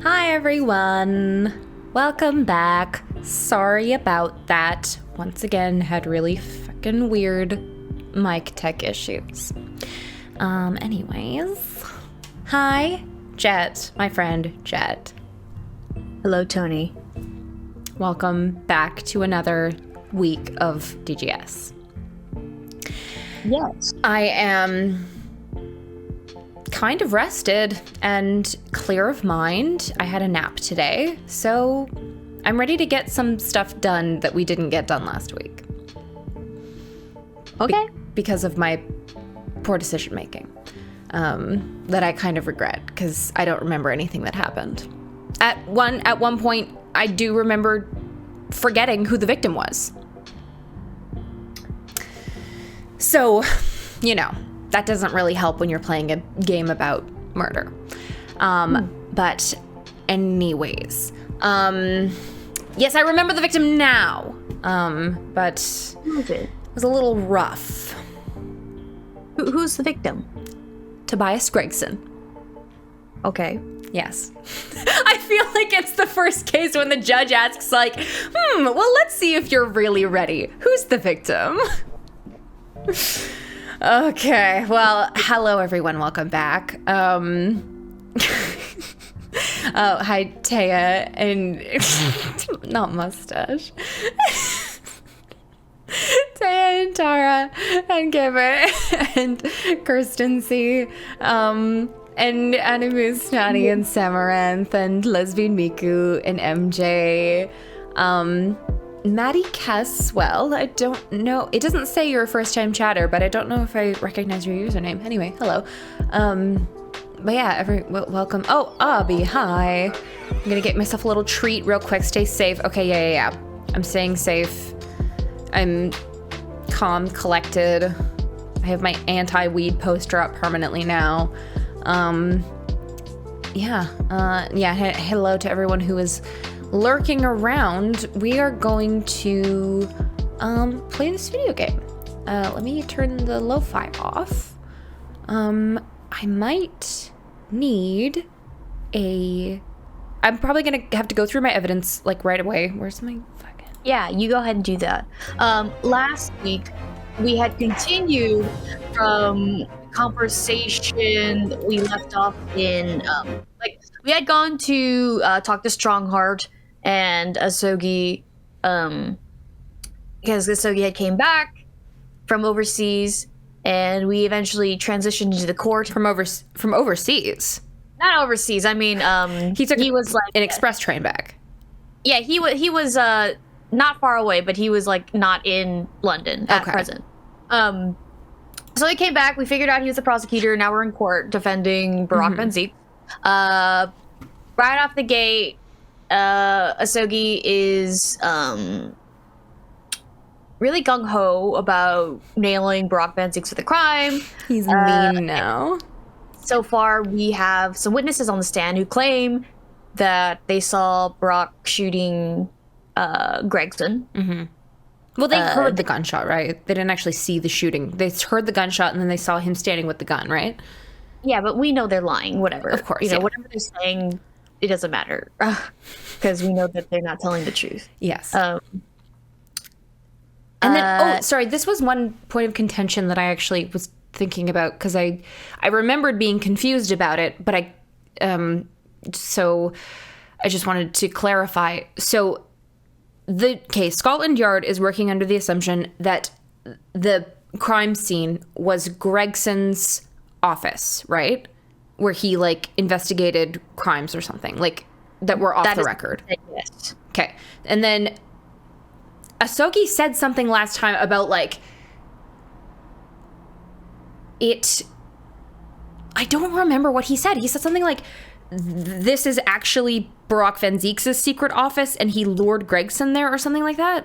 Hi everyone! Welcome back. Sorry about that. Once again, had really fucking weird mic tech issues. Anyways. Hi, Jet, my friend Jet. Hello, Tony. Welcome back to another week of DGS. Yes. I am kind of rested and clear of mind. I had a nap today, so I'm ready to get some stuff done that we didn't get done last week. Okay. Because of my poor decision making, that I kind of regret because I don't remember anything that happened. At one point, I do remember forgetting who the victim was. So, you know, that doesn't really help when you're playing a game about murder. But anyways, yes, I remember the victim now. But it was a little rough. Who's the victim? Tobias Gregson. Okay. Yes. I feel like it's the first case when the judge asks, like, well, let's see if you're really ready. Who's the victim? Okay, well, hello everyone, welcome back. Hi Taya and not mustache. Taya and Tara and Kevin and Kirsten C. And Animu Snotty and Samaranth and Lesbian Miku and MJ. Maddie Caswell, I don't know. It doesn't say you're a first-time chatter, but I don't know if I recognize your username. Anyway, hello. But yeah, welcome. Oh, Abby, hi. I'm gonna get myself a little treat real quick. Stay safe. Okay, yeah. I'm staying safe. I'm calm, collected. I have my anti-weed poster up permanently now. Hello to everyone who is lurking around. We are going to play this video game. Let me turn the lo-fi off. I might need I'm probably gonna have to go through my evidence like right away. Where's my fucking... Yeah, you go ahead and do that. Last week we had continued from conversation that we left off in we had gone to talk to Strongheart and Asogi, because Asogi had came back from overseas, and we eventually transitioned into the court from overseas. Not overseas. I mean, he was like an express train back. Yeah, he was not far away, but he was like not in London at present. So he came back. We figured out he was the prosecutor. Now we're in court defending Barack Benzik. Right off the gate, Asogi is really gung-ho about nailing Barack Benzik for the crime. He's mean now. So far, we have some witnesses on the stand who claim that they saw Barack shooting Gregson. Mm-hmm. Well, they heard the gunshot, right? They didn't actually see the shooting. They heard the gunshot, and then they saw him standing with the gun, right? Yeah, but we know they're lying, whatever. Of course, whatever they're saying, it doesn't matter. Because we know that they're not telling the truth. Yes. And then, this was one point of contention that I actually was thinking about, because I remembered being confused about it, but so I just wanted to clarify. So, Scotland Yard is working under the assumption that the crime scene was Gregson's office, right? Where he investigated crimes or something that were off the record. Yes. Okay. And then Asogi said something last time about I don't remember what he said. He said something like, this is actually Barack Benzik's secret office and he lured Gregson there or something like that.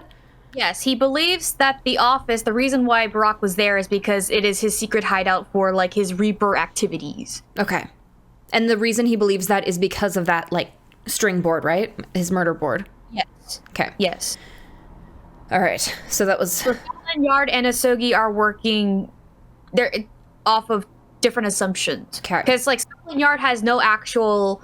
Yes, he believes that the office, the reason why Barack was there is because it is his secret hideout for his Reaper activities. Okay. And the reason he believes that is because of that string board, right? His murder board. Yes. Okay. Yes. All right. So that was... So Scotland Yard and Asogi are working... They're off of different assumptions. Okay. Because Scotland Yard has no actual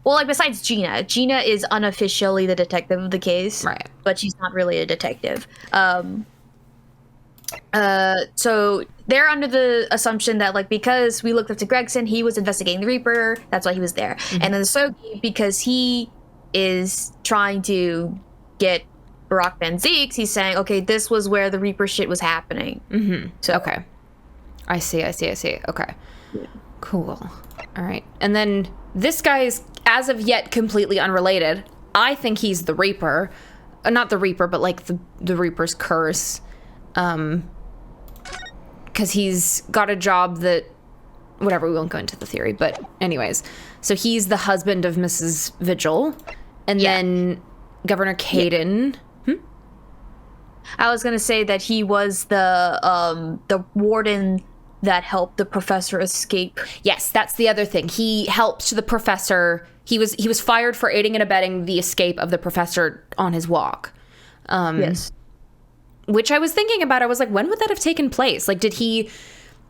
Well, like, besides Gina. Gina is unofficially the detective of the case. Right. But she's not really a detective. So they're under the assumption that, like, because we looked up to Gregson, he was investigating the Reaper. That's why he was there. Mm-hmm. And then Sogi, because he is trying to get Barack Van Zeeks, he's saying, okay, this was where the Reaper shit was happening. Mm-hmm. So, okay. I see. Okay. Yeah. Cool. All right. And then this guy is, as of yet, completely unrelated. I think he's the Reaper. Not the Reaper, but, like, the Reaper's curse. Because he's got a job that, whatever, we won't go into the theory, but anyways. So he's the husband of Mrs. Vigil, and then Governor Caden. Yeah. I was gonna say that he was the warden that helped the professor escape. Yes, that's the other thing. He helped the professor. He was fired for aiding and abetting the escape of the professor on his walk. Yes. Which I was thinking about. I was like, when would that have taken place? Like, did he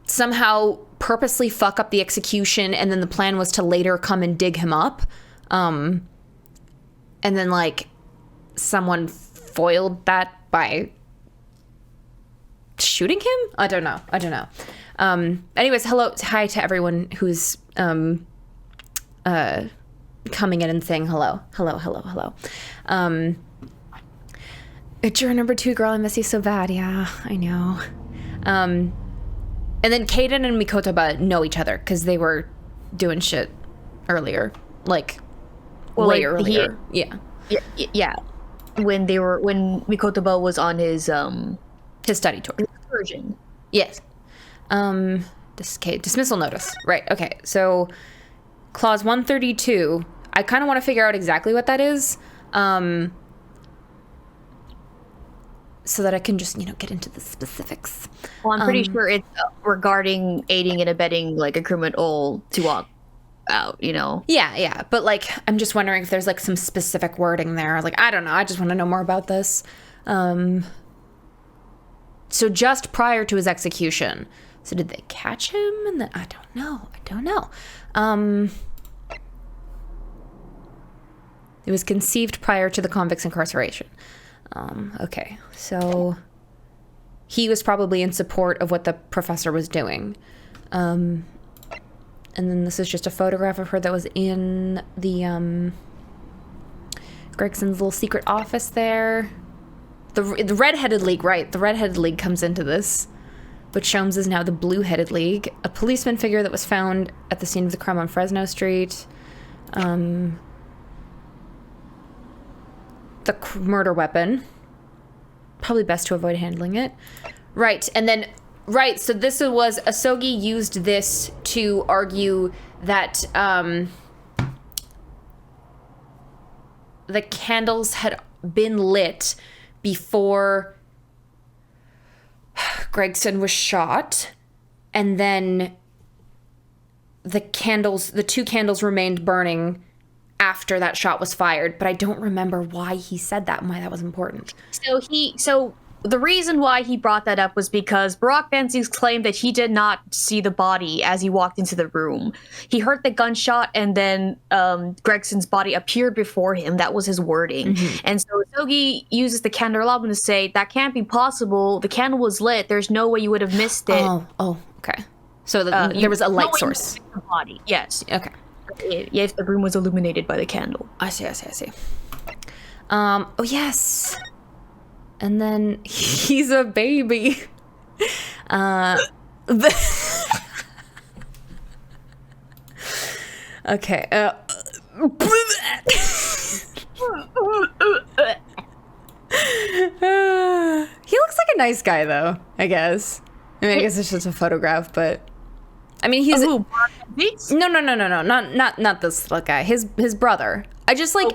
somehow purposely fuck up the execution, and then the plan was to later come and dig him up? And then, like, someone foiled that by shooting him? I don't know. Anyways, hi to everyone who's coming in and saying hello. It's your number 2, girl. I miss you so bad. Yeah, I know. And then Kaden and Mikotoba know each other because they were doing shit earlier, like way earlier. Yeah. When Mikotoba was on his study tour. Excursion. Yes. Dismissal notice. Right. Okay. So clause 132. I kind of want to figure out exactly what that is. So that I can just, get into the specifics. Well, I'm pretty sure it's regarding aiding and abetting, like, a criminal to walk out, Yeah. But, like, I'm just wondering if there's, like, some specific wording there. Like, I don't know. I just want to know more about this. So just prior to his execution. So did they catch him? And then I don't know. It was conceived prior to the convict's incarceration. Okay, so he was probably in support of what the professor was doing. And then this is just a photograph of her that was in the Gregson's little secret office there. The Red-Headed League, right? The Red-Headed League comes into this, but Sholmes is now the Blue-Headed League. A policeman figure that was found at the scene of the crime on Fresno Street. The murder weapon. Probably best to avoid handling it. Right, and then... Right, so this was... Asogi used this to argue that the candles had been lit before Gregson was shot, and then the two candles remained burning after that shot was fired, but I don't remember why he said that and why that was important. So the reason why he brought that up was because Barack Van Zeeks claimed that he did not see the body as he walked into the room. He heard the gunshot, and then Gregson's body appeared before him. That was his wording. Mm-hmm. And so Sogi uses the candelabrum to say, that can't be possible. The candle was lit. There's no way you would have missed it. Oh, okay. So there was a light source. The body, yes. Okay. If the room was illuminated by the candle. I see. Oh, yes. And then he's a baby. Okay. He looks like a nice guy, though, I guess. I mean, I guess it's just a photograph, but... I mean, he's... No. Not this guy. His brother. I just, like...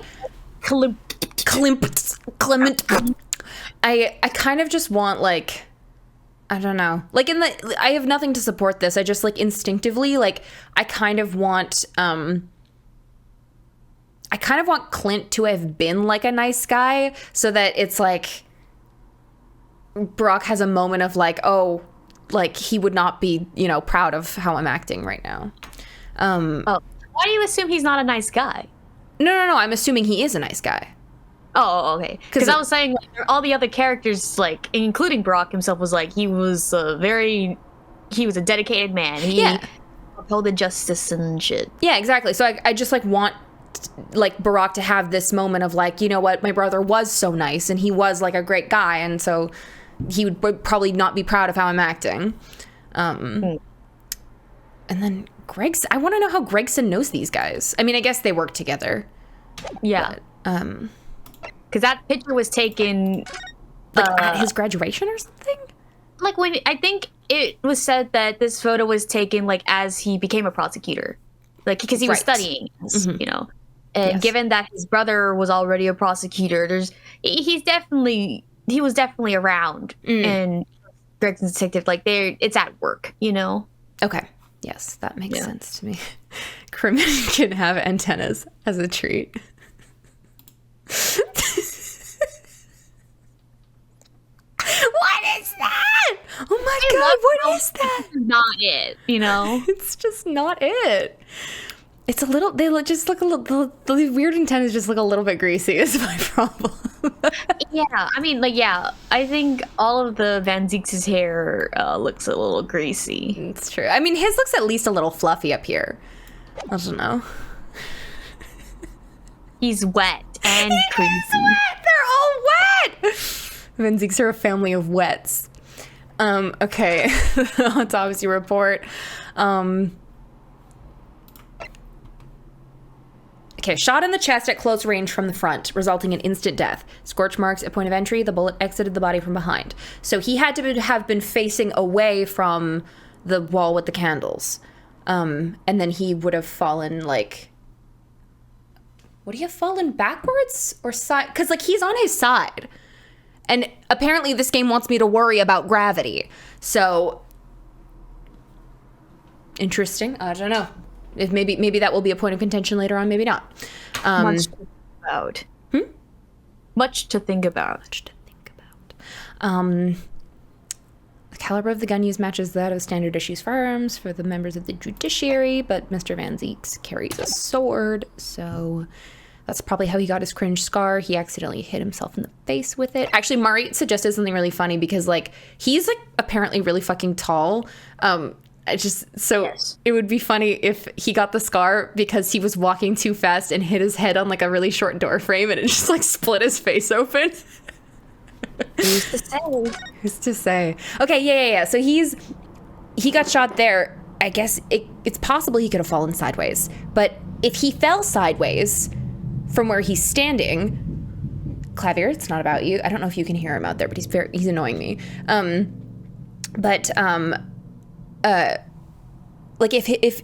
Clement. I kind of just want, like... I don't know. Like, I have nothing to support this. I just, like, instinctively, like, I kind of want Clint to have been, like, a nice guy so that it's, like... Brock has a moment of, like, oh... Like, he would not be, proud of how I'm acting right now. Why do you assume he's not a nice guy? No. I'm assuming he is a nice guy. Oh, okay. Because I was saying like, all the other characters, like including Brock himself, was like he was a dedicated man. He upheld the justice and shit. Yeah, exactly. So I just like want like Barack to have this moment of like, you know what, my brother was so nice and he was like a great guy, and so he would probably not be proud of how I'm acting. And then I want to know how Gregson knows these guys. I mean, I guess they work together. Yeah. Because that picture was taken like at his graduation or something. Like when I think it was said that this photo was taken like as he became a prosecutor, like because he was studying, you know. And given that his brother was already a prosecutor, he was definitely around, and Gregson's detective, like it's at work, you know. Okay. Yes, that makes sense to me. Criminal can have antennas as a treat. What is that? Oh my god, what is that? Not it, you know? It's just not it. It's a little, just look a little, the weird antennas just look a little bit greasy is my problem. Yeah, I mean, like, I think all of the Van Zeeks' hair looks a little greasy. It's true. I mean, his looks at least a little fluffy up here. I don't know. He's wet and greasy. Wet. They're all wet! Van Zeeks are a family of wets. Okay. Autopsy report. Okay, shot in the chest at close range from the front, resulting in instant death. Scorch marks at point of entry. The bullet exited the body from behind. So he had to have been facing away from the wall with the candles. And then he would have fallen, like... Would he have fallen backwards or side? Because, like, he's on his side. And apparently this game wants me to worry about gravity. So... Interesting. I don't know. If maybe that will be a point of contention later on, maybe not. Much to think about. Much to think about. The caliber of the gun used matches that of standard issues firearms for the members of the judiciary, but Mr. Van Zeeks carries a sword, so that's probably how he got his cringe scar. He accidentally hit himself in the face with it. Actually, Mari suggested something really funny because, like, he's, like, apparently really fucking tall. It would be funny if he got the scar because he was walking too fast and hit his head on like a really short door frame and it just like split his face open. Who's to say? Who's to say? Okay, yeah. So he got shot there. I guess it's possible he could have fallen sideways. But if he fell sideways from where he's standing, Clavier, it's not about you. I don't know if you can hear him out there, but he's annoying me. Like if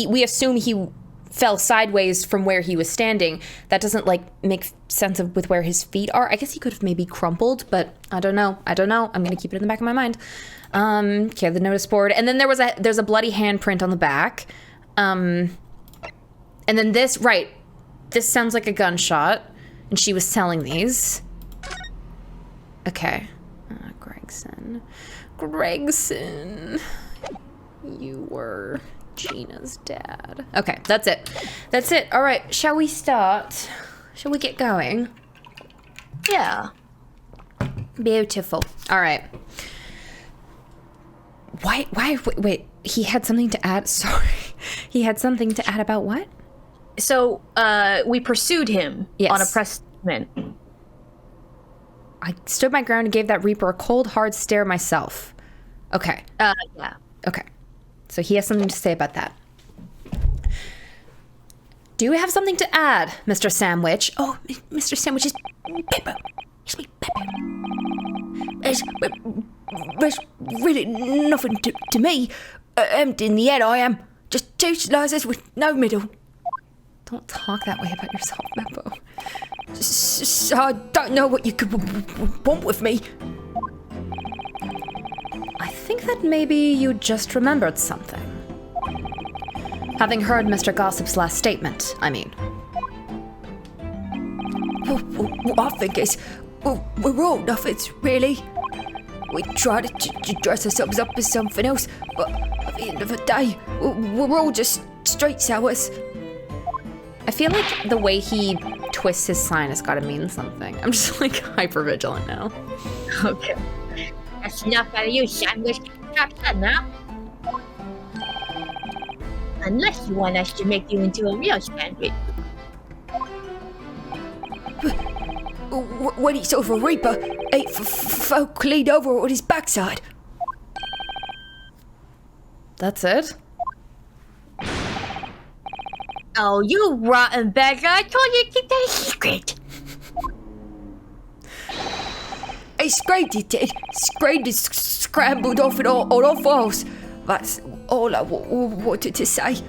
we assume he fell sideways from where he was standing, that doesn't like make sense with where his feet are. I guess he could have maybe crumpled, but I don't know. I'm gonna keep it in the back of my mind. Okay, the notice board, and then there's a bloody handprint on the back, and then this sounds like a gunshot, and she was selling these. Okay, Gregson. You were Gina's dad. Okay, that's it. All right, shall we start? Shall we get going? Yeah. Beautiful. All right. Wait, he had something to add? Sorry. He had something to add about what? So, we pursued him on a press statement. I stood my ground and gave that Reaper a cold, hard stare myself. Okay. Yeah. Okay. So he has something to say about that. Do you have something to add, Mr. Sandwich? Oh, Mr. Sandwich is Pepper. It's me, Pepper. There's really nothing to me. Empty in the head I am. Just two slices with no middle. Don't talk that way about yourself, Beppo. So I don't know what you could want with me. I think that maybe you just remembered something. Having heard Mr. Gossip's last statement, I mean. I think we're all nothings, really. We try to dress ourselves up as something else, but at the end of the day, we're all just street sellers. I feel like the way he twists his sign has got to mean something. I'm just like hyper vigilant now. Okay. That's enough out of you, sandwich. Stop that now. Unless you want us to make you into a real sandwich. When he saw the Reaper, ate folk leaned over on his backside. That's it? Oh, you rotten beggar! I told you to keep that a secret. He scraped it, did. Scraped it, scrambled off it all off walls. That's all I wanted to say.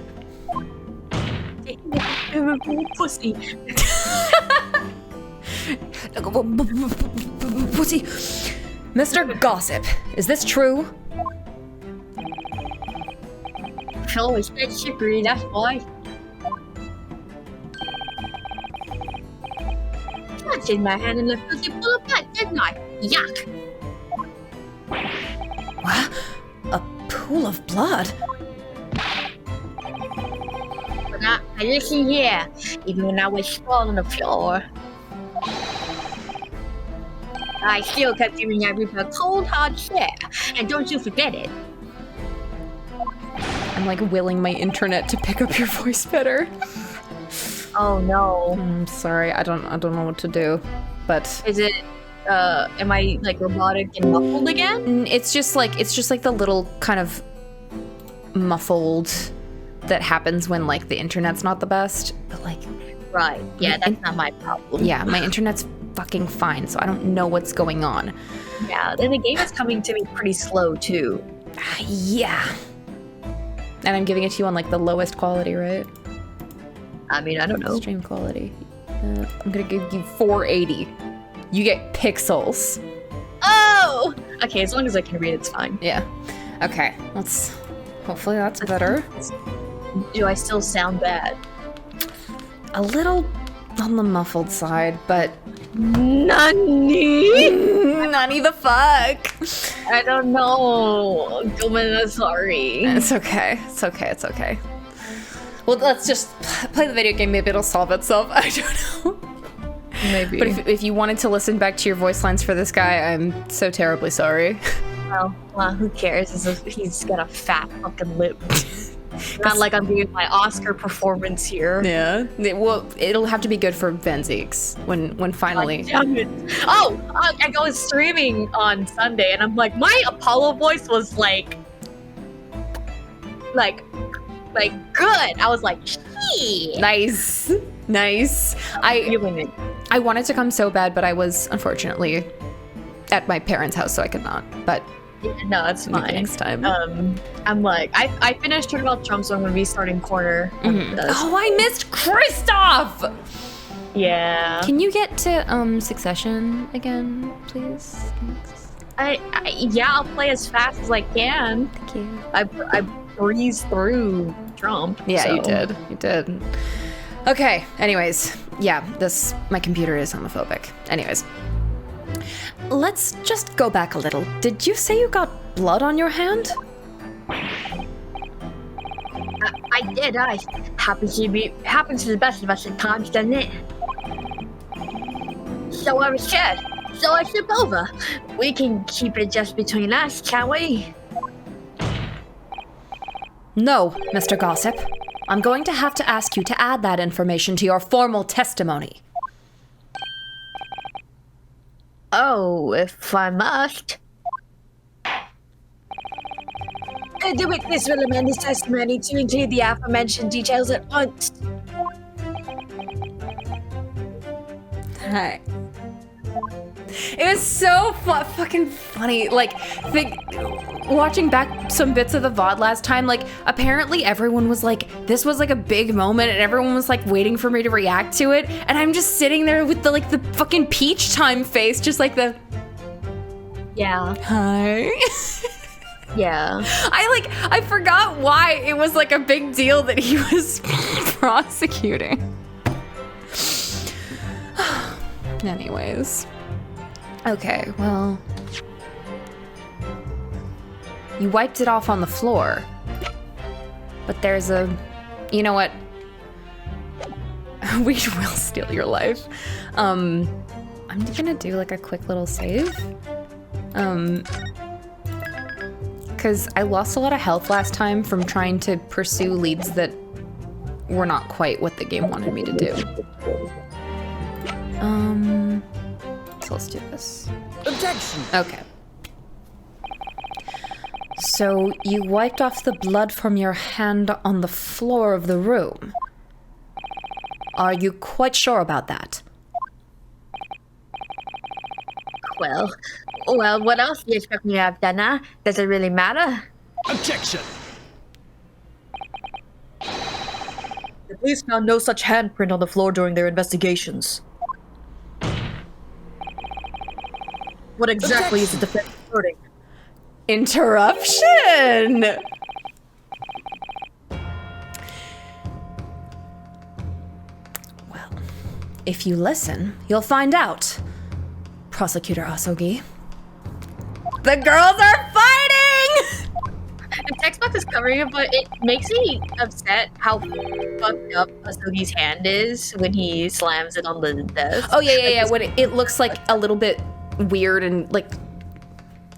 Pussy. Pussy. Mr. Gossip, is this true? Oh, it's that slippery, that's why. That's in my hand and the pussy full of blood, didn't I? Yuck! What? A pool of blood? But now, listen here, even when I was sprawled on the floor, I still kept giving that Reaper a cold, hard stare, and don't you forget it. I'm like willing my internet to pick up your voice better. Oh no. I'm sorry, I don't know what to do. But Is it, am I like robotic and muffled again? it's just like the little kind of muffled that happens when like the internet's not the best. But like Right, yeah, that's not my problem. yeah, my internet's fucking fine, so I don't know what's going on. Yeah, then the game is coming to me pretty slow too. Yeah. And I'm giving it to you on like the lowest quality, right? I mean, I don't know. Stream quality. I'm gonna give you 480. You get pixels. Oh! Okay, as long as I can read, it's fine. Yeah. Okay. Hopefully that's better. Do I still sound bad? A little on the muffled side, but Nani? Nani the fuck. I don't know. I'm sorry. It's okay. It's okay. It's okay. Well, let's just play the video game. Maybe it'll solve itself. I don't know. Maybe. But if you wanted to listen back to your voice lines for this guy, I'm so terribly sorry. Well, who cares? He's got a fat fucking lip. Not like I'm doing my Oscar performance here. Yeah. Well, it'll have to be good for Venzeeks when finally. Damn it. Oh, I was streaming on Sunday, and I'm like, my Apollo voice was like good. I was like, shit. Nice. I wanted to come so bad, but I was unfortunately at my parents' house, so I could not. But no, it's maybe fine. next time. I'm like, I finished Turnabout Trump, so I'm gonna be starting Corner. Oh, I missed Kristoff! Yeah. Can you get to Succession again, please? Thanks. Yeah, I'll play as fast as I can. Thank you. I breezed through Trump. Yeah, so. you did. Okay, anyways. Yeah, my computer is homophobic. Anyways. Let's just go back a little. Did you say you got blood on your hand? I did. Happens to the best of us at times, doesn't it? So I was scared. So I slipped over. We can keep it just between us, can't we? No, Mr. Gossip. I'm going to have to ask you to add that information to your formal testimony. Oh, if I must. The witness will amend his testimony to include the aforementioned details at once. Hi. It was so fucking funny. Like, watching back some bits of the VOD last time, like, apparently everyone was like, this was like a big moment, and everyone was like waiting for me to react to it, and I'm just sitting there with the fucking peach time face, just like the. Yeah. Hi. Yeah. I forgot why it was like a big deal that he was prosecuting. Anyways. Okay, well. You wiped it off on the floor. But there's a. You know what? We will steal your life. I'm gonna do like a quick little save. Because I lost a lot of health last time from trying to pursue leads that were not quite what the game wanted me to do. So let's do this. Objection. Okay. So you wiped off the blood from your hand on the floor of the room. Are you quite sure about that? Well, what else do you expect me to have done, huh? Does it really matter? Objection! The police found no such handprint on the floor during their investigations. What exactly is the defense asserting? Interruption! Well, if you listen, you'll find out. Prosecutor Asogi. The girls are fighting! The text box is covering it, but it makes me upset how fucked up Asogi's hand is when he slams it on the desk. Oh, yeah. When it looks like a little bit weird and, like,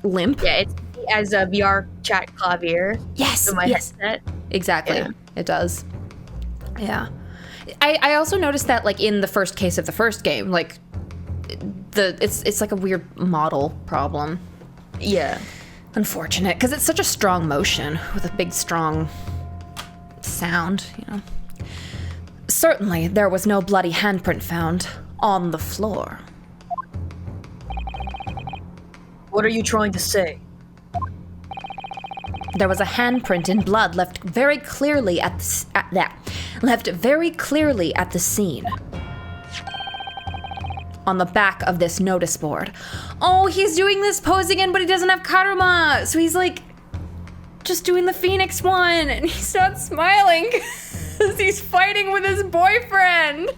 limp. Yeah, it's as a VR chat clavier. Yes, To my yes. headset. Exactly. Yeah. It does. Yeah. I also noticed that, like, in the first case of the first game, like, it's like a weird model problem. Yeah. Unfortunate, because it's such a strong motion with a big, strong sound, you know. Certainly, there was no bloody handprint found on the floor. What are you trying to say? There was a handprint in blood left very clearly at the scene. On the back of this notice board. Oh, he's doing this pose again, but he doesn't have karma. So he's like just doing the Phoenix one, and he's not smiling because he's fighting with his boyfriend.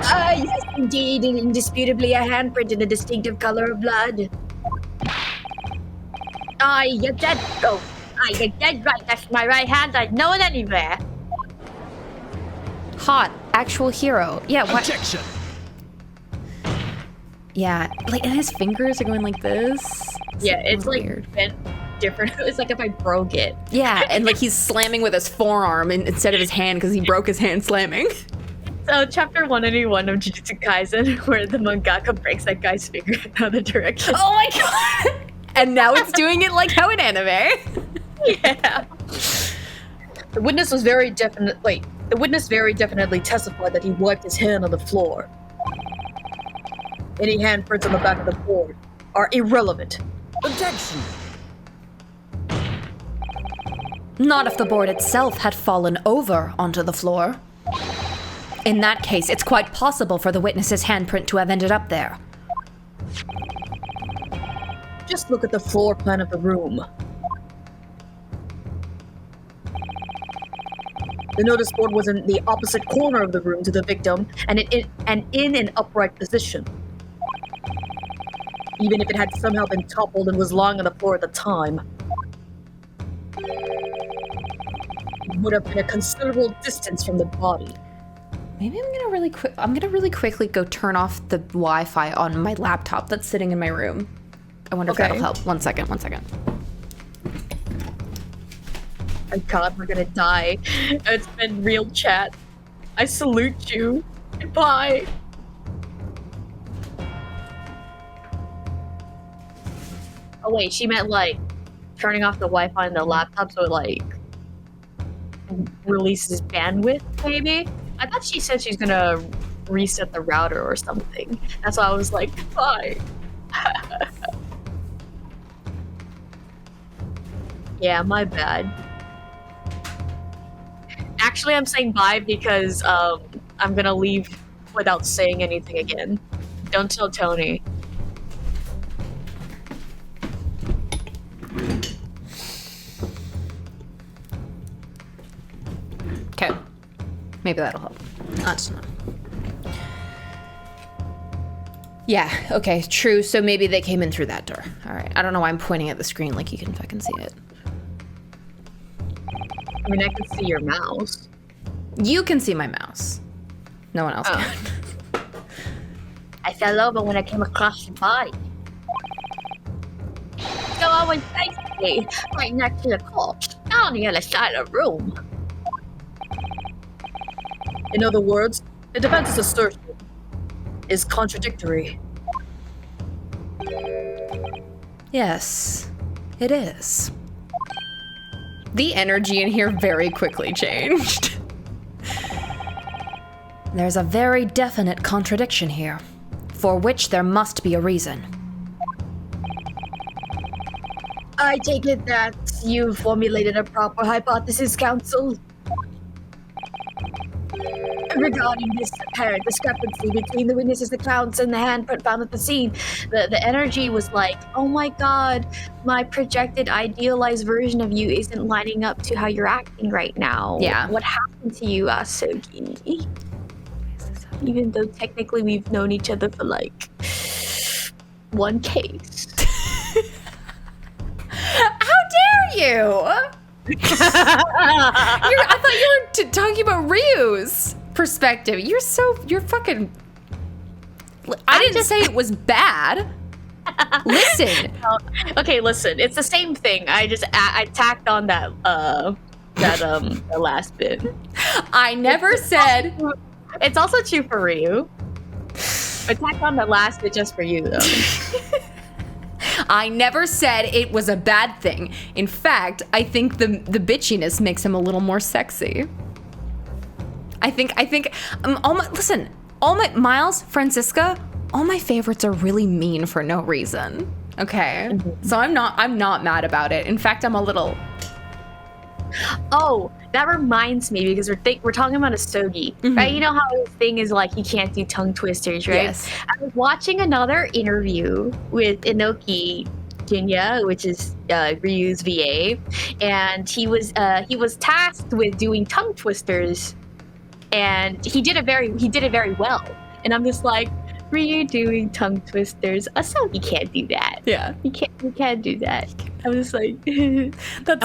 Yes, indeed, and indisputably a handprint in a distinctive color of blood. You're dead. Oh, you're dead right. That's my right hand. I'd know it anywhere. Hot, actual hero. Yeah, what? Objection! Yeah, like, and his fingers are going like this. It's like weird. bent different. It's like if I broke it. Yeah, and like he's slamming with his forearm instead of his hand because he broke his hand slamming. So, chapter 181 of Jujutsu Kaisen, where the mangaka breaks that guy's finger in another direction. Oh my god! And now it's doing it like how in anime. Yeah. The witness very definitely testified that he wiped his hand on the floor. Any handprints on the back of the board are irrelevant. Objection. Not if the board itself had fallen over onto the floor. In that case, it's quite possible for the witness's handprint to have ended up there. Just look at the floor plan of the room. The notice board was in the opposite corner of the room to the victim and in an upright position. Even if it had somehow been toppled and was lying on the floor at the time, it would have been a considerable distance from the body. Maybe I'm gonna really quickly go turn off the Wi-Fi on my laptop that's sitting in my room. I wonder if that'll help. One second. My god, we're gonna die. It's been real chat. I salute you. Goodbye. Oh wait, she meant like turning off the Wi-Fi on the laptop so it like releases bandwidth, maybe? I thought she said she's gonna reset the router or something. That's why I was like, bye. Yeah, my bad. Actually, I'm saying bye because I'm gonna leave without saying anything again. Don't tell Tony. Okay. Maybe that'll help. I don't know. Yeah, okay, true. So maybe they came in through that door. All right. I don't know why I'm pointing at the screen like you can fucking see it. I mean, I can see your mouse. You can see my mouse. No one else can. I fell over when I came across your body. So I was basically right next to the corpse, on the other side of the room. In other words, the defense's assertion is contradictory. Yes, it is. The energy in here very quickly changed. There's a very definite contradiction here, for which there must be a reason. I take it that you formulated a proper hypothesis, Counsel. Regarding this apparent discrepancy between the witness's accounts and the handprint found at the scene, the energy was like, oh my god, my projected idealized version of you isn't lining up to how you're acting right now. Yeah. What happened to you, Asogi? Even though technically we've known each other for like one case. How dare you? I thought you were talking about Ryu's perspective. You're fucking. I didn't say it was bad. Listen. Okay, listen. It's the same thing. I tacked on that the last bit. I never said. It's also true for Ryu. I tacked on the last bit just for you, though. I never said it was a bad thing. In fact, I think the bitchiness makes him a little more sexy. I think all my Miles, Francisca, all my favorites are really mean for no reason. Okay? Mm-hmm. So I'm not mad about it. In fact, I'm a little. Oh, that reminds me, because we're talking about Asogi, right? You know how his thing is like he can't do tongue twisters, right? Yes. I was watching another interview with Inoki Jinya, which is Ryu's VA, and he was tasked with doing tongue twisters, and he did it very well. And I'm just like, Ryu doing tongue twisters, Asogi can't do that. Yeah. He can't do that. I'm just like, That's.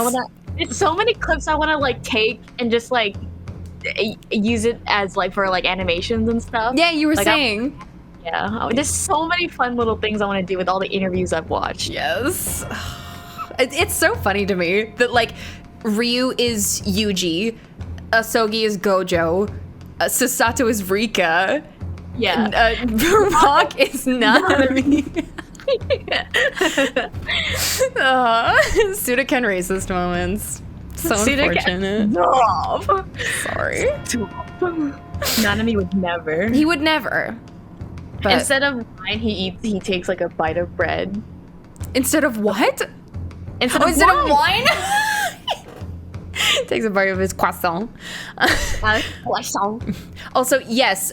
it's so many clips I want to like take and just like use it as like for like animations and stuff. Yeah, you were like, saying. There's so many fun little things I want to do with all the interviews I've watched. Yes. It's so funny to me that like Ryu is Yuji, Asogi is Gojo, Sasato is Rika, Yeah. and Rock is Nanami. Suda Ken racist moments. So unfortunate. Sorry. Nanami would never. He would never. But Instead of wine, he takes like a bite of bread. instead of what? Instead of wine? Takes a bite of his croissant. Also, yes,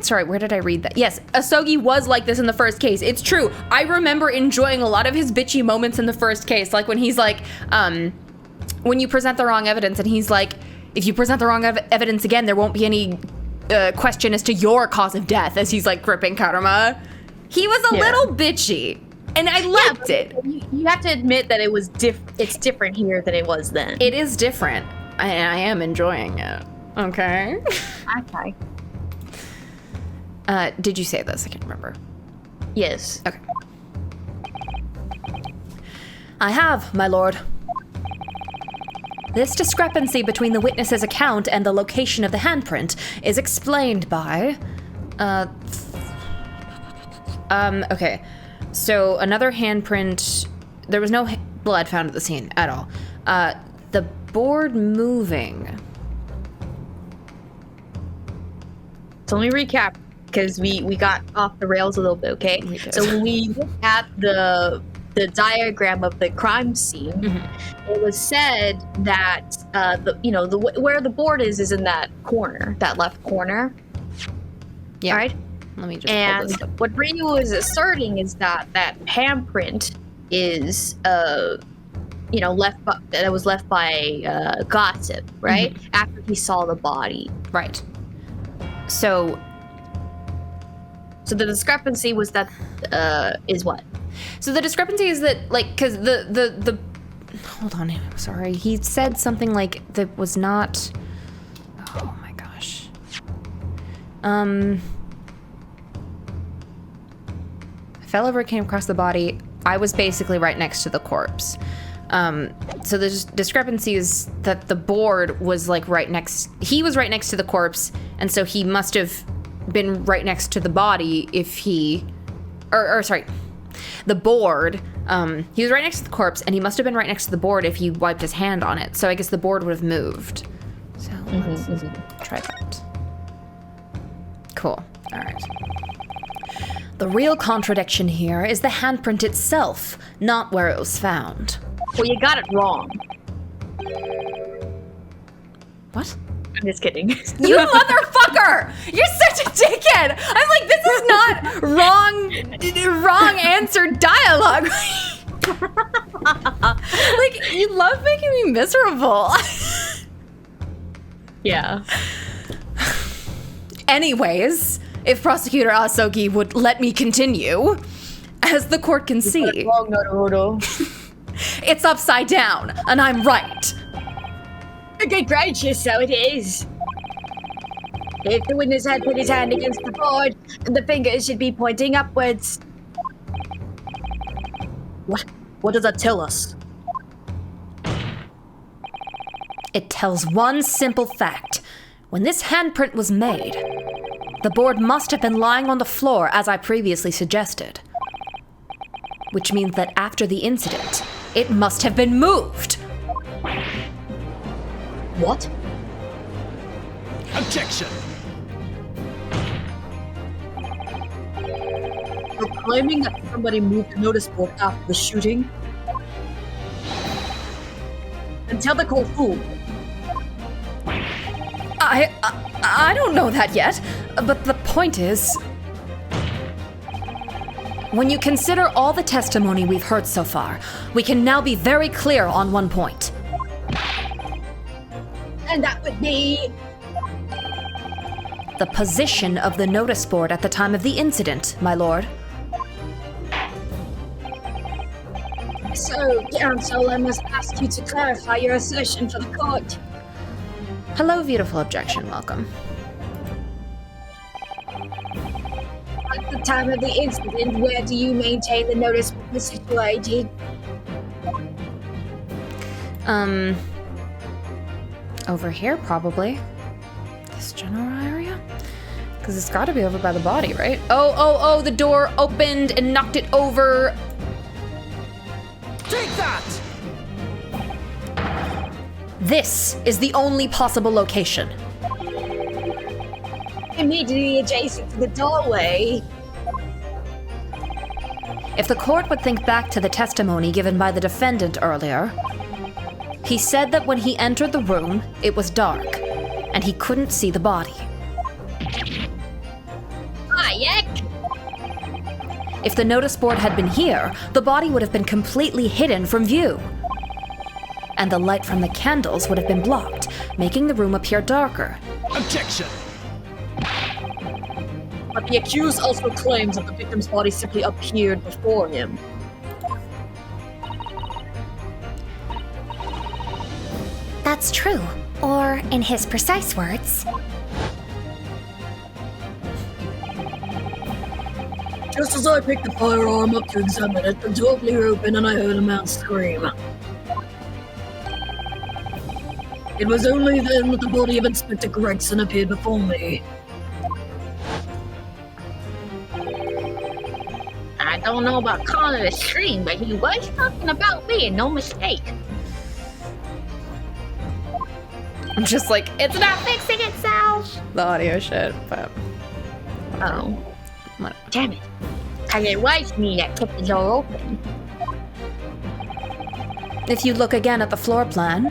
sorry, where did I read that? Yes, Asogi was like this in the first case. It's true. I remember enjoying a lot of his bitchy moments in the first case, like when he's like, when you present the wrong evidence, and he's like, if you present the wrong evidence again, there won't be any question as to your cause of death, as he's like gripping Karuma. He was a little bitchy, and I liked it. You have to admit that it was it's different here than it was then. It is different, and I am enjoying it. Okay. Okay. Did you say this? I can't remember. Yes. Okay. I have, my lord. This discrepancy between the witness's account and the location of the handprint is explained by, okay. So another handprint, there was no blood found at the scene at all. The board moving. So let me recap, because we got off the rails a little bit, okay? We did. So when we look at the diagram of the crime scene, it was said that where the board is in that corner, that left corner. Yeah. Right? Let me just pull And this up. what Ryu is asserting is that handprint is left by Gossip, right? After he saw the body. Right. So the discrepancy was that is what? So the discrepancy is that, like, because the hold on, sorry. He said something like that was not... Oh my gosh. I fell over, came across the body. I was basically right next to the corpse. So the discrepancy is that the board was like he was right next to the corpse, and so he must have been right next to the body if he, sorry, the board, he was right next to the corpse, and he must have been right next to the board if he wiped his hand on it. So I guess the board would have moved. So let's try that. Cool, all right. The real contradiction here is the handprint itself, not where it was found. Well, you got it wrong. What? I'm just kidding. You motherfucker! You're such a dickhead! I'm like, this is not wrong answer dialogue. Like, you love making me miserable. Yeah. Anyways, if Prosecutor Asogi would let me continue, as the court can see, Wrong, Naruto. it's upside down, and I'm right. Good gracious, so it is. If the witness had put his hand against the board, the fingers should be pointing upwards. What does that tell us? It tells one simple fact. When this handprint was made, the board must have been lying on the floor as I previously suggested. Which means that after the incident, it must have been moved. What? Objection! You're claiming that somebody moved the notice board after the shooting? Then tell the court who. I don't know that yet, but the point is... When you consider all the testimony we've heard so far, we can now be very clear on one point. And that would be... The position of the notice board at the time of the incident, my lord. So, counsel, I must ask you to clarify your assertion for the court. Hello, beautiful objection, welcome. At the time of the incident, where do you maintain the notice board was situated? Over here, probably. This general area? Because it's got to be over by the body, right? Oh, the door opened and knocked it over. Take that! This is the only possible location. Immediately adjacent to the doorway. If the court would think back to the testimony given by the defendant earlier, he said that when he entered the room, it was dark, and he couldn't see the body. Hayek! If the notice board had been here, the body would have been completely hidden from view. And the light from the candles would have been blocked, making the room appear darker. Objection! But the accused also claims that the victim's body simply appeared before him. That's true. Or, in his precise words, Just as I picked the firearm up to examine it, the door blew open and I heard a man scream. It was only then that the body of Inspector Gregson appeared before me. I don't know about calling it a scream, but he was talking about me, and no mistake. I'm just like, it's not fixing itself. The audio shit, but Oh, whatever. damn it. Cause it was me that kept the door open. If you look again at the floor plan,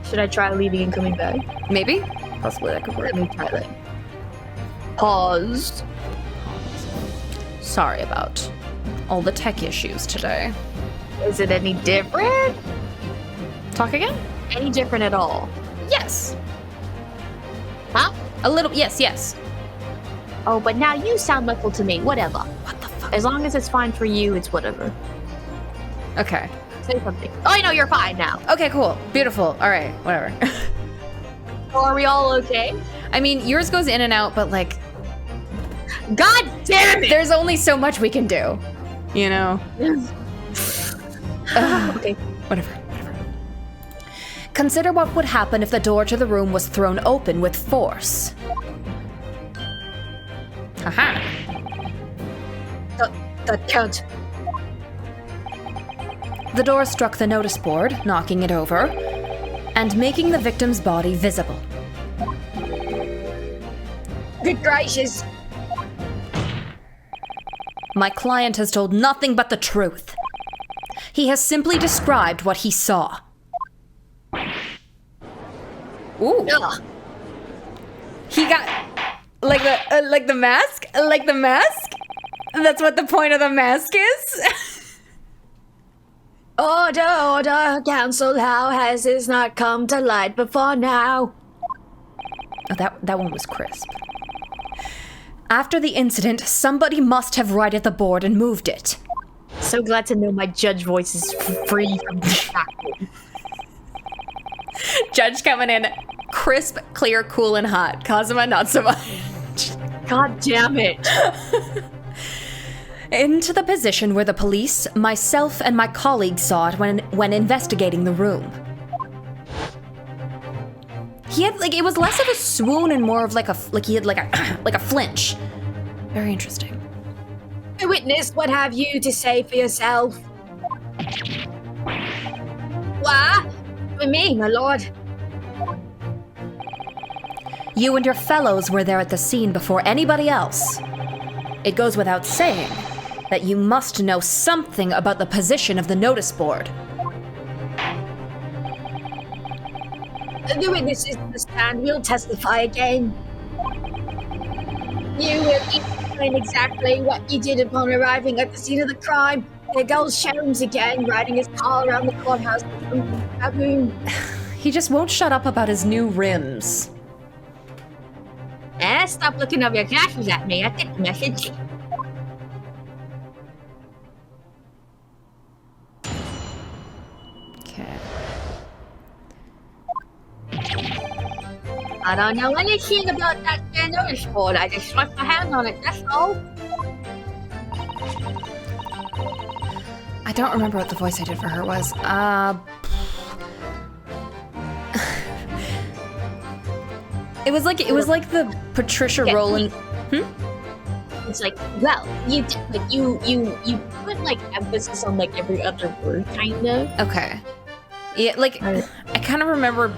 Should I try leaving and coming back? maybe, possibly that could work. Let me try that. Pause. Sorry about all the tech issues today. Is it any different? Talk again? Any different at all? Yes. Huh? A little, yes. Oh, but now you sound muffled to me. Whatever. What the fuck? As long as it's fine for you, it's whatever. Okay. say something. Oh, I know, you're fine now. Okay, cool. Beautiful. All right, whatever. So are we all okay? I mean, yours goes in and out, but like, God damn it! there's only so much we can do. You know? Okay. Whatever. Consider what would happen if the door to the room was thrown open with force. Haha. That can't. The door struck the notice board, knocking it over, and making the victim's body visible. Good gracious. My client has told nothing but the truth. He has simply described what he saw. Ooh. Ugh. He got like the mask? Like the mask? That's what the point of the mask is? Order, council, how has this not come to light before now? Oh, that one was crisp. After the incident, somebody must have righted the board and moved it. So glad to know my judge voice is free from distraction. Judge coming in crisp, clear, cool, and hot. Kazuma, not so much. God damn it. Into the position where the police, myself, and my colleagues saw it when investigating the room. He had it was less of a swoon and more of he had like a flinch. Very interesting. Witness, what have you to say for yourself? What? For me, my lord. You and your fellows were there at the scene before anybody else. It goes without saying that you must know something about the position of the notice board. The witnesses to the stand will testify again. You will explain exactly what you did upon arriving at the scene of the crime. There goes Sholmes again, riding his car around the courthouse. He just won't shut up about his new rims. Stop looking over your glasses at me. I get the message. Okay. I don't know anything about that notice board. I just swept my hand on it, that's all. I don't remember what the voice I did for her was. It was like the Patricia Rowland. It's like, well, you put like emphasis on like every other word, kind of. Okay. Yeah, like I kind of remember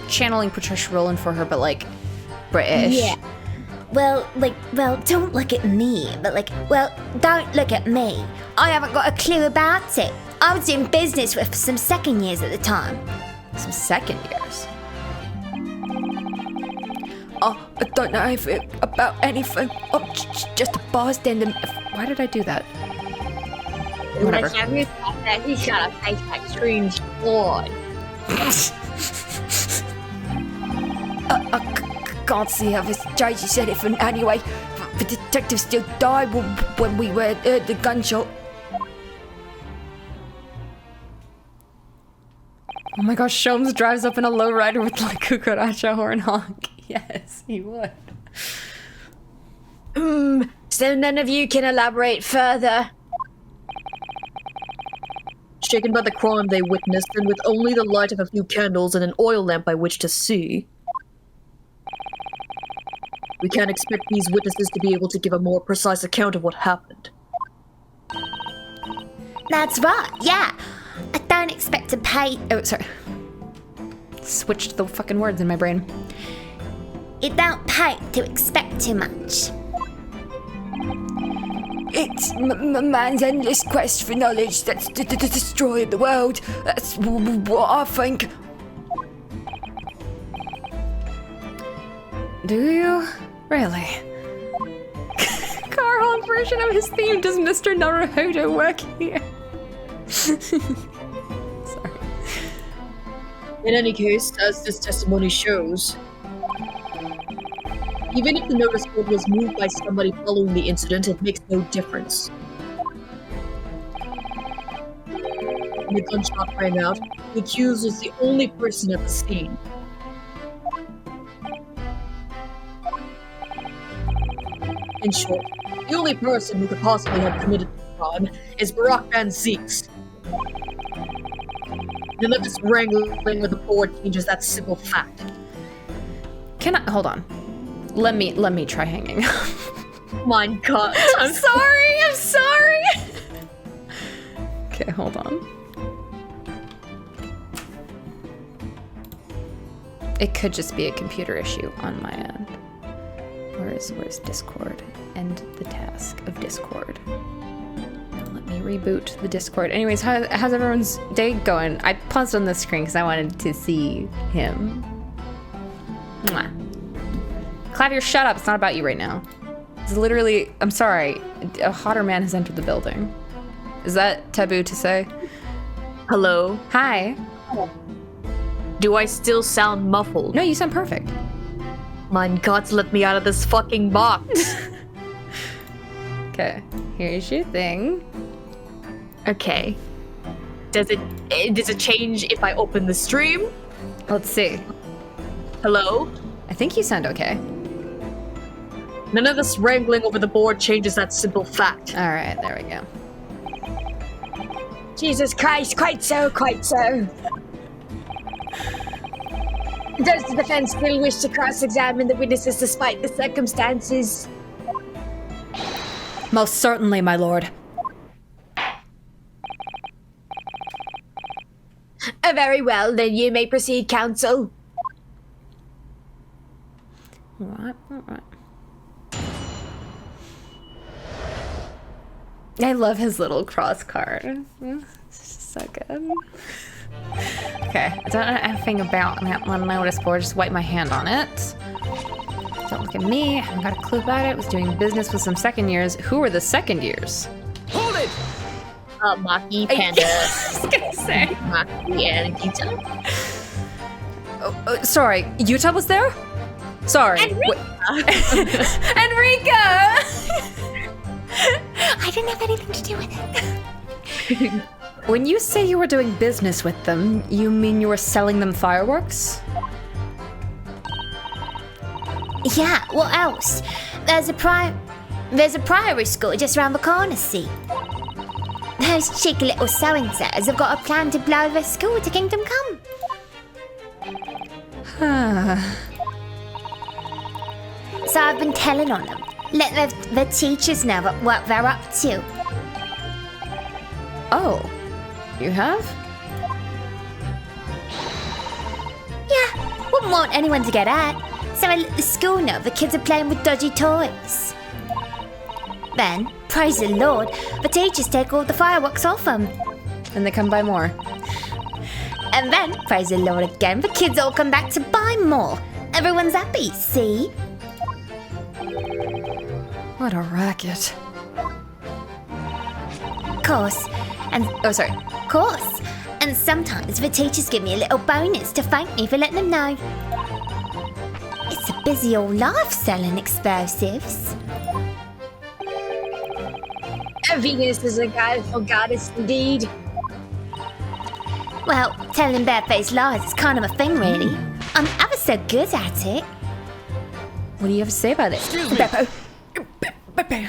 channeling Patricia Rowland for her, but like British. Yeah. Well, don't look at me, but don't look at me. I haven't got a clue about it. I was doing business with some second years at the time. Some second years. Oh, I don't know about anything. I'm just a bystander. Why did I do that? Whatever. He shot a face like screams boy. I can't see how this Jaycee said it from anyway. The detective still died when we heard the gunshot. Oh my gosh, Sholmes drives up in a lowrider with like cucaracha horn honk. Yes, he would. So none of you can elaborate further. Shaken by the crime they witnessed, and with only the light of a few candles and an oil lamp by which to see, we can't expect these witnesses to be able to give a more precise account of what happened. That's right, yeah. I don't expect to pay. Oh, sorry. Switched the fucking words in my brain. It don't pay to expect too much. It's man's endless quest for knowledge that's destroyed the world. That's what I think. Do you? Really? Car honk version of his theme. Does Mr. Naruhodo work here? Sorry. In any case, as this testimony shows, even if the notice board was moved by somebody following the incident, it makes no difference. when the gunshot rang out, the accused was the only person at the scene. In short, the only person who could possibly have committed the crime is Barack Van Zeeks. None of this wrangling with the board changes that simple fact. Can I hold on? Let me try hanging. My God. I'm sorry. Okay, hold on. It could just be a computer issue on my end. Where's Discord? End the task of Discord. Now let me reboot the Discord. Anyways, how's everyone's day going? I paused on the screen because I wanted to see him. Mwah. Clavier, shut up. It's not about you right now. It's literally, I'm sorry, a hotter man has entered the building. Is that taboo to say? Hello? Hi. Do I still sound muffled? No, you sound perfect. Mein Gott, let me out of this fucking box. Okay, here's your thing. Okay. Does it change if I open the stream? Let's see. Hello? I think you sound okay. None of this wrangling over the board changes that simple fact. All right, there we go. Jesus Christ, quite so. Does the defense still wish to cross-examine the witnesses despite the circumstances? Most certainly, my lord. Very well, then you may proceed, counsel. All right. I love his little cross card. It's just so good. Okay, I don't know anything about that one notice board. Just wipe my hand on it. Don't look at me. I haven't got a clue about it. Was doing business with some second years. Who are the second years? Hold it! Maki, Panda, I was gonna say. Maki, and Gita. Sorry, Utah was there? Sorry. Enrica. Enrica! I didn't have anything to do with it. When you say you were doing business with them, you mean you were selling them fireworks? Yeah, what else? There's a priory school just around the corner, see? Those cheeky little so-and-sos have got a plan to blow their school to Kingdom Come. So I've been telling on them. Let the teachers know what they're up to. Oh, you have? Yeah, wouldn't want anyone to get hurt. So I let the school know the kids are playing with dodgy toys. Then, praise the Lord, the teachers take all the fireworks off them. And they come by more. And then, praise the Lord again, the kids all come back to buy more. Everyone's happy, see? What a racket. Course. And sometimes the teachers give me a little bonus to thank me for letting them know. It's a busy old life selling explosives. Venus is a goddess indeed. Well, telling barefaced lies is kind of a thing, really. I'm ever so good at it. What do you have to say about it? Excuse me. Beppo.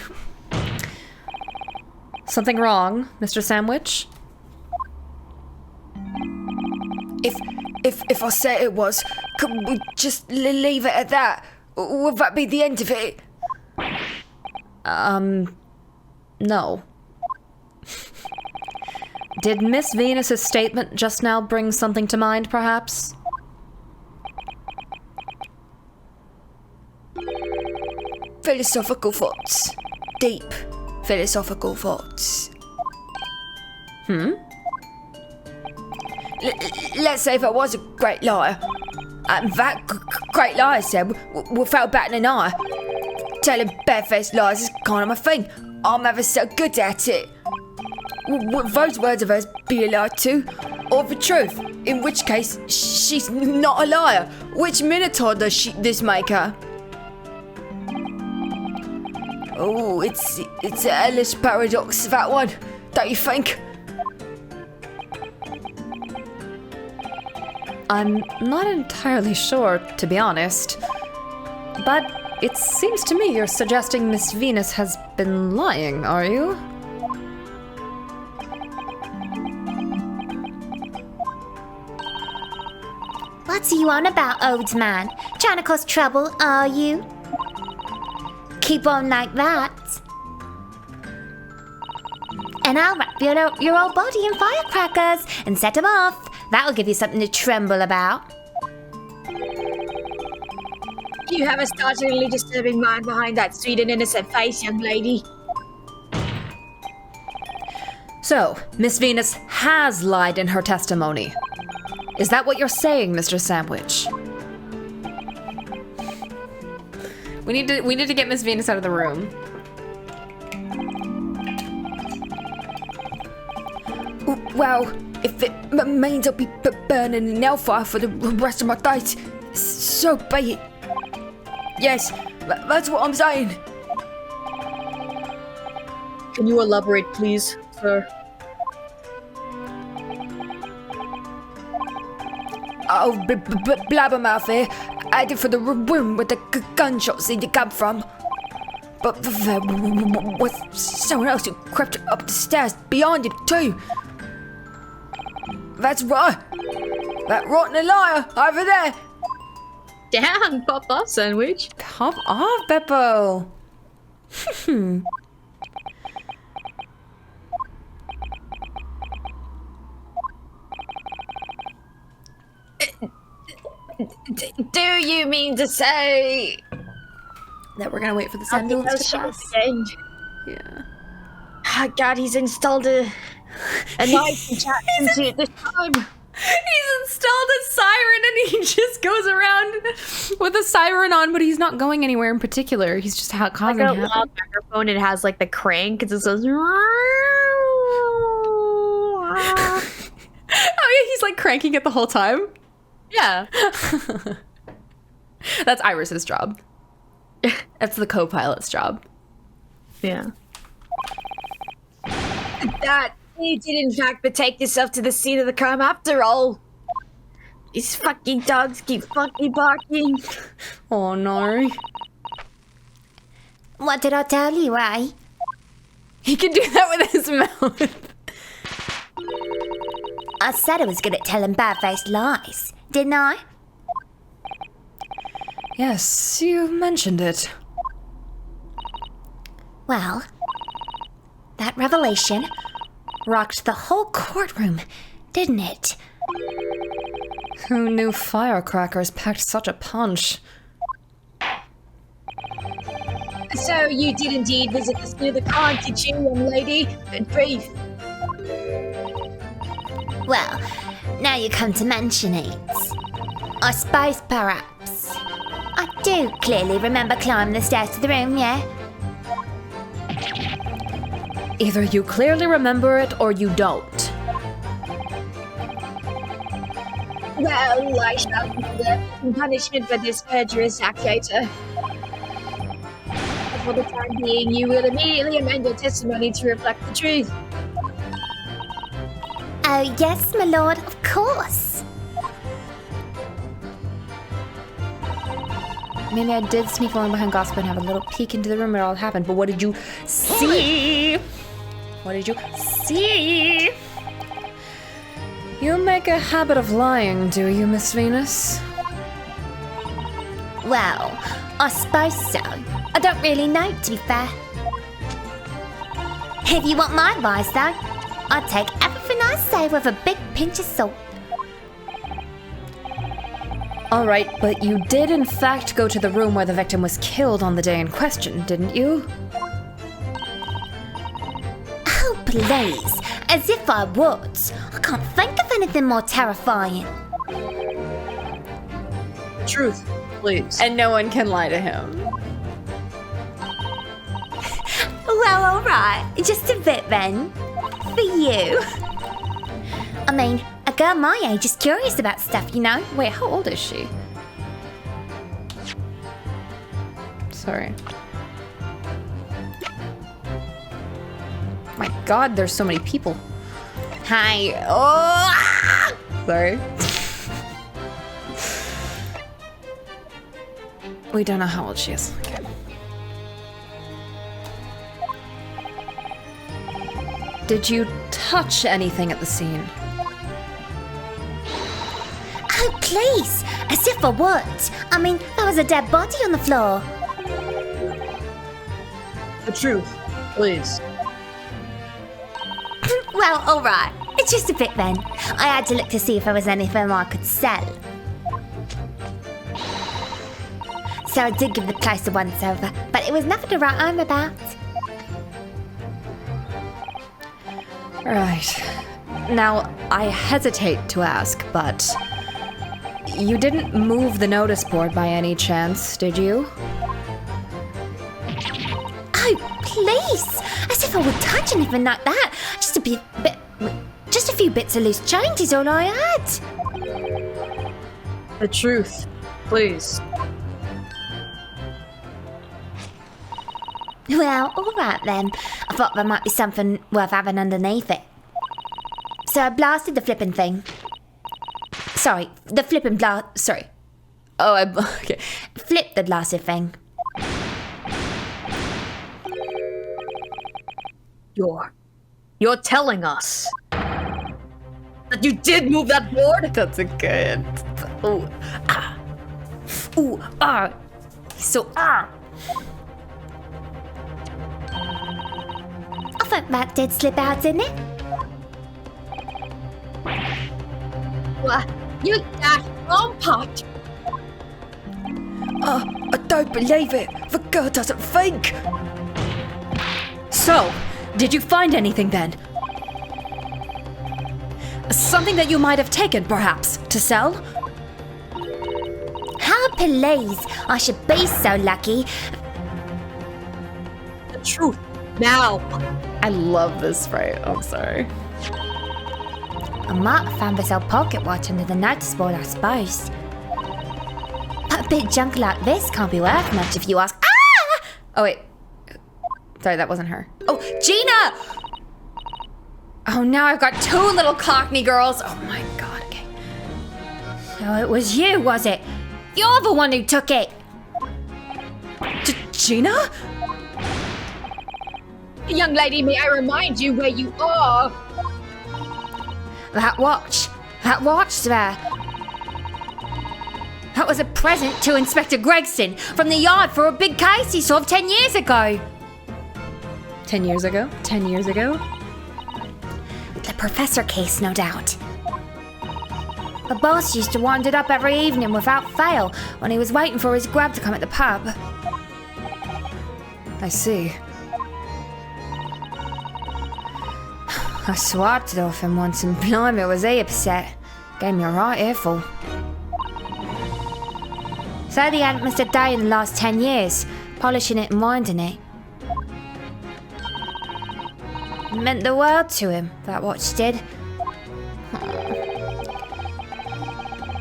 Something wrong, Mr. Sandwich? If I say it was, could we just leave it at that? Would that be the end of it? No. Did Miss Venus's statement just now bring something to mind, perhaps? Philosophical thoughts. Deep philosophical thoughts. Let's say if I was a great liar, and that great liar said, without batting an eye, telling barefaced lies is kind of my thing. I'm ever so good at it. Would those words of hers be a lie too, or the truth? In which case, she's not a liar. Which Minotaur does this make her? Oh, it's a hellish paradox, that one, don't you think? I'm not entirely sure, to be honest. But it seems to me you're suggesting Miss Venus has been lying, are you? What's you on about, old man? Trying to cause trouble, are you? Keep on like that. And I'll wrap your old body in firecrackers and set them off. That'll give you something to tremble about. You have a startlingly disturbing mind behind that sweet and innocent face, young lady. So, Miss Venus has lied in her testimony. Is that what you're saying, Mr. Sandwich? We need to get Miss Venus out of the room. Well, if it means I'll be burning in hellfire for the rest of my days, so be it. Yes, that's what I'm saying. Can you elaborate, please, sir? Oh, blabbermouth here, headed for the room where the gunshots seem to come from. But there was someone else who crept up the stairs behind it too. That's right. That rotten liar over there. Damn, pop off, Sandwich. Pop off, Beppo. Do you mean to say That we're gonna wait for the something ambulance else to shot pass? again? Yeah. Oh, God, he's installed a knife and chat into it this time. He's installed a siren and he just goes around with a siren on, but he's not going anywhere in particular. He's just causing Like a havoc. loud microphone, it has like the crank, because it says. Oh yeah, he's like cranking it the whole time. Yeah. That's Iris's job. That's the co-pilot's job. Yeah. That you did in fact betake yourself to the scene of the crime after all. These fucking dogs keep fucking barking. Oh no. What did I tell you, eh? He can do that with his mouth. I said I was good at telling bad-faced lies, didn't I? Yes, you mentioned it. Well, that revelation rocked the whole courtroom, didn't it? Who knew firecrackers packed such a punch? So you did indeed visit the scene of the crime, did you, young lady? Good grief. Well, now you come to mention it. I suppose perhaps. I do clearly remember climbing the stairs to the room, yeah? Either you clearly remember it or you don't. Well, I shall be the punishment for this perjurous accusator. For the time being, you will immediately amend your testimony to reflect the truth. Oh, yes, my lord, of course. Maybe I did sneak along behind Gossip and have a little peek into the room where it all happened, but what did you see? What did you see? You make a habit of lying, do you, Miss Venus? Well, I suppose so. I don't really know, to be fair. If you want my advice, though, I'd take everything I say with a big pinch of salt. Alright, but you did in fact go to the room where the victim was killed on the day in question, didn't you? Oh, please. As if I would. I can't think of anything more terrifying. Truth, please. And no one can lie to him. Well, alright. Just a bit then. For you. I mean, a girl my age is curious about stuff, you know? Wait, how old is she? Sorry. My god, there's so many people. Hi. Oh! Sorry. We don't know how old she is. Okay. Did you touch anything at the scene? Oh, please! As if I would! I mean, there was a dead body on the floor. The truth, please. Well, alright. It's just a bit then. I had to look to see if there was anything I could sell. So I did give the place a once over, but it was nothing to write home about. Right. Now, I hesitate to ask, but you didn't move the notice board by any chance, did you? Oh, please! As if I would touch anything like that. Just a few bits of loose change is all I had. The truth, please. Well, alright then. I thought there might be something worth having underneath it. So I blasted the flippin' thing. Sorry, the flippin' sorry. Oh, okay. Flipped the blasted thing. You're telling us that you did move that board? That's a good. Oh, ah. Ooh, ah. So, ah. I think that did slip out, didn't it? What? You daft pot! I don't believe it. The girl doesn't think. So, did you find anything then? Something that you might have taken, perhaps, to sell? How please! I should be so lucky. The truth, now. I love this sprite. I'm sorry. I might have found this old pocket watch under the notice board, I suppose. But a bit junk like this can't be worth much if you ask. Ah! Oh, wait. Sorry, that wasn't her. Oh, Gina! Oh, now I've got two little Cockney girls. Oh my god, okay. So it was you, was it? You're the one who took it. Gina? Young lady, may I remind you where you are? That watch there. That was a present to Inspector Gregson from the yard for a big case he solved 10 years ago. 10 years ago? 10 years ago? The professor case, no doubt. The boss used to wind it up every evening without fail when he was waiting for his grub to come at the pub. I see. I swiped it off him once and blimey was he upset. Gave me a right earful. Said he hadn't missed a day in the last 10 years, polishing it and winding it. It meant the world to him, that watch did.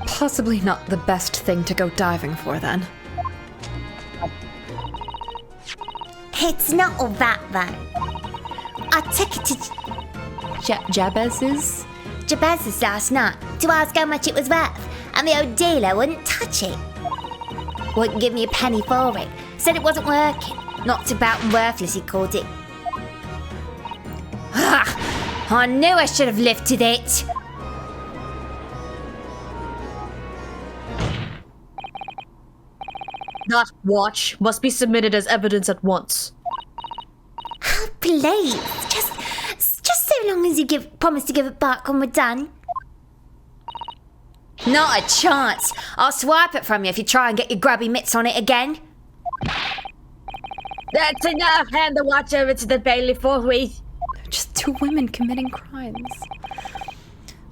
Possibly not the best thing to go diving for then. It's not all that though. I took it to Jabez's? Jabez's last night to ask how much it was worth, and the old dealer wouldn't touch it. Wouldn't give me a penny for it. Said it wasn't working. Knocked about and worthless, he called it. Ah! I knew I should have lifted it. That watch must be submitted as evidence at once. Oh, please. Just so long as you promise to give it back when we're done. Not a chance. I'll swipe it from you if you try and get your grubby mitts on it again. That's enough. Hand the watch over to the bailiff forthwith. Just two women committing crimes.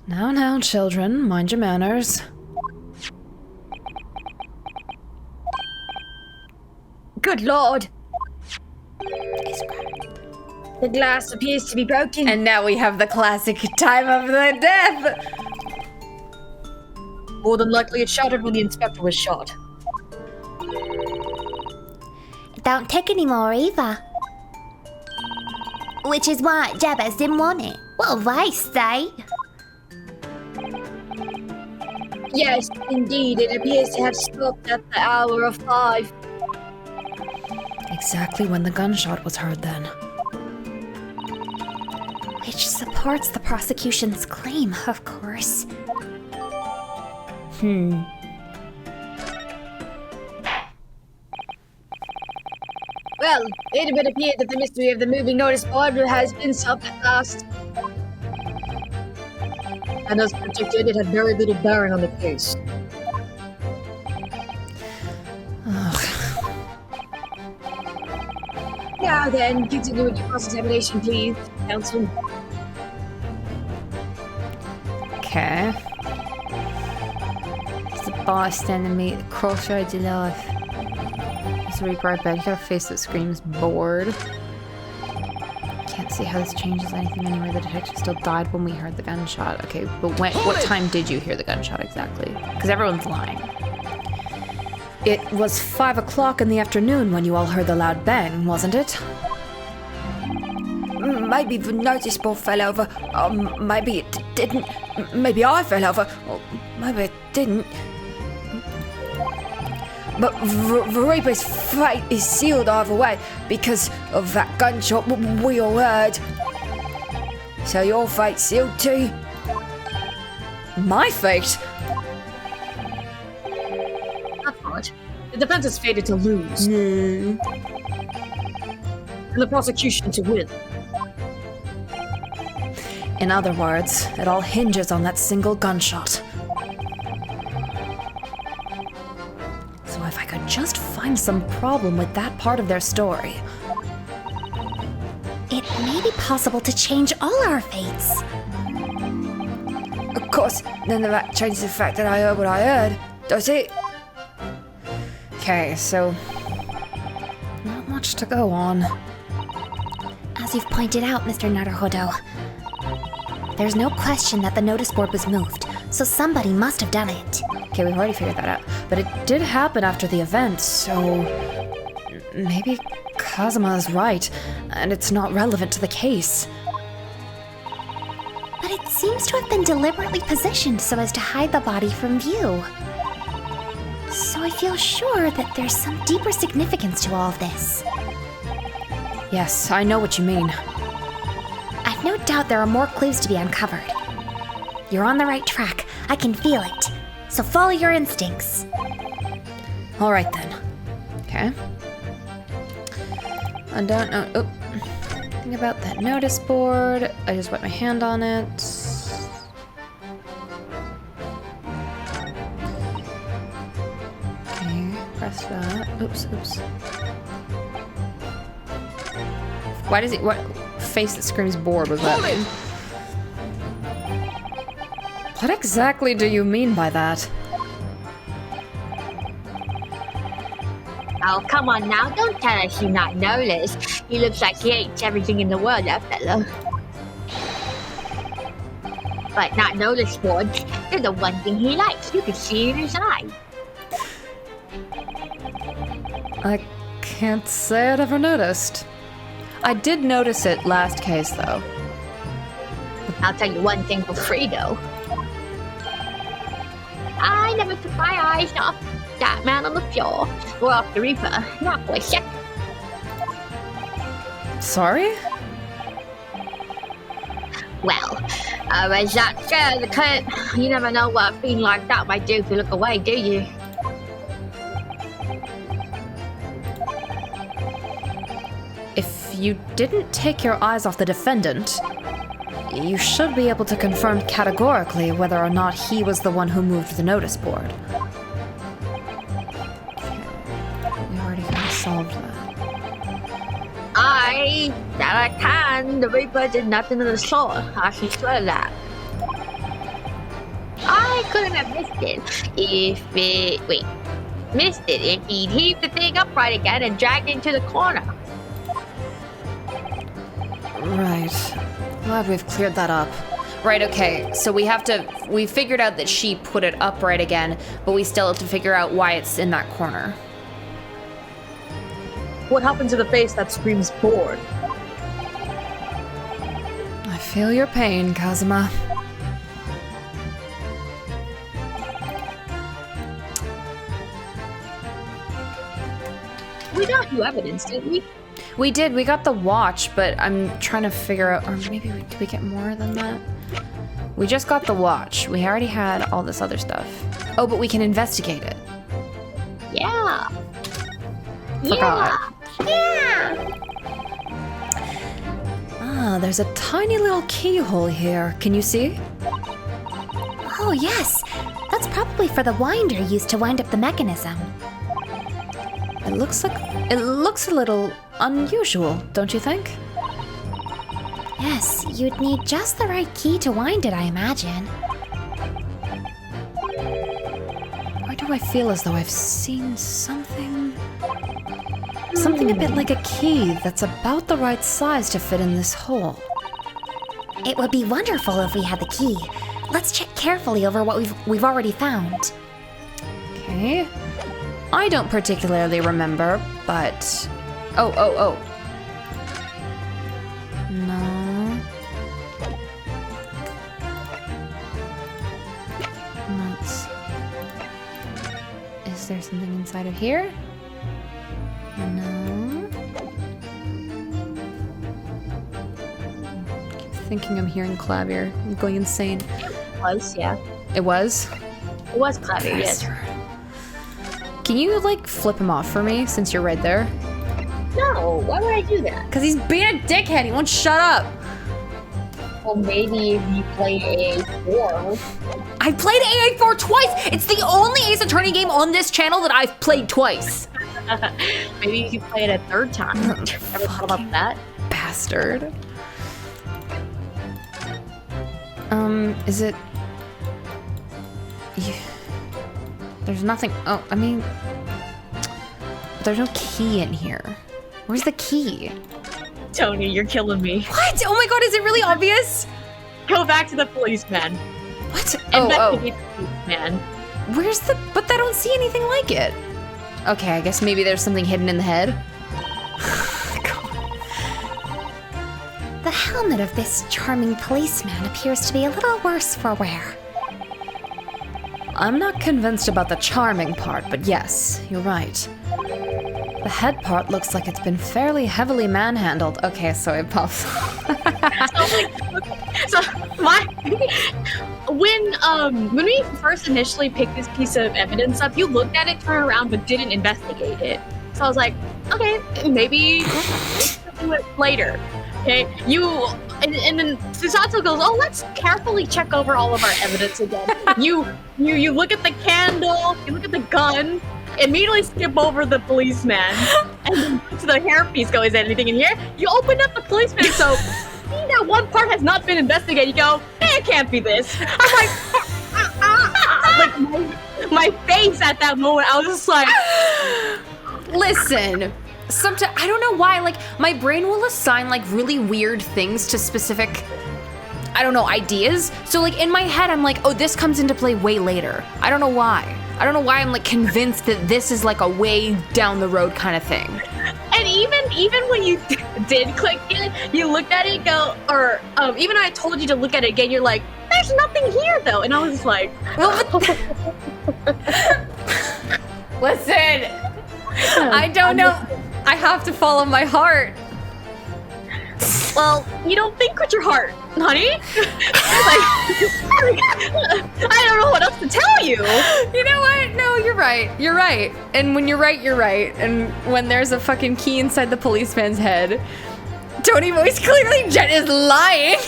Now, children, mind your manners. Good lord. The glass appears to be broken. And now we have the classic time of the death. More than likely it shattered when the inspector was shot. It don't take any more either. Which is why Jabez didn't want it. What a waste, eh? Yes, indeed, it appears to have stopped at the hour of 5. Exactly when the gunshot was heard then. Which supports the prosecution's claim, of course. Well, it would appear that the mystery of the moving notice board has been solved at last. And as predicted, it had very little bearing on the case. Now then, continue with your cross-examination, please, counsel. Okay. It's a bystander meet the crossroads of life. It's a right back. You got a face that screams bored. Can't see how this changes anything anyway. The detective still died when we heard the gunshot. Okay, but what time did you hear the gunshot exactly? Because everyone's lying. It was 5 o'clock in the afternoon when you all heard the loud bang, wasn't it? Maybe the notice board fell over. Maybe it didn't. Maybe I fell over. Or maybe it didn't. But the Reaper's fate is sealed either way because of that gunshot we all heard. So your fate's sealed too. My fate? That's odd. The defense is fated to lose. And the prosecution to win. In other words, it all hinges on that single gunshot. So if I could just find some problem with that part of their story. It may be possible to change all our fates. Of course, none of that changes the fact that I heard what I heard, does it? Okay, so not much to go on. As you've pointed out, Mr. Naruhodo, there's no question that the notice board was moved, so somebody must have done it. Okay, we've already figured that out. But it did happen after the event, so maybe Kazuma is right, and it's not relevant to the case. But it seems to have been deliberately positioned so as to hide the body from view. So I feel sure that there's some deeper significance to all of this. Yes, I know what you mean. I've no doubt there are more clues to be uncovered. You're on the right track. I can feel it. So follow your instincts. All right then. Okay. I don't know. Oh, think about that notice board. I just wet my hand on it. Okay, press that. Oops. Why does it? What face that screams bored was that? What exactly do you mean by that? Oh, come on now, don't tell us you not noticed. He looks like he hates everything in the world, that fella. But not notice boards, they're the one thing he likes. You can see in his eye. I can't say I'd ever noticed. I did notice it last case, though. I'll tell you one thing for free, though. I never took my eyes off that man on the floor, or off the Reaper, not for a second. Sorry? Well, I was that scared of the curtain. You never know what a feeling like that might do if you look away, do you? If you didn't take your eyes off the defendant, you should be able to confirm categorically whether or not he was the one who moved the notice board. Okay. We already kind of solved that. I can. The Reaper did nothing of the sort. I can swear that. I couldn't have missed it missed it if he'd heaved the thing upright again and dragged it into the corner. Right. Glad we've cleared that up. Right, okay, so we figured out that she put it upright again, but we still have to figure out why it's in that corner. What happened to the face that screams bored? I feel your pain, Kazuma. few evidence, didn't we? We did. We got the watch, but I'm trying to figure out, or maybe did we get more than that? We just got the watch. We already had all this other stuff. Oh, but we can investigate it. Yeah. Forgot. Yeah! Ah, there's a tiny little keyhole here. Can you see? Oh, yes. That's probably for the winder used to wind up the mechanism. It looks a little unusual, don't you think? Yes, you'd need just the right key to wind it, I imagine. Why do I feel as though I've seen something? Something a bit like a key that's about the right size to fit in this hole. It would be wonderful if we had the key. Let's check carefully over what we've already found. Okay. I don't particularly remember, but... Oh. No. Let's... Is there something inside of here? No. I keep thinking I'm hearing clavier. I'm going insane. It was, yeah. It was? It was clever, yes. Can you, like, flip him off for me, since you're right there? No, why would I do that? Because he's being a dickhead. He won't shut up. Well, maybe if you played AA4. I played AA4 twice. It's the only Ace Attorney game on this channel that I've played twice. Maybe you could play it a third time. Ever thought about that? Bastard. Is it... There's nothing... Oh, I mean... There's no key in here. Where's the key? Tony, you're killing me. What? Oh my god, is it really obvious? Go back to the policeman. What? Investigate the policeman. Where's the... But I don't see anything like it. Okay, I guess maybe there's something hidden in the head. The helmet of this charming policeman appears to be a little worse for wear. I'm not convinced about the charming part, but yes, you're right. The head part looks like it's been fairly heavily manhandled. Okay, so it pops. When we first initially picked this piece of evidence up, you looked at it, turned around, but didn't investigate it. So I was like, okay, maybe we'll do it later. Okay, and then Susato goes, oh, let's carefully check over all of our evidence again. You look at the candle, you look at the gun, immediately skip over the policeman, and then go to the hairpiece. Go, is there anything in here? You open up the policeman, so see that one part has not been investigated. You go, it can't be this. I'm like, like my face at that moment, I was just like, Listen. Sometimes, I don't know why, like, my brain will assign, like, really weird things to specific, I don't know, ideas. So, like, in my head, I'm like, oh, this comes into play way later. I don't know why. I don't know why I'm, like, convinced that this is, like, a way down the road kind of thing. and even when you did click it, you looked at it, go, or even I told you to look at it again, you're like, there's nothing here, though. And I was just like, Listen, I don't know. I have to follow my heart. well, you don't think with your heart, honey. I don't know what else to tell you. You know what? No, you're right. You're right. And when you're right, you're right. And when there's a fucking key inside the policeman's head, Tony Voice clearly Jet is lying.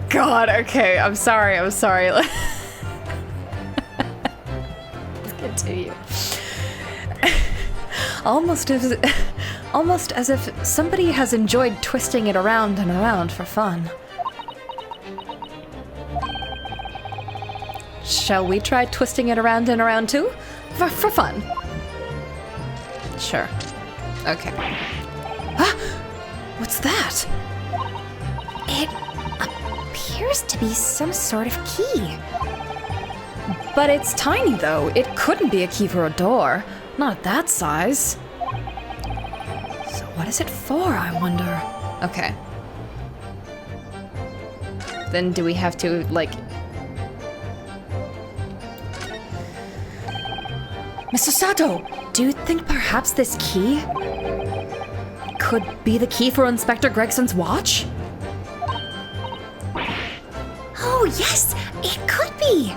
God, okay. I'm sorry. Let's continue. Almost as if somebody has enjoyed twisting it around and around for fun. Shall we try twisting it around and around too? For fun. Sure. Okay. Ah! What's that? It appears to be some sort of key. But it's tiny though. It couldn't be a key for a door. Not that size. So what is it for, I wonder? Okay. Then do we have to, like... Mr. Sato, do you think perhaps this key could be the key for Inspector Gregson's watch? Oh, yes, it could be.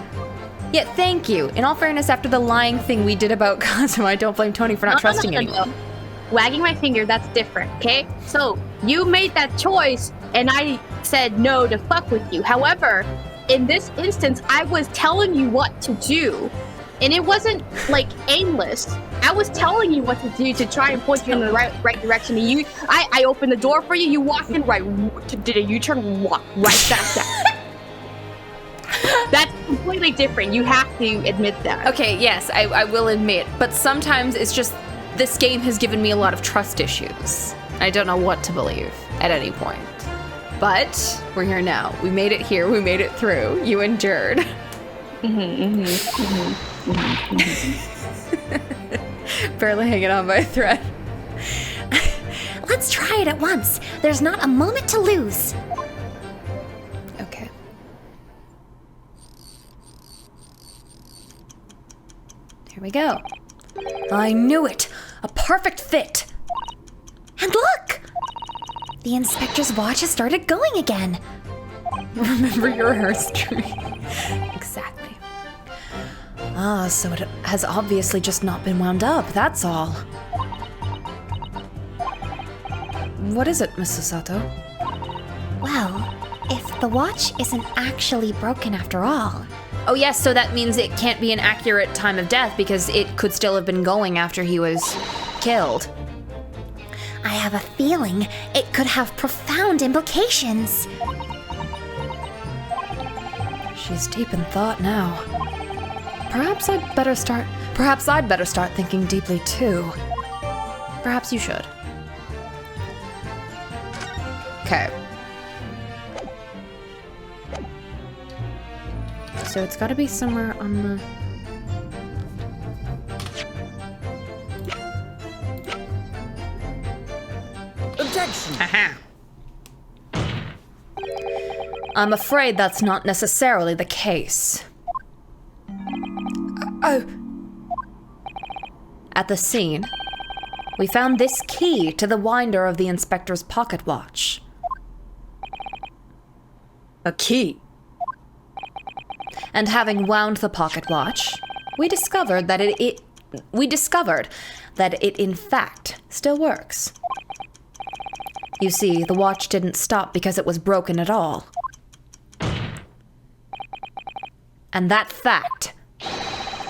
Yeah, thank you. In all fairness, after the lying thing we did about Cosmo, I don't blame Tony for not trusting anyone. Wagging my finger, that's different, okay? So, you made that choice, and I said no to fuck with you. However, in this instance, I was telling you what to do, and it wasn't, like, aimless. I was telling you what to do to try and point you in the right direction. And I opened the door for you, you walked in did a U-turn and walked right back down. That's completely different. You have to admit that. Okay, yes, I will admit, but sometimes it's just this game has given me a lot of trust issues. I don't know what to believe at any point. But we're here now. We made it here. We made it through. You endured. Barely hanging on by a thread. Let's try it at once. There's not a moment to lose. Okay. Here we go. I knew it! A perfect fit! And look! The inspector's watch has started going again. Remember your hearse tree. Exactly. Ah, so it has obviously just not been wound up, that's all. What is it, Mrs. Sato? Well, if the watch isn't actually broken after all. Oh yes, so that means it can't be an accurate time of death because it could still have been going after he was killed. I have a feeling it could have profound implications. She's deep in thought now. Perhaps I'd better start thinking deeply too. Perhaps you should. Okay. So it's gotta be somewhere on the... Objection! Aha. I'm afraid that's not necessarily the case. Oh, At the scene, we found this key to the winder of the inspector's pocket watch. A key? And having wound the pocket watch, we discovered that it in fact still works. You see, the watch didn't stop because it was broken at all. And that fact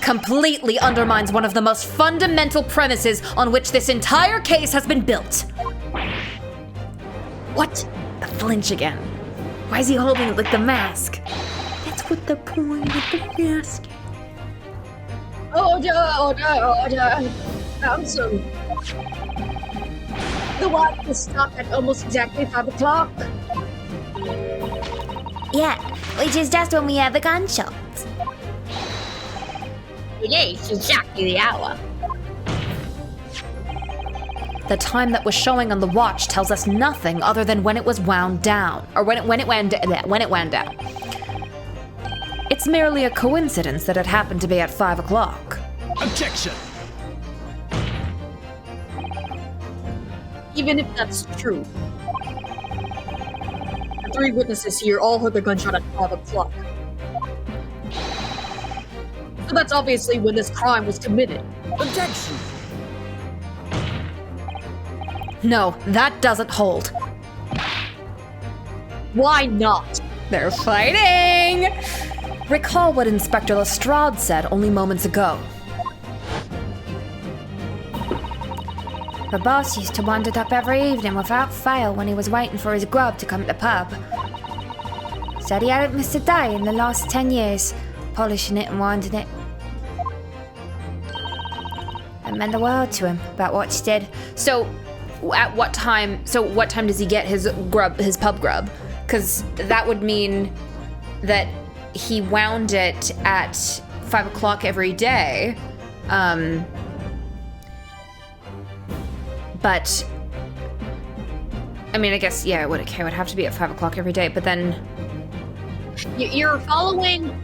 completely undermines one of the most fundamental premises on which this entire case has been built. What? The flinch again. Why is he holding it like the mask? That's what the point of the mask. Order. Council. The watch will stop at almost exactly 5 o'clock. Yeah, which is just when we have the gunshot. It is exactly the hour. The time that was showing on the watch tells us nothing other than when it was wound down, or when it wound down. It's merely a coincidence that it happened to be at 5 o'clock. Objection! Even if that's true. The 3 witnesses here all heard the gunshot at 5 o'clock. So that's obviously when this crime was committed. objection! No, that doesn't hold. Why not? They're fighting! Recall what Inspector Lestrade said only moments ago. The boss used to wander up every evening without fail when he was waiting for his grub to come to the pub. Said he hadn't missed a day in the last 10 years, polishing it and winding it. It meant the world to him about what he did. So, what time does he get his pub grub? Because that would mean that he wound it at 5 o'clock every day. But, I mean, I guess, yeah, it would have to be at 5 o'clock every day, but then... You're following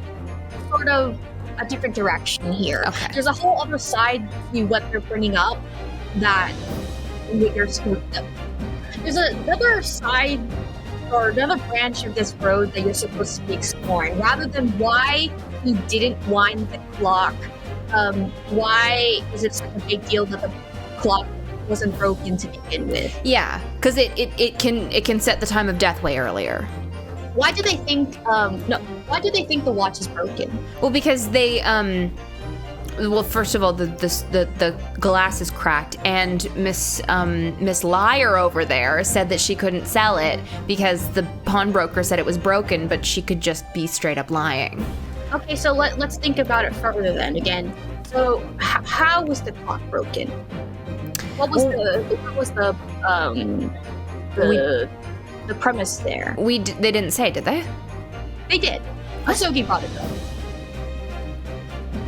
sort of a different direction here. Okay. There's a whole other side to what they're bringing up that there's another side or another branch of this road that you're supposed to be exploring. Rather than why he didn't wind the clock, why is it such a big deal that the clock wasn't broken to begin with? Yeah, because it can set the time of death way earlier. Why do they think why do they think the watch is broken? Well, because they well, first of all, the glass is cracked, and Miss Liar over there said that she couldn't sell it because the pawnbroker said it was broken, but she could just be straight up lying. Okay, so let's think about it further then again. So how was the clock broken? What was the premise there? They didn't say, did they? They did. Asogi brought it up.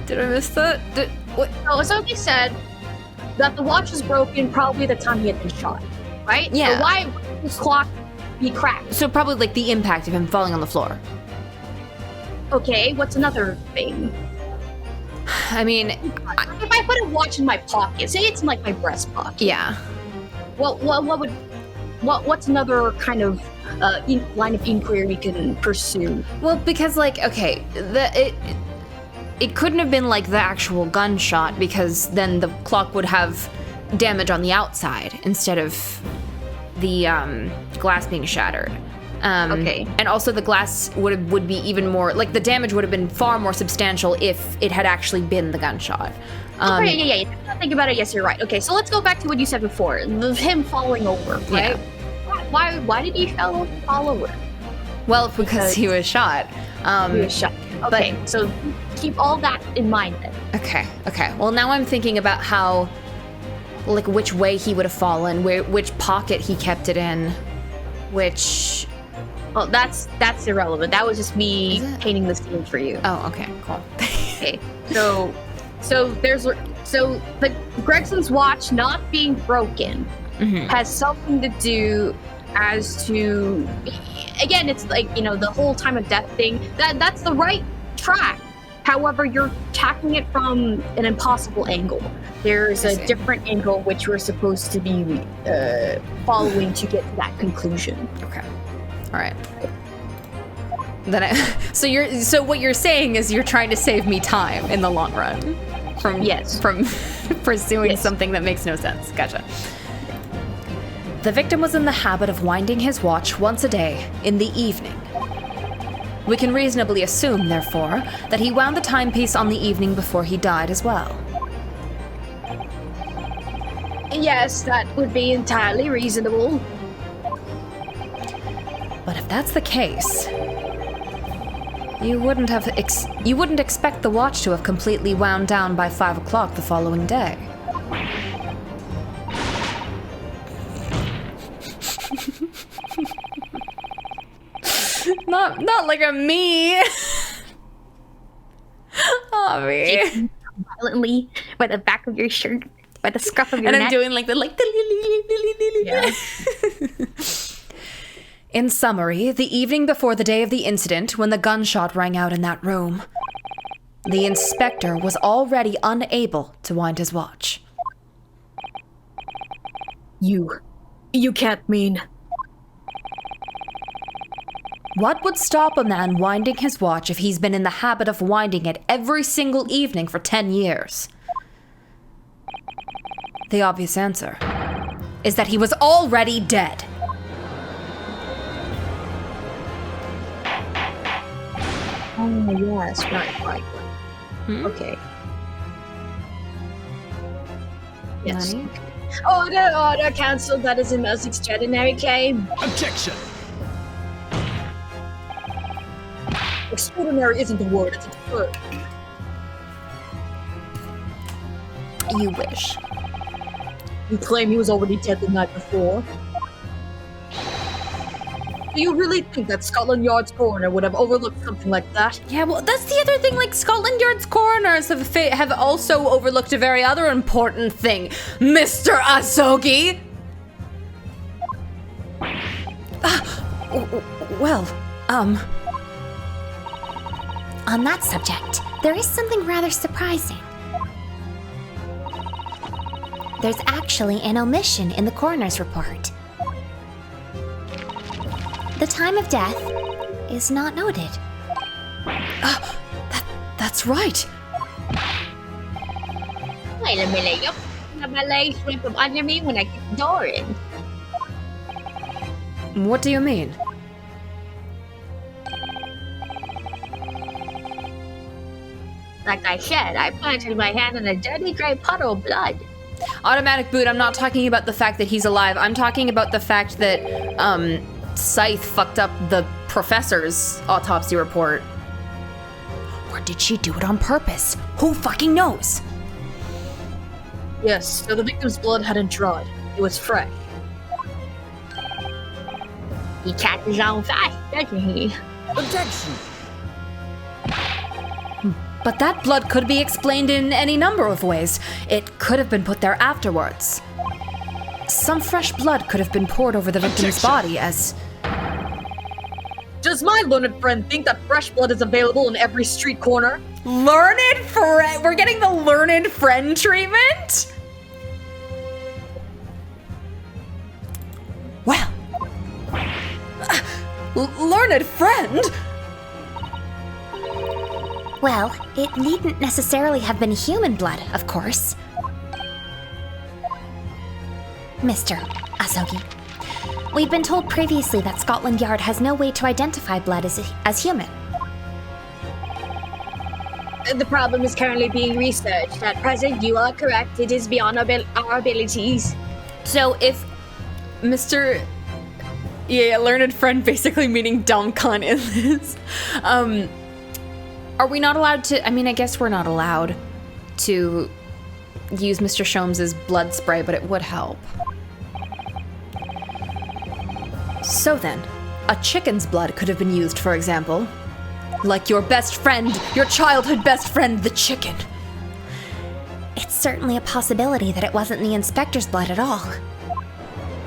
Did I miss that? What? So Asogi said that the watch was broken probably the time he had been shot, right? Yeah. So why would his clock be cracked? So probably like the impact of him falling on the floor. Okay, what's another thing? I mean, If I put a watch in my pocket, say it's in like my breast pocket, yeah. what's another kind of line of inquiry we can pursue? Well, because like, okay, it couldn't have been like the actual gunshot, because then the clock would have damage on the outside instead of the glass being shattered. Okay. And also the glass would be even more, like the damage would have been far more substantial if it had actually been the gunshot. Okay, yeah. Think about it. Yes, you're right. Okay, so let's go back to what you said before. Him falling over, right? Yeah. Why did he fall over? Well, because he was shot. He was shot. Okay, so keep all that in mind then. Okay. Well, now I'm thinking about how, like, which way he would have fallen, which pocket he kept it in, which... Oh, that's irrelevant. That was just me painting the scene for you. Oh, okay, cool. Okay, so the Gregson's watch not being broken has something to do as to, again, it's like, the whole time of death thing. That's the right track. However, you're tackling it from an impossible angle. There's a different angle which we're supposed to be following to get to that conclusion. Okay. All right. Then so what you're saying is you're trying to save me time in the long run from pursuing something that makes no sense. Gotcha. The victim was in the habit of winding his watch once a day in the evening. We can reasonably assume, therefore, that he wound the timepiece on the evening before he died as well. Yes, that would be entirely reasonable. But if that's the case, you wouldn't expect the watch to have completely wound down by 5 o'clock the following day. Not like a me. Oh, me. Violently by the back of your shirt, by the scruff of your neck. And I'm doing like the Yeah. In summary, the evening before the day of the incident, when the gunshot rang out in that room, the inspector was already unable to wind his watch. You can't mean... What would stop a man winding his watch if he's been in the habit of winding it every single evening for 10 years? The obvious answer is that he was already dead. Oh, yes, right. Okay. Yes. Nani? Order, counsel, that is a most extraordinary claim. Objection! Extraordinary isn't a word, it's a word. You wish. You claim he was already dead the night before. Do you really think that Scotland Yard's coroner would have overlooked something like that? Yeah, well, that's the other thing. Like, Scotland Yard's coroners have also overlooked a very other important thing, Mr. Asogi. On that subject, there is something rather surprising. There's actually an omission in the coroner's report. The time of death is not noted. That's right. Wait a minute, you're putting a Malay slip of under me when I get the door in. What do you mean? Like I said, I planted my hand in a dirty grey puddle of blood. Automatic boot, I'm not talking about the fact that he's alive. I'm talking about the fact that, Scythe fucked up the professor's autopsy report. Or did she do it on purpose? Who fucking knows? Yes, so the victim's blood hadn't dried. It was fresh. He catches on fast, doesn't he? Objection. But that blood could be explained in any number of ways. It could have been put there afterwards. Some fresh blood could have been poured over the victim's body as... Does my learned friend think that fresh blood is available in every street corner? Learned friend? We're getting the learned friend treatment? Well... learned friend? Well, it needn't necessarily have been human blood, of course. Mr. Asogi, we've been told previously that Scotland Yard has no way to identify blood as human. The problem is currently being researched. At present, you are correct. It is beyond our abilities. So if Mr... Yeah, learned friend basically meaning dumb cunt in this. Are we not allowed to... I mean, I guess we're not allowed to use Mr. Sholmes's blood spray, but it would help. So then, a chicken's blood could have been used, for example. Like your best friend, your childhood best friend, the chicken. It's certainly a possibility that it wasn't the inspector's blood at all.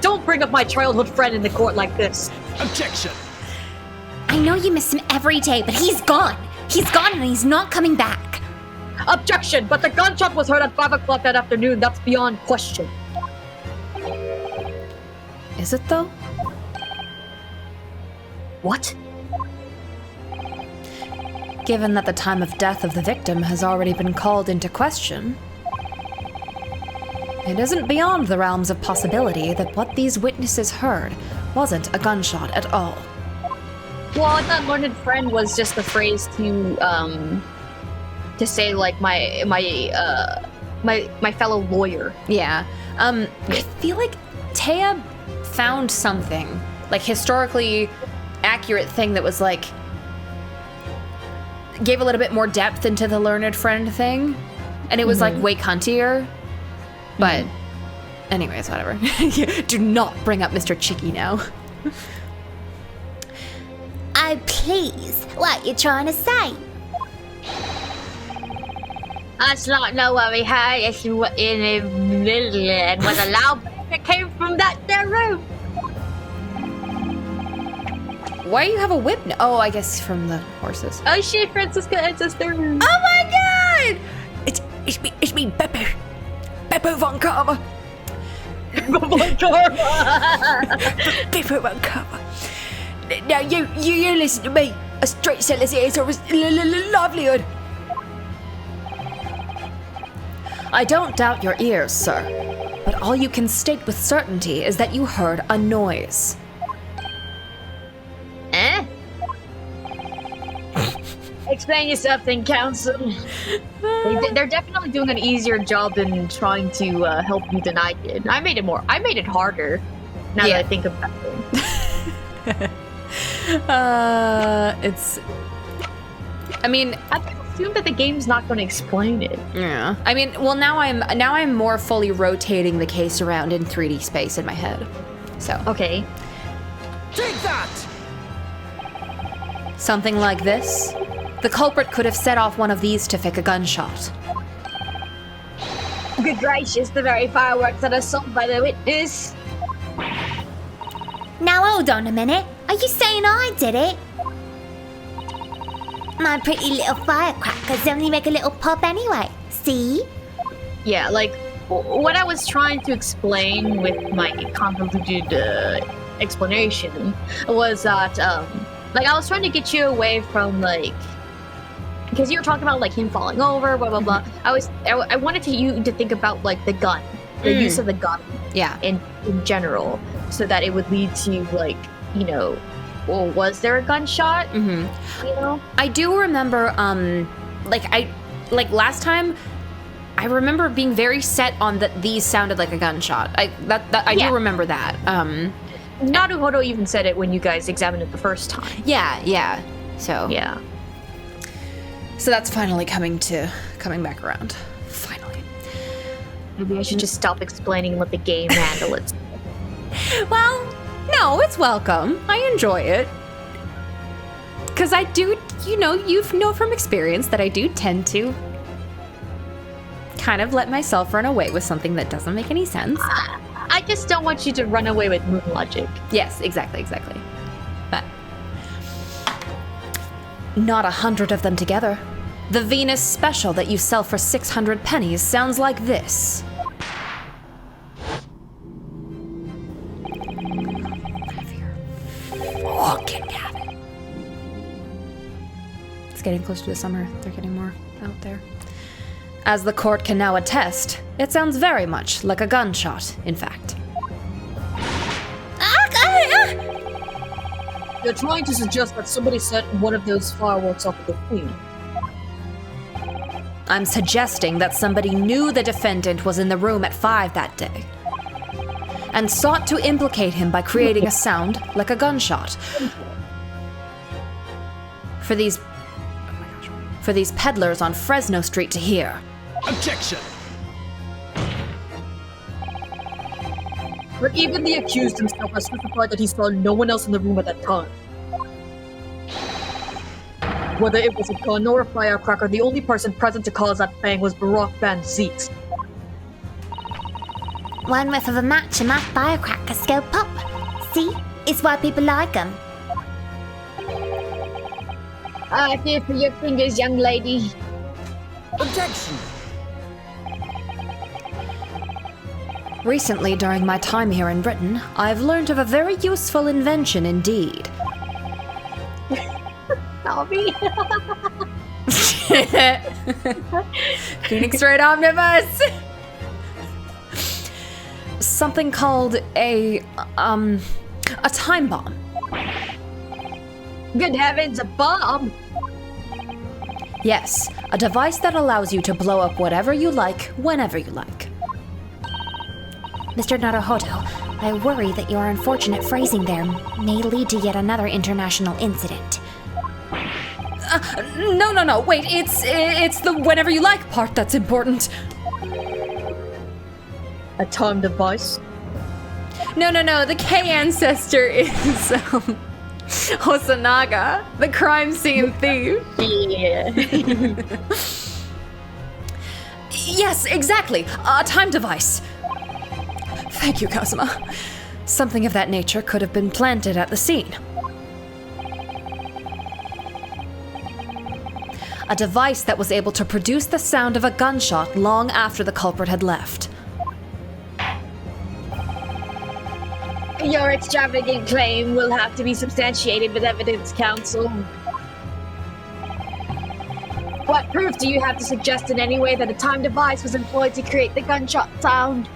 Don't bring up my childhood friend in the court like this. Objection! I know you miss him every day, but he's gone! He's gone and he's not coming back! Objection! But the gunshot was heard at 5 o'clock that afternoon. That's beyond question. Is it though? What? Given that the time of death of the victim has already been called into question, it isn't beyond the realms of possibility that what these witnesses heard wasn't a gunshot at all. Well, I thought learned friend was just a phrase to say like my fellow lawyer. Yeah. I feel like Taya found something, like historically accurate thing that was like gave a little bit more depth into the learned friend thing, and it was like way cuntier. But anyways, whatever. Do not bring up Mr. Chicky now. Oh, please, what you trying to say? That's not no worry, hey. If you were in the middle and was allowed, it came from that there room. Why do you have a whip? Oh, I guess from the horses. Oh shit, Francisca enters their room. Oh my god! It's me, Beppo von Karma. Beppo von Karma. Now you listen to me. A straight seller's ears or his livelihood. I don't doubt your ears, sir. But all you can state with certainty is that you heard a noise. Eh? Explain yourself then, counsel. They're definitely doing an easier job than trying to help you deny it. I made it harder. Now that I think about it. It's... I mean... I assume that the game's not going to explain it. Yeah. I mean, well, now I'm more fully rotating the case around in 3D space in my head. So. Okay. Take that! Something like this. The culprit could have set off one of these to fake a gunshot. Good gracious, the very fireworks that are sold by the witness. Now hold on a minute. Are you saying I did it? My pretty little firecrackers only make a little pop anyway. See? Yeah, like what I was trying to explain with my convoluted explanation was that, like, I was trying to get you away from, like, because you were talking about, like, him falling over, blah, blah, blah. I wanted you to think about, like, the gun, the use of the gun. Yeah. In general, so that it would lead to, like, you know, well, was there a gunshot? Mm-hmm. You know? I do remember, last time, I remember being very set on that these sounded like a gunshot. I do remember that. Naruhodo even said it when you guys examined it the first time. Yeah. So yeah. So that's finally coming back around. Finally. Maybe I should just stop explaining and let the game handle it. Well, no, it's welcome. I enjoy it. Because I do, you know from experience that I do tend to kind of let myself run away with something that doesn't make any sense. I just don't want you to run away with moon logic. Yes, exactly. But not 100 of them together. The Venus special that you sell for 600 pennies sounds like this. Looking at it. It's getting close to the summer. They're getting more out there. As the court can now attest, it sounds very much like a gunshot, in fact. You're trying to suggest that somebody set one of those fireworks off at the scene. I'm suggesting that somebody knew the defendant was in the room at 5 that day and sought to implicate him by creating a sound like a gunshot. For these peddlers on Fresno Street to hear. Objection! But even the accused himself has testified that he saw no one else in the room at that time. Whether it was a gun or a firecracker, the only person present to cause that bang was Barack Van Zeeks. One whiff of a match and my firecrackers go pop. See? It's why people like them. Here for your fingers, young lady. Objection! Recently, during my time here in Britain, I've learned of a very useful invention indeed. Tommy. Phoenix Red Omnibus! Something called a time bomb. Good heavens, a bomb! Yes, a device that allows you to blow up whatever you like, whenever you like. Mr. Naruhodo, I worry that your unfortunate phrasing there may lead to yet another international incident. No, wait, it's the whenever you like part that's important. A time device? No, the K ancestor is, Hosanaga, the crime scene thief. Yeah. Yes, exactly, a time device. Thank you, Kazuma. Something of that nature could have been planted at the scene. A device that was able to produce the sound of a gunshot long after the culprit had left. Your extravagant claim will have to be substantiated with evidence, counsel. What proof do you have to suggest in any way that a time device was employed to create the gunshot sound?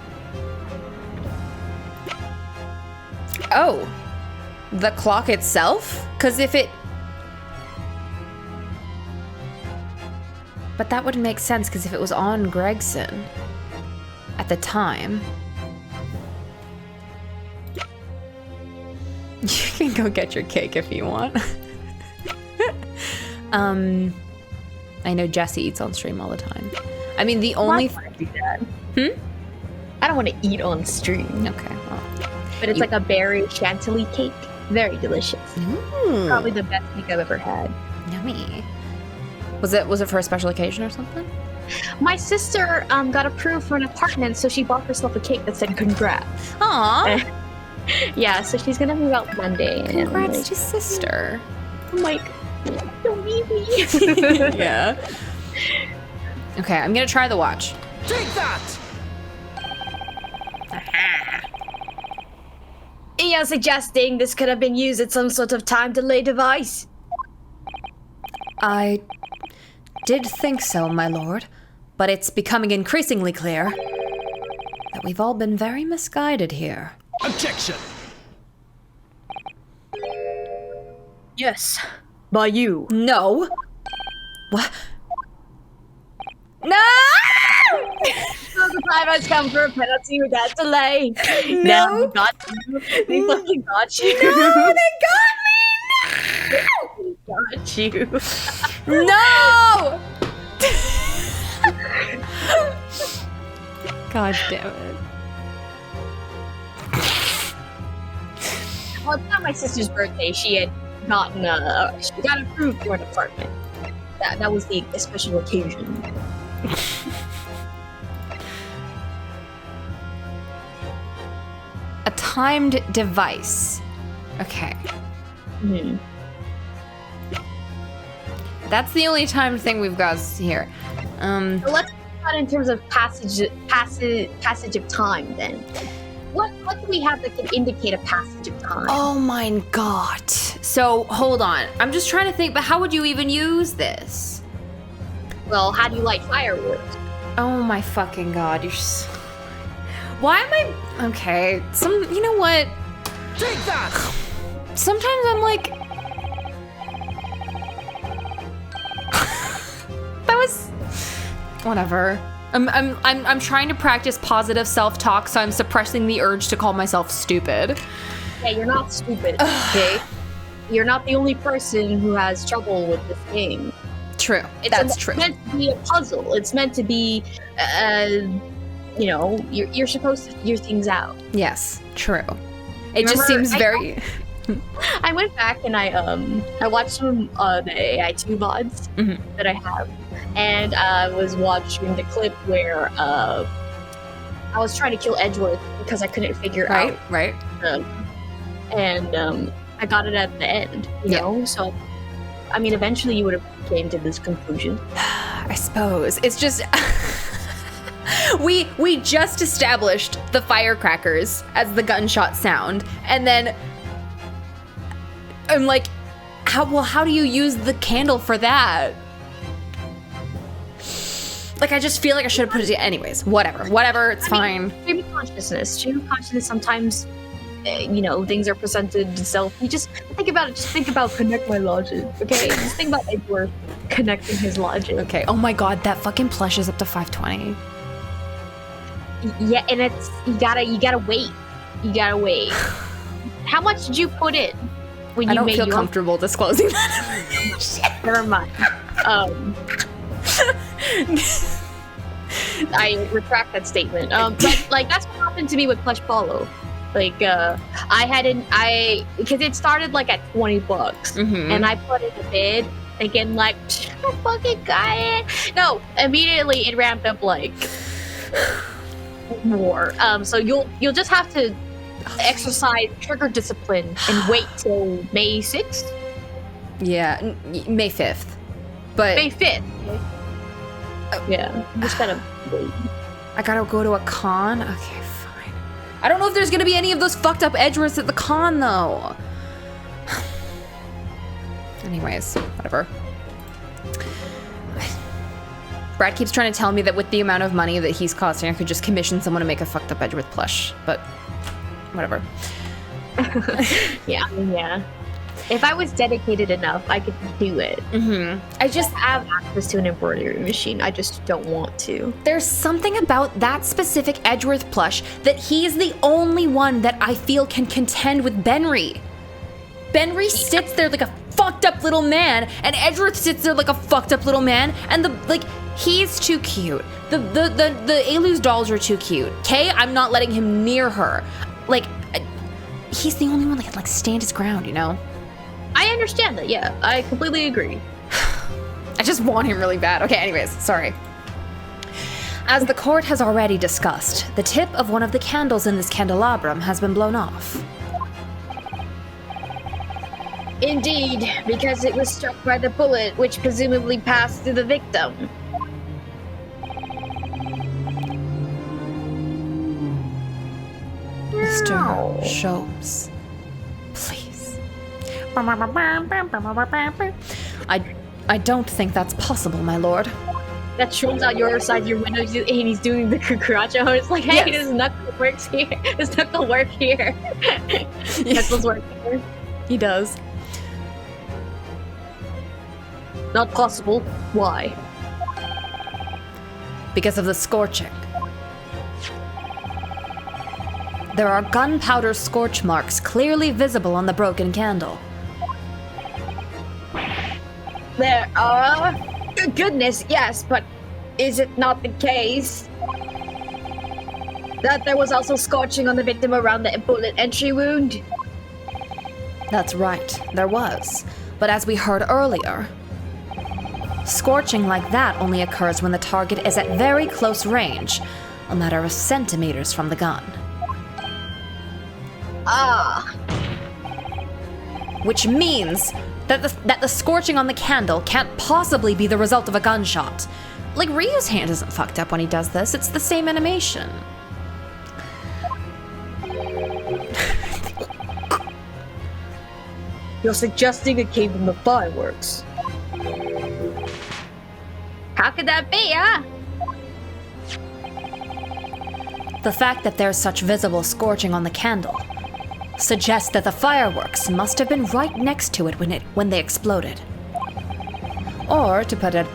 Oh, the clock itself? Because if it... But that wouldn't make sense, because if it was on Gregson at the time... You can go get your cake if you want. I know Jesse eats on stream all the time. I mean, the only... I don't want to eat on stream. Okay, well... But it's like a berry chantilly cake. Very delicious. Ooh. Probably the best cake I've ever had. Yummy. Was it for a special occasion or something? My sister got approved for an apartment, so she bought herself a cake that said congrats. Aww. Yeah, so she's gonna move out Monday. Congrats to sister. I'm like, don't baby. Yeah. Okay, I'm gonna try the watch. Take that! You're suggesting this could have been used as some sort of time delay device? I did think so, my lord, but it's becoming increasingly clear that we've all been very misguided here. Objection! Yes, by you. No. What? No! So the time has come for a penalty without delay. No. They got you. They fucking got you. No, they got you. got me! No! God damn it. Well, it's not my sister's birthday. She had gotten she got approved for an apartment. That was the special occasion. A timed device. Okay. Hmm. That's the only timed thing we've got here. So let's talk about in terms of passage of time then. What do we have that can indicate a passage of time? Oh my god. So, hold on. I'm just trying to think, but how would you even use this? Well, how do you light fireworks? Oh my fucking god, you're just... Why am I... Okay, you know what? Take that! Sometimes I'm like... That was... Whatever. I'm trying to practice positive self-talk, so I'm suppressing the urge to call myself stupid. Yeah, you're not stupid, okay? You're not the only person who has trouble with this game. True. That's true. It's meant to be a puzzle. It's meant to be, you're supposed to figure things out. Yes, true. It just seems very... I went back and I watched some the AI2 mods that I have, and I was watching the clip where I was trying to kill Edgeworth because I couldn't figure out. Right. And I got it at the end, you know? So, I mean, eventually you would have came to this conclusion. I suppose. It's just... we just established the firecrackers as the gunshot sound, and then I'm like, how do you use the candle for that? Like, I just feel like I should have put it... Anyways, whatever, it's fine. Stream of consciousness. Sometimes, things are presented self. You just think about it. Just think about connect my logic, okay? Just think about Edgeworth connecting his logic. Okay, oh my god, that fucking plush is up to 520. Yeah, and it's... You gotta wait. How much did you put in? When I you don't made feel your comfortable disclosing that. Never mind. I retract that statement. But like that's what happened to me with Plush Paulo. Like because it started like at $20, and I put in a bid thinking like I fucking got it. No, immediately it ramped up like more. So you'll just have to exercise trigger discipline and wait till May 6th. Yeah, May 5th. But May 5th. Yeah, just gotta wait. I gotta go to a con? Okay, fine. I don't know if there's gonna be any of those fucked up Edgeworths at the con, though. Anyways, whatever. Brad keeps trying to tell me that with the amount of money that he's costing, I could just commission someone to make a fucked up Edgeworth plush, but whatever. Yeah. If I was dedicated enough, I could do it. I just have access to an embroidery machine. I just don't want to. There's something about that specific Edgeworth plush that he is the only one that I feel can contend with Benry. Benry sits there like a fucked up little man, and Edgeworth sits there like a fucked up little man, and he's too cute. The Alu's dolls are too cute. Okay, I'm not letting him near her. Like, he's the only one that can like stand his ground, you know? I understand that, yeah. I completely agree. I just want him really bad. Okay, anyways, sorry. As the court has already discussed, the tip of one of the candles in this candelabrum has been blown off. Indeed, because it was struck by the bullet, which presumably passed through the victim. Mr. Sholmes, please. I don't think that's possible, my lord. That Sholmes out your side of your window and he's doing the cucaracha. It's like, hey, Yes. this knuckle works here. This knuckle work here. Knuckles work here. He does. Not possible. Why? Because of the scorching. There are gunpowder scorch marks clearly visible on the broken candle. There are. Goodness, yes, but is it not the case that there was also scorching on the victim around the bullet entry wound? That's right, there was. But as we heard earlier, scorching like that only occurs when the target is at very close range, a matter of centimeters from the gun. Ah. Which means that the scorching on the candle can't possibly be the result of a gunshot. Like, Ryu's hand isn't fucked up when he does this, it's the same animation. You're suggesting it came from the fireworks. How could that be, huh? The fact that there's such visible scorching on the candle suggests that the fireworks must have been right next to it when they exploded. Or to put it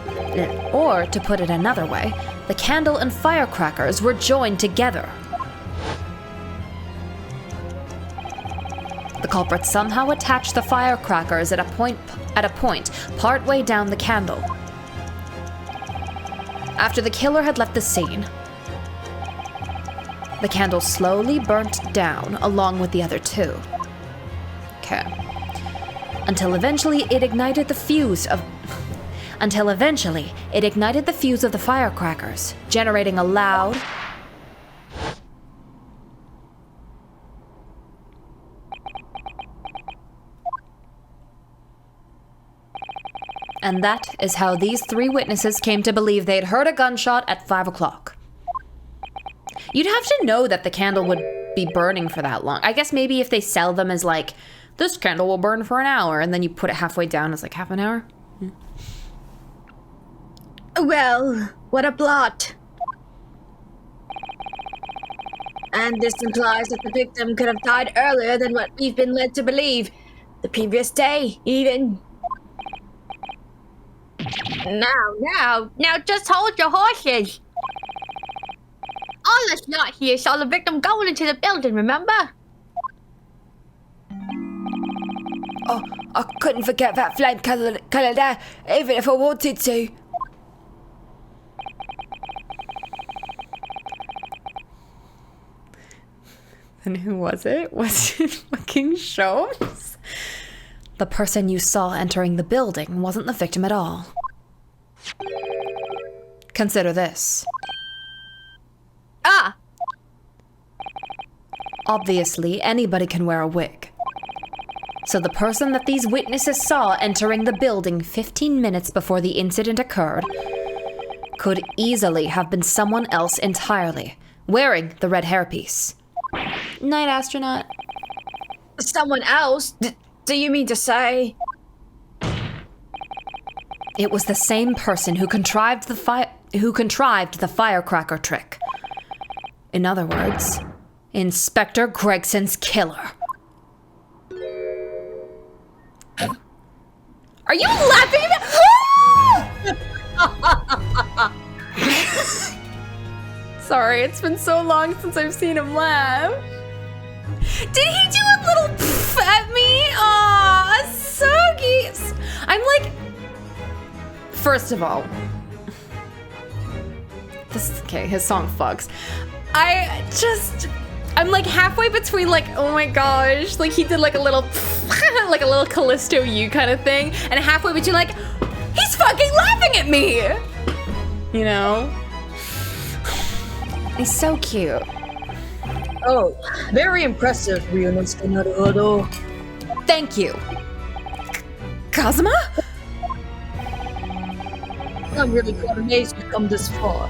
another way, the candle and firecrackers were joined together. The culprit somehow attached the firecrackers at a point partway down the candle. After the killer had left the scene, the candle slowly burnt down along with the other two. Okay. Until eventually it ignited the fuse of the firecrackers, generating a loud and that is how these three witnesses came to believe they'd heard a gunshot at 5 o'clock. You'd have to know that the candle would be burning for that long. I guess maybe if they sell them as like, this candle will burn for an hour, and then you put it halfway down as like half an hour. Well, what a plot. And this implies that the victim could have died earlier than what we've been led to believe. The previous day, even. Now, just hold your horses. All that's not here saw the victim going into the building, remember? Oh, I couldn't forget that flame colour there, even if I wanted to. And who was it? Was it fucking Sholmes? The person you saw entering the building wasn't the victim at all. Consider this. Ah! Obviously, anybody can wear a wig. So the person that these witnesses saw entering the building 15 minutes before the incident occurred could easily have been someone else entirely, wearing the red hairpiece. Night, astronaut. Someone else? Do you mean to say? It was the same person who contrived the firecracker trick. In other words, Inspector Gregson's killer. Are you laughing at Sorry, it's been so long since I've seen him laugh. Did he do a little pff at me? Aw, so cute. I'm like, first of all, okay, his song fucks. I'm like halfway between like, oh my gosh, like he did like a little, like a little Callisto U kind of thing, and halfway between like, he's fucking laughing at me, you know? He's so cute. Oh, very impressive, Ryunosuke Naruhodo. Thank you. Kazuma? I'm really quite amazed you've come this far.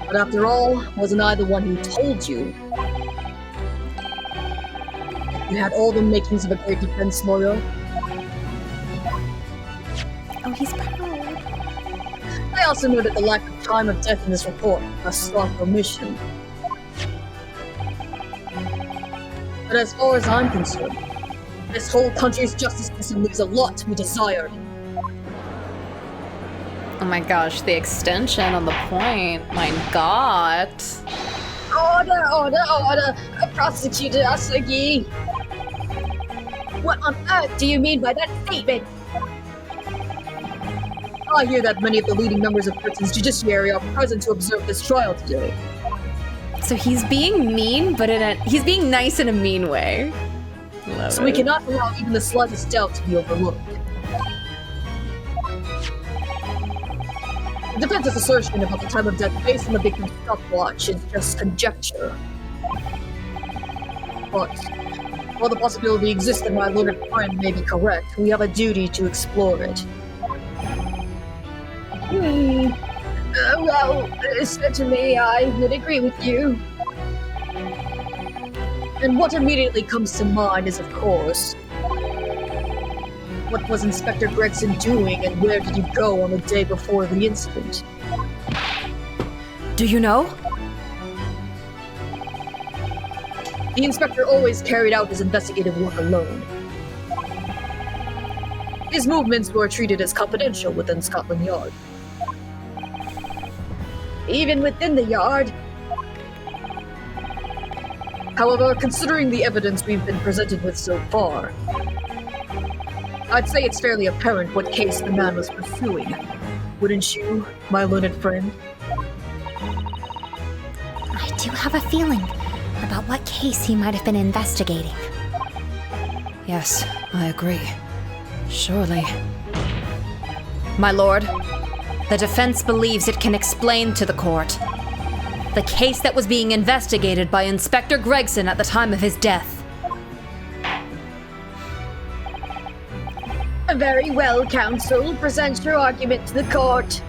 But after all, wasn't I the one who told you? You had all the makings of a great defense lawyer. Oh, he's proud. I also noted the lack of time of death in this report, a stark omission. But as far as I'm concerned, this whole country's justice system leaves a lot to be desired. Oh my gosh, the extension on the point. My god. Order, order, order! Prosecutor Asagi! What on earth do you mean by that statement? I hear that many of the leading members of Britain's judiciary are present to observe this trial today. So he's being mean, but he's being nice in a mean way. Love So we it. cannot allow even the slightest doubt to be overlooked. The defense's assertion about the time of death based on the victim's stopwatch is just conjecture. But while the possibility exists that my learned friend may be correct, we have a duty to explore it. Well, certainly I would agree with you. And what immediately comes to mind is, of course, what was Inspector Gregson doing and where did he go on the day before the incident? Do you know? The inspector always carried out his investigative work alone. His movements were treated as confidential within Scotland Yard. Even within the yard. However, considering the evidence we've been presented with so far, I'd say it's fairly apparent what case the man was pursuing. Wouldn't you, my learned friend? I do have a feeling about what case he might have been investigating. Yes, I agree. Surely. My lord, the defense believes it can explain to the court the case that was being investigated by Inspector Gregson at the time of his death. Very well, counsel. Present your argument to the court.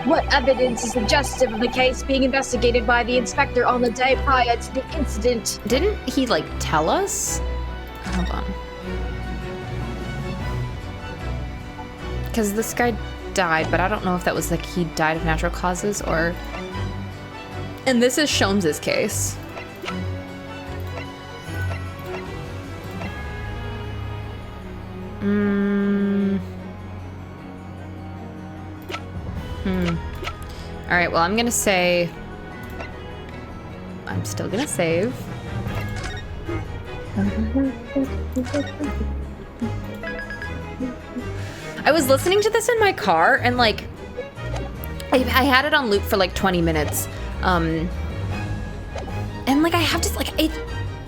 What evidence is suggestive of the case being investigated by the inspector on the day prior to the incident? Didn't he, tell us? Hold on. Because this guy died, but I don't know if that was, he died of natural causes or... And this is Sholmes' case. Alright, well, I'm gonna say... I'm still gonna save. I was listening to this in my car, and, I had it on loop for, 20 minutes. And, I have to,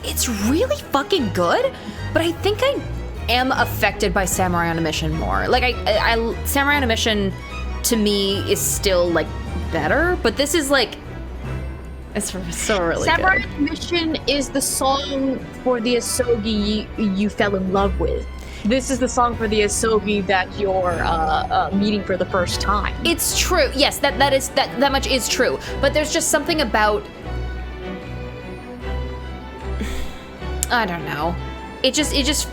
it's really fucking good, but I think I am affected by Samurai on a Mission more. Samurai on a Mission, to me, is still, better, but this is, it's so really Samurai good. Mission is the song for the Asogi you fell in love with. This is the song for the Asogi that you're meeting for the first time. It's true. Yes, that much is true. But there's just something about... I don't know. It just...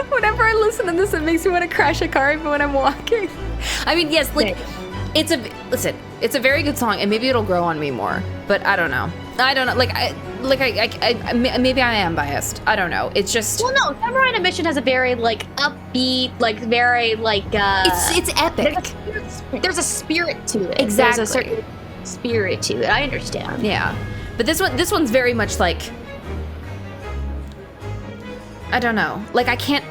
Whenever I listen to this, it makes me want to crash a car even when I'm walking. I mean, yes, it's a very good song, and maybe it'll grow on me more. But I don't know. Maybe I am biased. I don't know. It's just... Well, no, Samurai on a Mission has a very, upbeat, very, It's epic. There's a spirit to it. Exactly. There's a certain spirit to it. I understand. Yeah. But this one's very much I don't know. I can't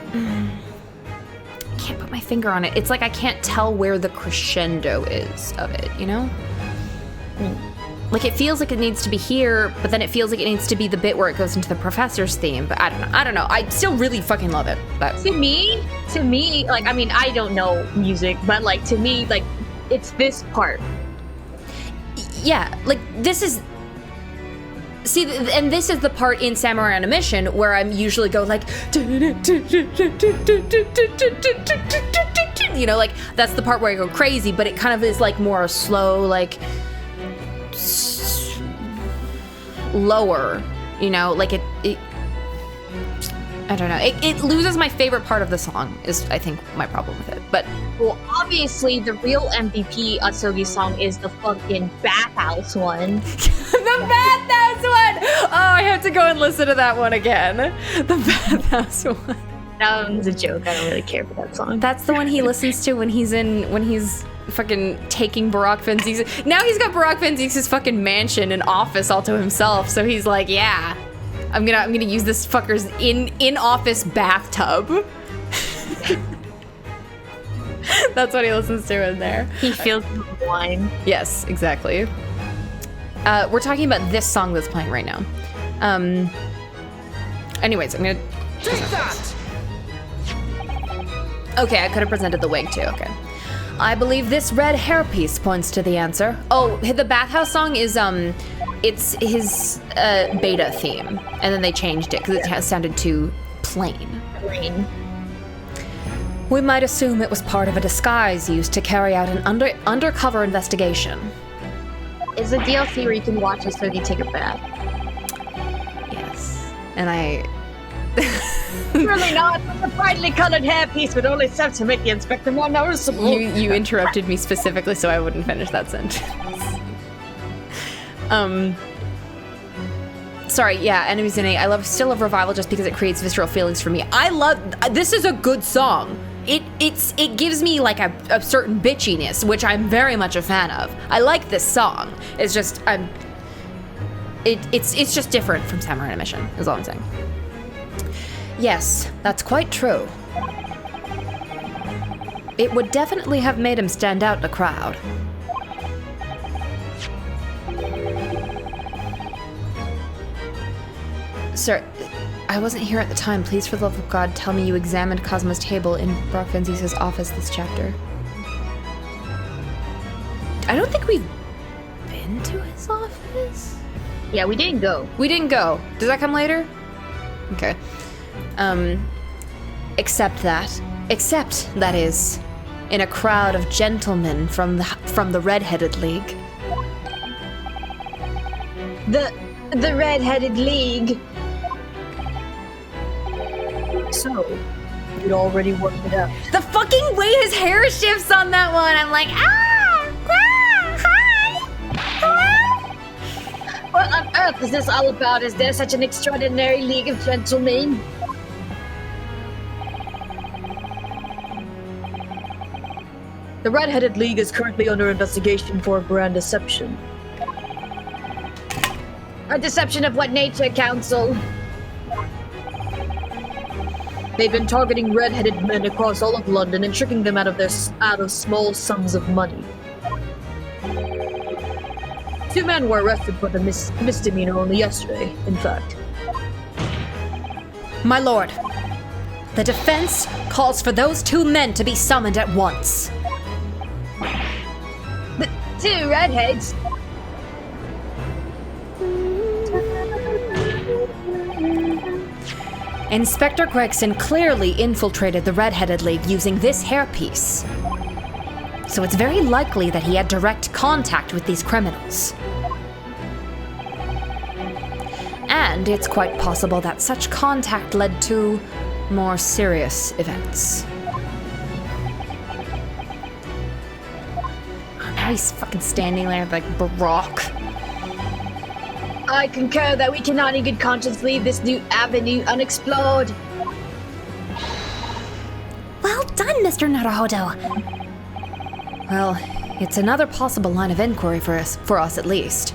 put my finger on it. It's I can't tell where the crescendo is of it, you know? It feels like it needs to be here, but then it feels like it needs to be the bit where it goes into the professor's theme. But I don't know. I still really fucking love it. But To me, I don't know music, but to me, it's this part. yeah, this is See, and this is the part in Samurai on a Mission where I'm usually go like, you know, like that's the part where I go crazy, but it kind of is like more slow, like lower, you know, like it I don't know. It loses my favorite part of the song is, I think, my problem with it. But well, obviously, the real MVP Atsugi song is the fucking bathhouse one. The bathhouse one! Oh, I have to go and listen to that one again. The bathhouse one. That one's a joke. I don't really care for that song. That's the one he listens to when he's fucking taking Barack Fenzik's. Now he's got Barack Fenzik's fucking mansion and office all to himself. So he's like, yeah. I'm gonna use this fucker's in-office bathtub. That's what he listens to in there. He feels the wine. Yes, exactly. We're talking about this song that's playing right now. Anyways, I'm gonna Take that! Okay, I could have presented the wig too. Okay. I believe this red hairpiece points to the answer. Oh, the bathhouse song is it's his beta theme, and then they changed it because it sounded too plain. We might assume it was part of a disguise used to carry out an undercover investigation. It's a DLC where you can watch Asugi take a bath. Yes, and I. Surely not. The brightly colored hairpiece would only serve to make the inspector more noticeable. You interrupted me specifically so I wouldn't finish that sentence. Sorry, yeah, Enemies in 8. I still love Revival just because it creates visceral feelings for me. This is a good song. It gives me like a certain bitchiness, which I'm very much a fan of. I like this song. It's just it's just different from Samurai on a Mission, is all I'm saying. Yes, that's quite true. It would definitely have made him stand out in a crowd. Sir, I wasn't here at the time. Please, for the love of God, tell me you examined Cosmo's table in Brock Fenzis' office this chapter. I don't think we've been to his office. Yeah, we didn't go. We didn't go. Does that come later? Okay. Except that is, in a crowd of gentlemen from the Red-Headed League. The Red-Headed League. So, you'd already worked it out. The fucking way his hair shifts on that one, I'm like, hi, hello? What on earth is this all about? Is there such an extraordinary league of gentlemen? The Red-Headed League is currently under investigation for a grand deception. A deception of what nature, Council? They've been targeting red-headed men across all of London and tricking them out of small sums of money. 2 men were arrested for the misdemeanor only yesterday, in fact. My lord, the defense calls for those 2 men to be summoned at once. The 2 redheads? Inspector Gregson clearly infiltrated the Red-Headed League using this hairpiece. So it's very likely that he had direct contact with these criminals. And it's quite possible that such contact led to more serious events. Now he's fucking standing there like Barack. I concur that we cannot in good conscience leave this new avenue unexplored. Well done, Mr. Naruhodo. Well, it's another possible line of inquiry for us at least.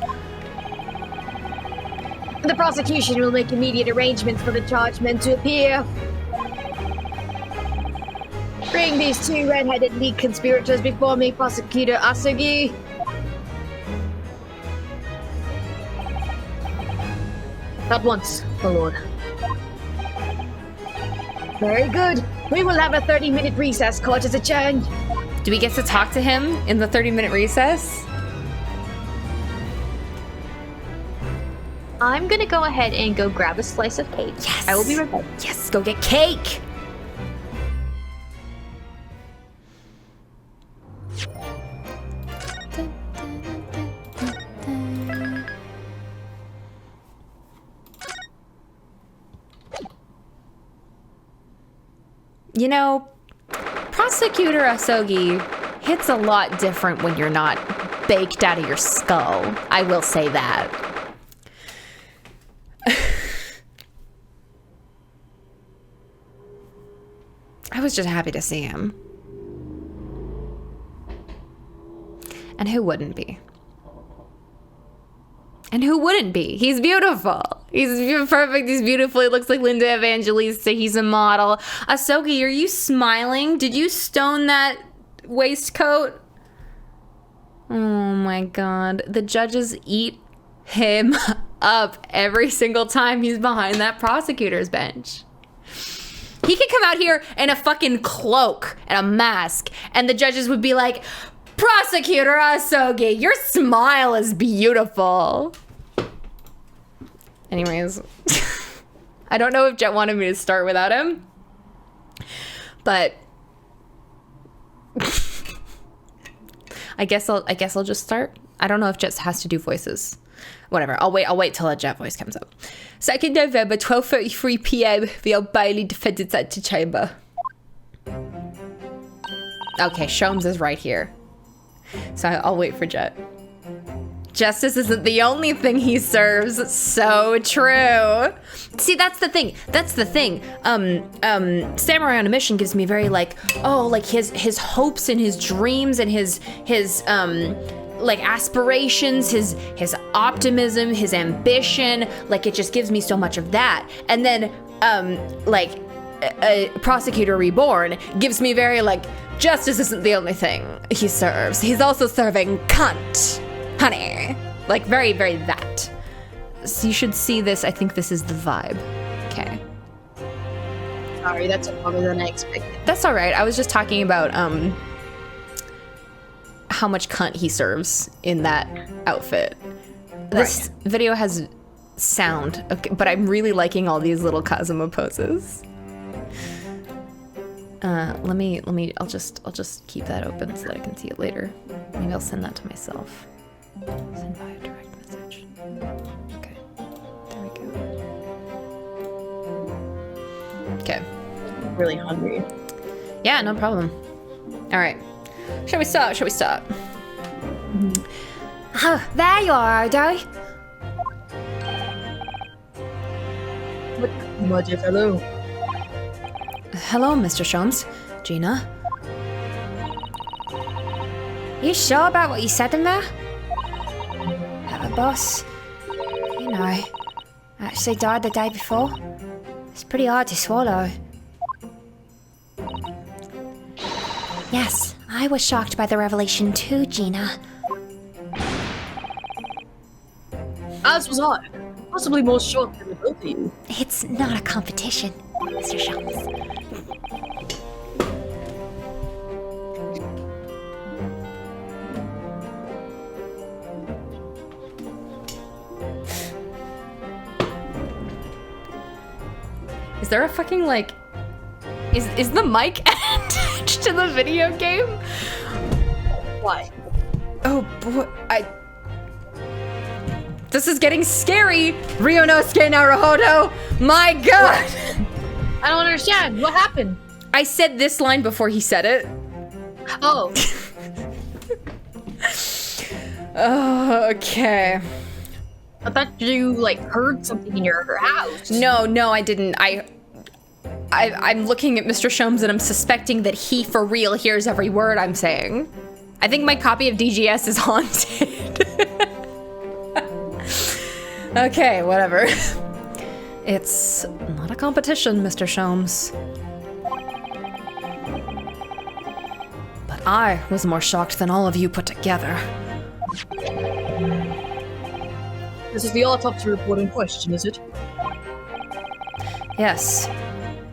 The prosecution will make immediate arrangements for the charged men to appear. Bring these 2 red-headed league conspirators before me, Prosecutor Asugi. At once, my lord. Very good. We will have a 30-minute recess. Court is adjourned. Do we get to talk to him in the 30-minute recess? I'm gonna go ahead and go grab a slice of cake. Yes. I will be right back. Yes, go get cake. You know, Prosecutor Asogi hits a lot different when you're not baked out of your skull. I will say that. I was just happy to see him. And who wouldn't be? And who wouldn't be? He's beautiful. He's perfect. He's beautiful. He looks like Linda Evangelista. He's a model. Asogi, are you smiling? Did you stone that waistcoat? Oh my god. The judges eat him up every single time he's behind that prosecutor's bench. He could come out here in a fucking cloak and a mask, and the judges would be like, Prosecutor Asogi, your smile is beautiful. Anyways, I don't know if Jet wanted me to start without him, but I guess I'll just start. I don't know if Jet has to do voices. Whatever. I'll wait till a Jet voice comes up. 2nd November, 12:33 p.m. The Old Bailey Defendant's Antechamber. Okay, Sholmes is right here. So I'll wait for Jet. Justice isn't the only thing he serves. So true. See, that's the thing. Samurai on a Mission gives me very like his hopes and his dreams and his like aspirations, his optimism, his ambition. Like, it just gives me so much of that. And then a Prosecutor Reborn gives me very like, justice isn't the only thing he serves. He's also serving cunt, honey. Like, very, very that. So you should see this. I think this is the vibe. Okay. Sorry, that's longer than I expected. That's all right. I was just talking about how much cunt he serves in that outfit. This video has sound, okay, but I'm really liking all these little Kazuma poses. I'll just keep that open so that I can see it later. Maybe I'll send that to myself. Send via direct message. Okay, there we go. Okay. I'm really hungry. Yeah, no problem. All right. Shall we start? Oh, there you are, Odo. My dear fellow. Hello, Mr. Sholmes. Gina. You sure about what you said in there? That the boss, you know, actually died the day before? It's pretty hard to swallow. Yes, I was shocked by the revelation too, Gina. As was I. Possibly more shocked than the both of you. It's not a competition, Mr. Sholmes. Is there a fucking like... Is the mic attached to the video game? Why? Oh boy, This is getting scary! Ryunosuke Naruhodo! My god! I don't understand. What happened? I said this line before he said it. Oh. Oh, okay. I thought you, like, heard something in your house. No, I didn't. I'm looking at Mr. Sholmes and I'm suspecting that he for real hears every word I'm saying. I think my copy of DGS is haunted. Okay, whatever. It's not a competition, Mr. Sholmes. But I was more shocked than all of you put together. This is the autopsy report in question, is it? Yes.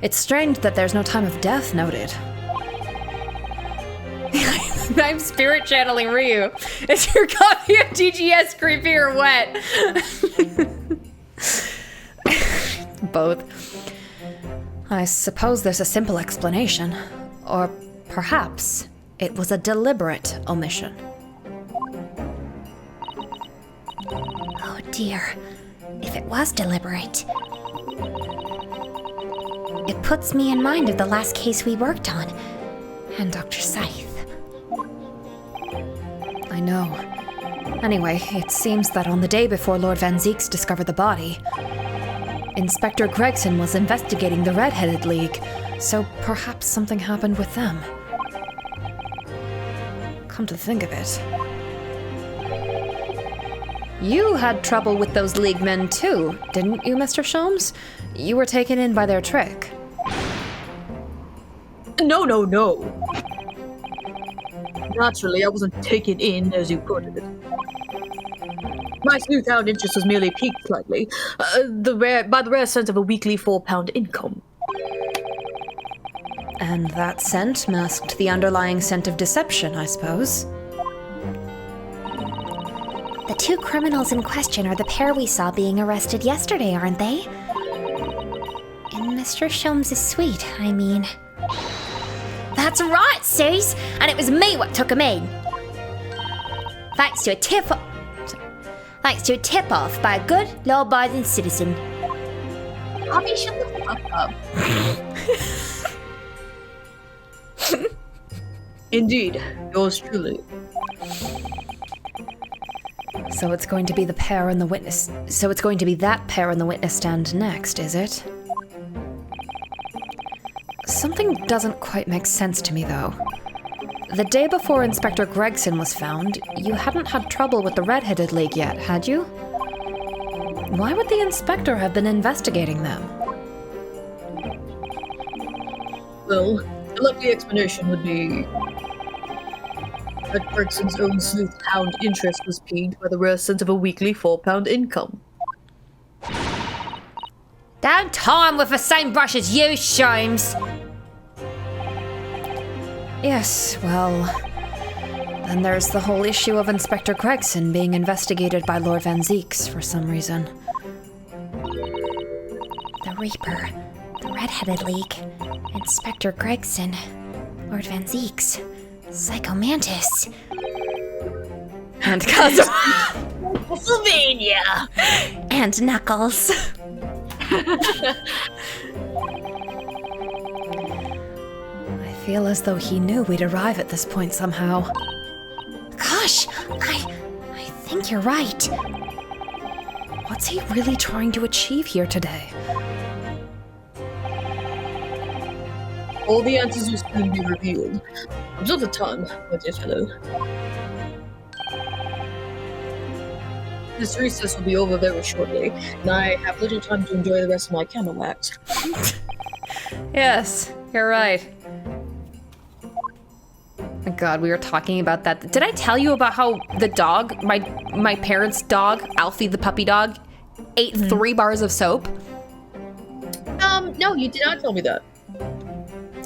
It's strange that there's no time of death noted. I'm spirit channeling Ryu. Is your copy of DGS creepy or wet? both. I suppose there's a simple explanation. Or perhaps it was a deliberate omission. Oh dear. If it was deliberate. It puts me in mind of the last case we worked on. And Dr. Scythe. I know. Anyway, it seems that on the day before Lord Van Zeeks discovered the body, Inspector Gregson was investigating the Red-Headed League, so perhaps something happened with them. Come to think of it. You had trouble with those League men too, didn't you, Mr. Sholmes? You were taken in by their trick. No. Naturally, I wasn't taken in, as you put it. My sleuth-hound interest was merely piqued slightly, by the rare sense of a weekly £4 income. And that scent masked the underlying scent of deception, I suppose. The two criminals in question are the pair we saw being arrested yesterday, aren't they? In Mr. Sholmes' suite, I mean. That's right, Suze! And it was me what took him in. Thanks to a tip-off by a good, law-abiding citizen. Bobby, shut the fuck up. Indeed, yours truly. So it's going to be that pair in the witness stand next, is it? Something doesn't quite make sense to me, though. The day before Inspector Gregson was found, you hadn't had trouble with the Red-Headed League yet, had you? Why would the inspector have been investigating them? Well, a likely explanation would be that Gregson's own sleuth-hound interest was piqued by the rare sense of a weekly £4 income. Don't tie him with the same brush as you, Sholmes! Yes, well... Then there's the whole issue of Inspector Gregson being investigated by Lord Van Zeeks for some reason. The Reaper, the Red-Headed League, Inspector Gregson, Lord Van Zeeks, Psychomantis, And Cosmo... Pennsylvania! and Knuckles. I feel as though he knew we'd arrive at this point somehow. Gosh, I think you're right. What's he really trying to achieve here today? All the answers will soon be revealed. Observe the time, my dear fellow. This recess will be over very shortly, and I have little time to enjoy the rest of my candle wax. Yes, you're right. My God, we were talking about that. Did I tell you about how the dog, my parents' dog, Alfie the puppy dog, ate 3 bars of soap? No, you did not tell me that.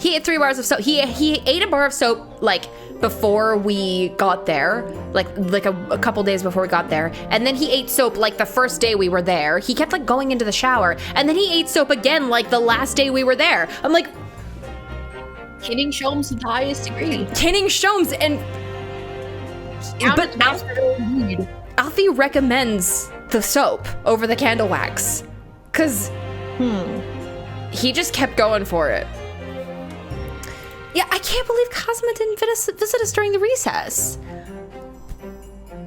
He ate 3 bars of soap. He ate a bar of soap, like, before we got there. Like a couple days before we got there. And then he ate soap, like, the first day we were there. He kept, like, going into the shower. And then he ate soap again, like, the last day we were there. I'm like... Kidding Sholmes to the highest degree. Kidding Sholmes, and... But Alfie recommends the soap over the candle wax. Because... he just kept going for it. Yeah, I can't believe Cosmo didn't visit us during the recess.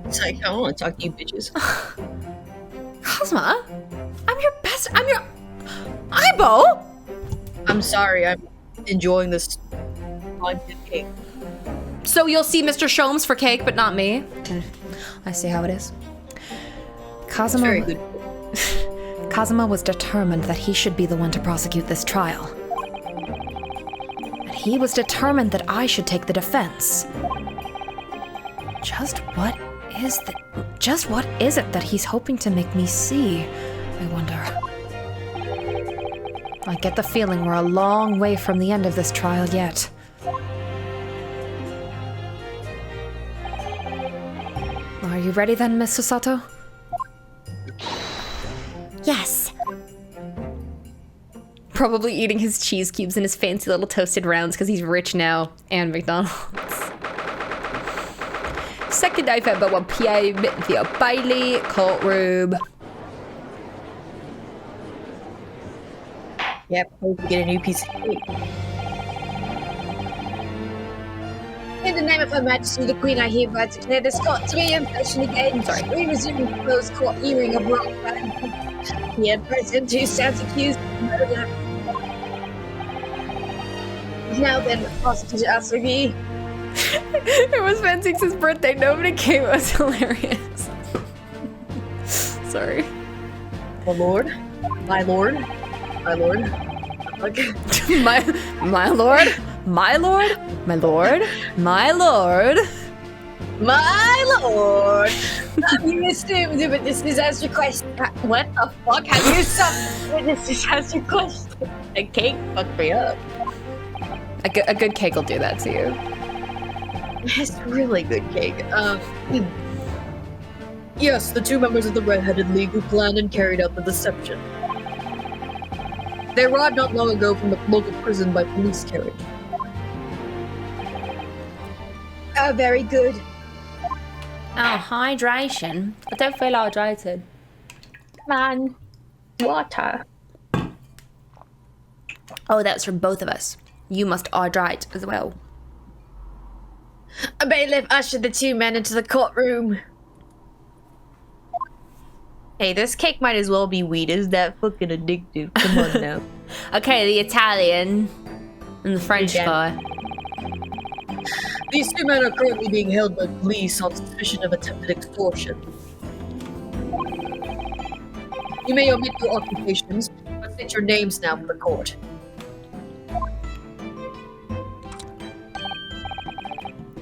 It's like, I want to talk to you bitches. Cosmo, I'm your best. I'm your Ibo. I'm sorry, I'm enjoying this cake. So you'll see Mr. Sholmes for cake, but not me. I see how it is. Cosmo. Very good. Cosmo was determined that he should be the one to prosecute this trial. And he was determined that I should take the defense. Just what is it that he's hoping to make me see, I wonder? I get the feeling we're a long way from the end of this trial yet. Are you ready then, Miss Susato? Yes. probably eating his cheese cubes and his fancy little toasted rounds because he's rich now. And McDonald's. Second November 1 PM, the Bailey courtroom. Yep, hope we get a new piece of cake. In the name of Her Majesty the Queen, I hereby declare this court to be in session again. We resume the closed court hearing of Rock Band. The President who stands accused of murder. Now then, prosecutor asks me. It was Van Six's birthday. Nobody came. It was hilarious. Sorry. My lord. My lord. My lord. Okay. my lord. My lord. My lord. My lord. My lord! Have you assumed the witnesses as requested? What the fuck? Have you assumed the witnesses as requested? The cake fucked me up. A good cake will do that to you. It's really good cake. Yes, the two members of the Red-Headed League who planned and carried out the deception. They arrived not long ago from the local prison by police carriage. Oh, very good. Oh, hydration. I don't feel hydrated. Come on. Water. Oh, that's from both of us. You must hydrate as well. A bailiff ushered the two men into the courtroom. Hey, this cake might as well be weed. Is that fucking addictive? Come on now. Okay, the Italian and the French guy. These two men are currently being held by police on suspicion of attempted extortion. You may omit your occupations, but state your names now for the court.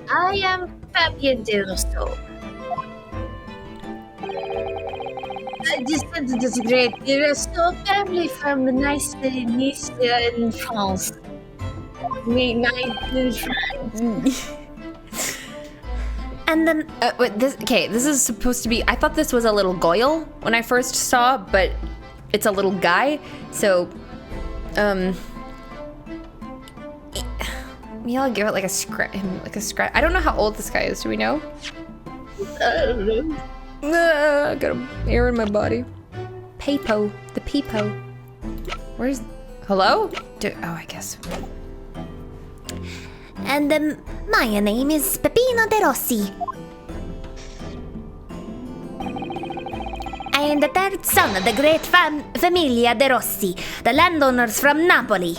I am Fabian de Rousseau. Descendant of the great de Rousseau family from Nice in France. And then, wait, this is supposed to be, I thought this was a little Goyle when I first saw, but it's a little guy, so, maybe I'll give it like a scratch, I don't know how old this guy is, do we know? I don't know. I got an air in my body. Peepo, the Peepo. Where's, hello? Oh, I guess. And my name is Peppino de Rossi. I am the third son of the great Familia de Rossi, the landowners from Napoli.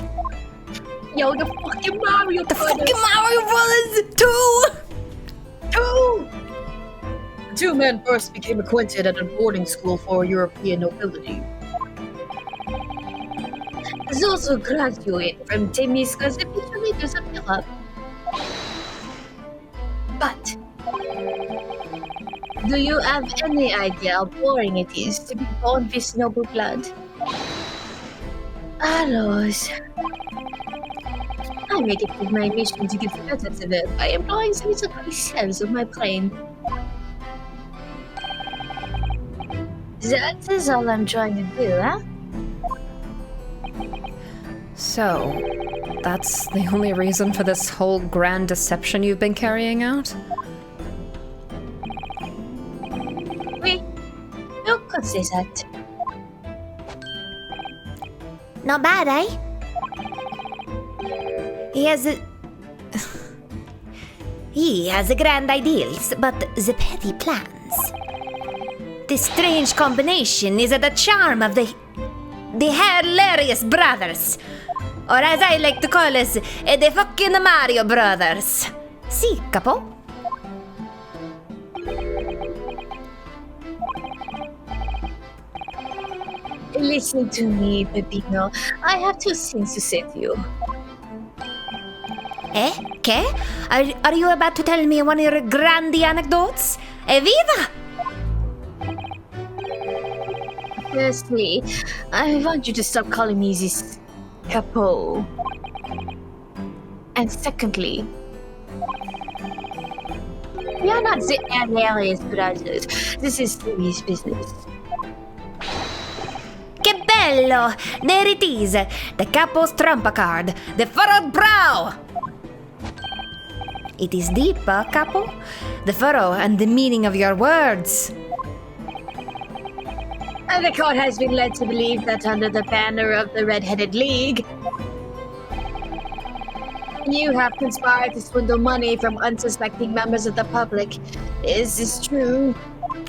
Yo, the fucking Mario The Brothers! fucking Mario Brothers 2! The two men first became acquainted at a boarding school for European nobility. Those who graduate from Temiscus eventually disappear. But do you have any idea how boring it is to be born with noble blood? Alors, I make it with my mission to get better to them by employing some of the cells of my brain. That is all I'm trying to do, huh? So, that's the only reason for this whole grand deception you've been carrying out? Oui, you could say that. Not bad, eh? He has grand ideals, but the petty plans. This strange combination is the charm of the hilarious brothers. Or as I like to call us, the fucking Mario Brothers. Si, capo? Listen to me, Peppino. I have two things to say to you. Eh? ¿Qué? Are you about to tell me one of your grandi anecdotes? Evviva! Firstly, I want you to stop calling me this capo. And secondly, we are not the hilarious brothers. This is serious business. Che bello! There it is, the capo's trump card, the furrowed brow! It is deep, capo? The furrow and the meaning of your words. And the court has been led to believe that under the banner of the Red-Headed League, you have conspired to swindle money from unsuspecting members of the public. Is this true?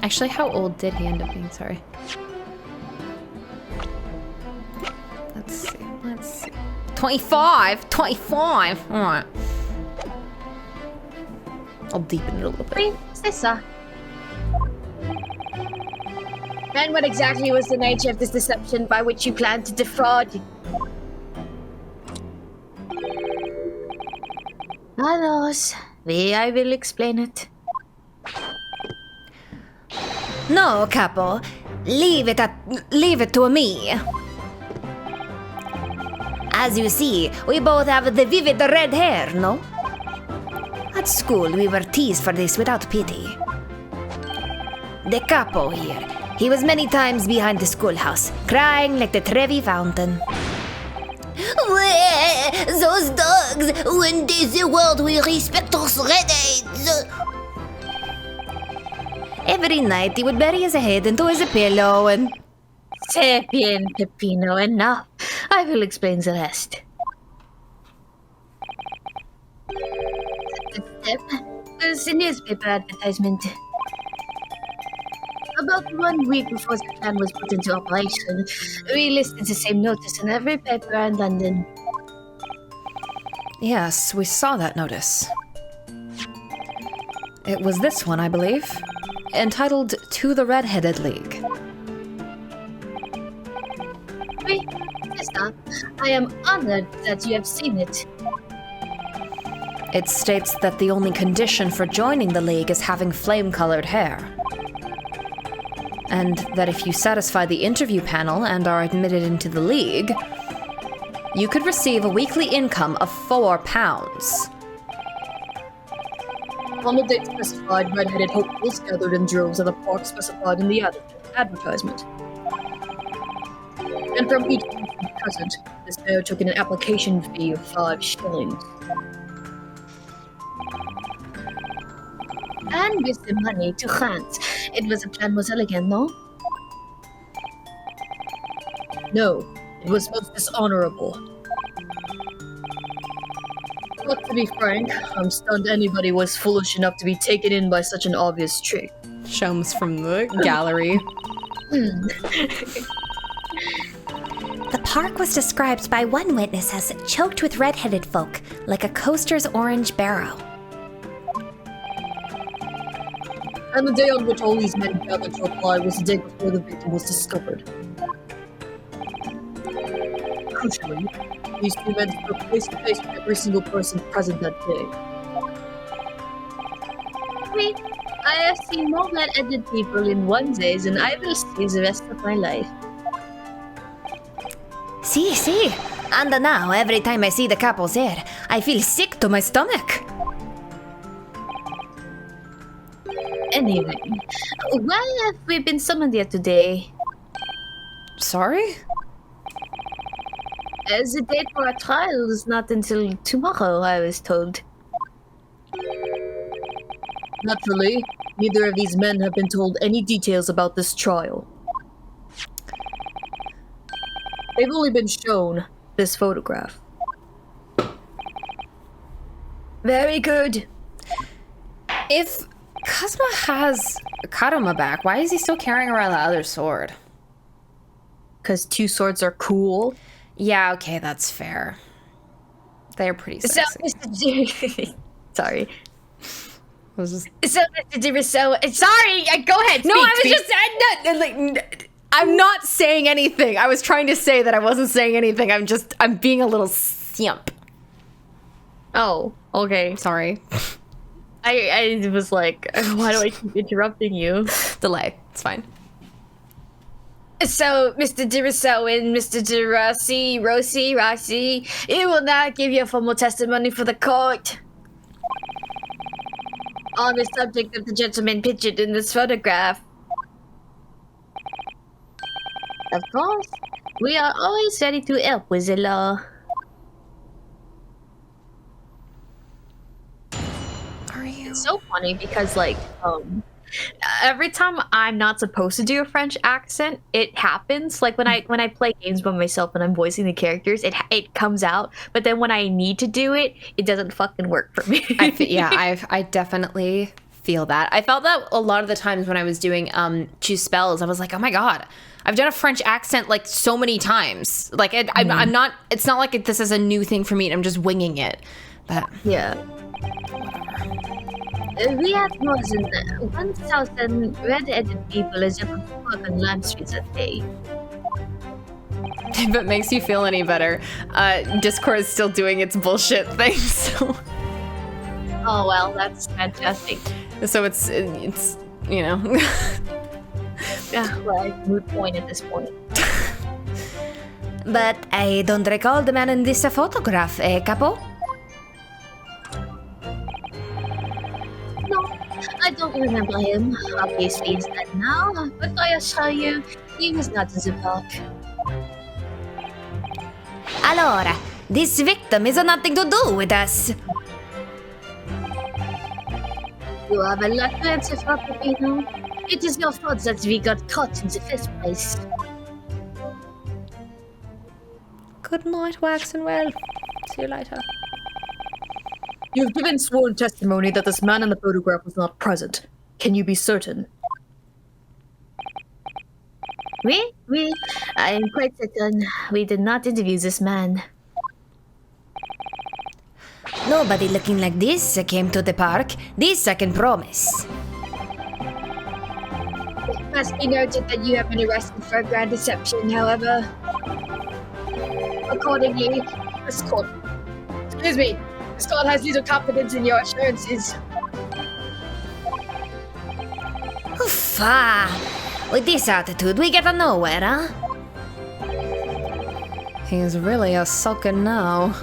Actually, how old did he end up being? Sorry. Let's see. 25? 25! Alright. I'll deepen it a little bit. Oui, c'est ça. And what exactly was the nature of this deception by which you planned to defraud? Alos, I will explain it. No, capo. Leave it to me. As you see, we both have the vivid red hair, no? At school, we were teased for this without pity. The capo here, he was many times behind the schoolhouse, crying like the Trevi fountain. Those dogs! One day the world will respect us redheads! Every night he would bury his head into his pillow and... Sapien Peppino, and now I will explain the rest. Step was a newspaper advertisement. About 1 week before the plan was put into operation, we listed the same notice in every paper in London. Yes, we saw that notice. It was this one, I believe. Entitled To the Red-Headed League. Oui, c'est ça. I am honored that you have seen it. It states that the only condition for joining the league is having flame-colored hair. And that if you satisfy the interview panel and are admitted into the league, you could receive a weekly income of £4. On the date specified, red-headed hopefuls gathered in droves at the park specified in the advertisement. And from each person present, this pair took an application fee of 5 shillings. And with the money to hand, it was a plan was elegant, no? No, it was most dishonorable. But to be frank, I'm stunned anybody was foolish enough to be taken in by such an obvious trick. Shows from the gallery. The park was described by one witness as choked with red-headed folk, like a coaster's orange barrow. And the day on which all these men gathered to apply was the day before the victim was discovered. Crucially, these 2 men spoke face to face with every single person present that day. Me, I have seen more red-headed people in one day than I will see the rest of my life. See. And now, every time I see the capo's hair, I feel sick to my stomach. Anyway, why have we been summoned here today? Sorry? As the date for our trial is not until tomorrow, I was told. Naturally, neither of these men have been told any details about this trial. They've only been shown this photograph. Very good. If Kazuma has Karuma back, why is he still carrying around the other sword? Because 2 swords are cool. Yeah, okay, that's fair. They're pretty sexy. Sorry. I was just... Sorry, go ahead. No, I was speak. just... I'm not saying anything. I was trying to say that I wasn't saying anything. I'm being a little simp. Oh, okay. Sorry. I was like, why do I keep interrupting you? Delay. It's fine. So, Mr. Diriso and Mr. Rossi, you will now give your formal testimony for the court on the subject of the gentleman pictured in this photograph. Of course, We are always ready to help with the law. Are you? It's so funny because every time I'm not supposed to do a French accent, it happens. Like when I play games by myself and I'm voicing the characters, it comes out. But then when I need to do it, it doesn't fucking work for me. I definitely feel that. I felt that a lot of the times when I was doing choose spells, I was like, oh my god, I've done a French accent like so many times. Like I'm not. It's not like this is a new thing for me. And I'm just winging it. But Yeah. We have more than 1,000 red-headed people as if on Lime Street that day. if it makes you feel any better, Discord is still doing its bullshit thing. So Oh well, that's fantastic. it's you know. Well, moot point at this point. But I don't recall the man in this photograph, Capo? No, I don't remember him. Obviously, he's dead now, but I assure you, he was not in the park. Allora, this victim has nothing to do with us. You have a lot to answer for, Peppino. It is your fault that we got caught in the first place. Good night, Wax and Well. See you later. You've given sworn testimony that this man in the photograph was not present. Can you be certain? I am quite certain we did not interview this man. Nobody looking like this came to the park. This I can promise. It must be noted that you have been arrested for a grand deception, however. Accordingly, this court. Excuse me. This court has little confidence in your assurances. Uffa! With this attitude, we get nowhere, huh? He's really a sucker now.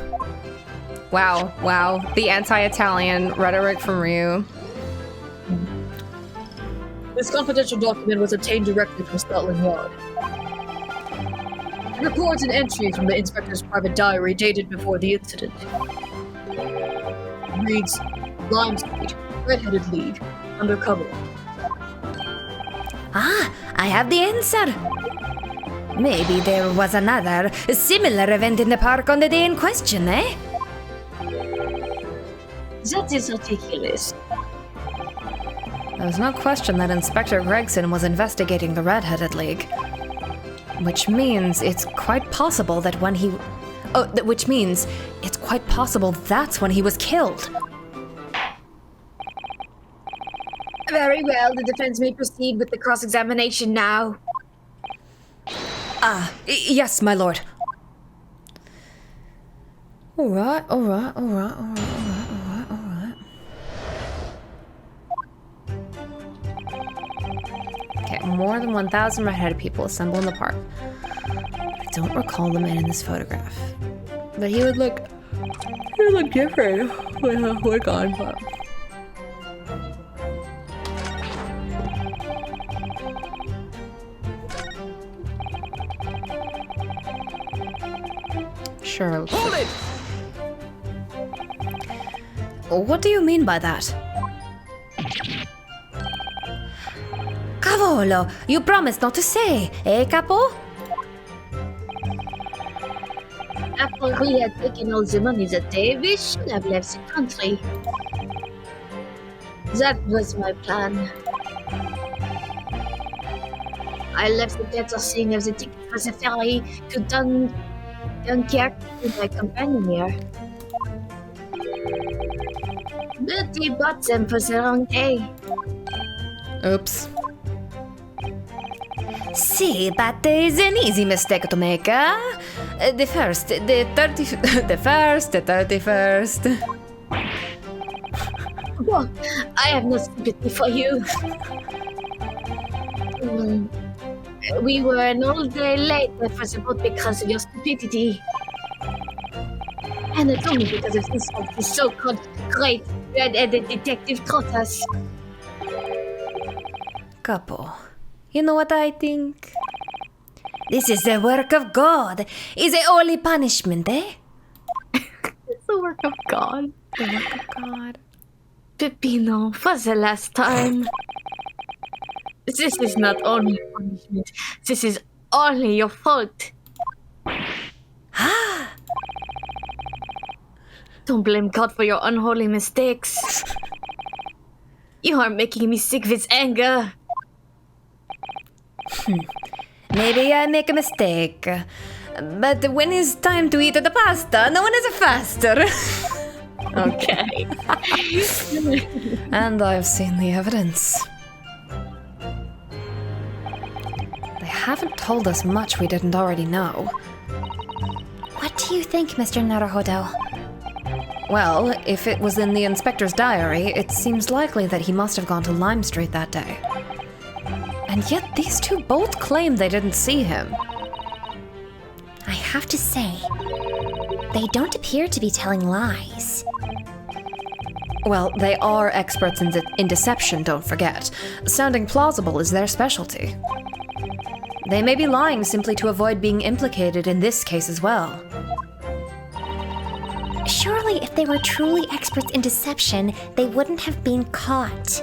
Wow. The anti-Italian rhetoric from Ryu. This confidential document was obtained directly from Scotland Yard. It records an entry from the inspector's private diary dated before the incident. It reads, Lime Street, Red-Headed League, undercover. Ah, I have the answer. Maybe there was another similar event in the park on the day in question, eh? That is ridiculous. There's no question that Inspector Gregson was investigating the Red-Headed League. Which means it's quite possible that when he... which means it's quite possible that's when he was killed. Very well, the defense may proceed with the cross-examination now. Yes, my lord. All right. Okay, more than 1,000 red-headed people assemble in the park. I don't recall the man in this photograph, but he would look different with a wig on. But sure. Hold it! What do you mean by that? Cavolo, you promised not to say, eh, Capo? After we had taken all the money that day, we should have left the country. That was my plan. I left the better seeing of the ticket for the ferry to Dunkirk with my companion here. But we bought them for the wrong day. Oops. See, that is an easy mistake to make, huh? The 31st. Oh, I have no sympathy for you. We were an all day late for the boat because of your stupidity. And it's only because of this one, the so-called great red-headed detective caught us. Capo, you know what I think? This is the work of God. Is it only punishment, eh? It's the work of God. The work of God. Peppino, for the last time. This is not only your punishment. This is only your fault. Don't blame God for your unholy mistakes. You are making me sick with anger. Maybe I make a mistake. But when it's time to eat the pasta, no one is faster. Okay. And I've seen the evidence. They haven't told us much we didn't already know. What do you think, Mr. Naruhodo? Well, if it was in the inspector's diary, it seems likely that he must have gone to Lime Street that day. And yet these two both claim they didn't see him. I have to say, they don't appear to be telling lies. Well, they are experts in deception, don't forget. Sounding plausible is their specialty. They may be lying simply to avoid being implicated in this case as well. Surely, if they were truly experts in deception, they wouldn't have been caught.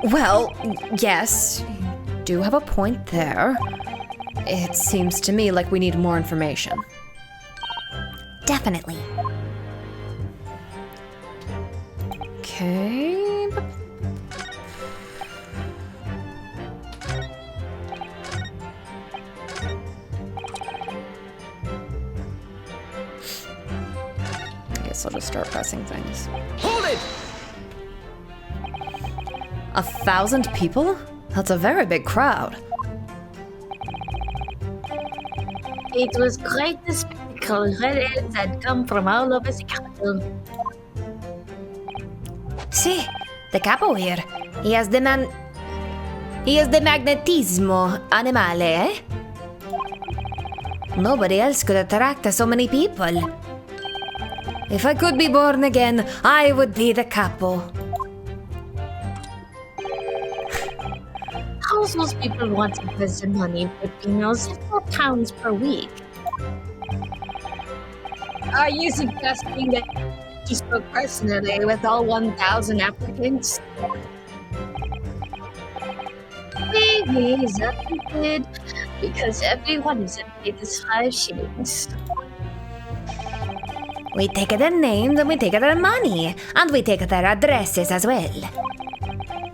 Well, yes, you do have a point there. It seems to me like we need more information. Definitely. Okay. I guess I'll just start pressing things. Hold it! 1,000 people? That's a very big crowd. It was quite the spectacle. Redheads had come from all over the capital. See, the capo here. He has the magnetismo animale, eh? Nobody else could attract so many people. If I could be born again, I would be the capo. How's those people want to invest their money, Peppino? £4 per week. Are you suggesting that you spoke personally with all 1,000 applicants? Maybe that we did, because everyone isn't paid this 5 shillings. We take their names and we take their money, and we take their addresses as well.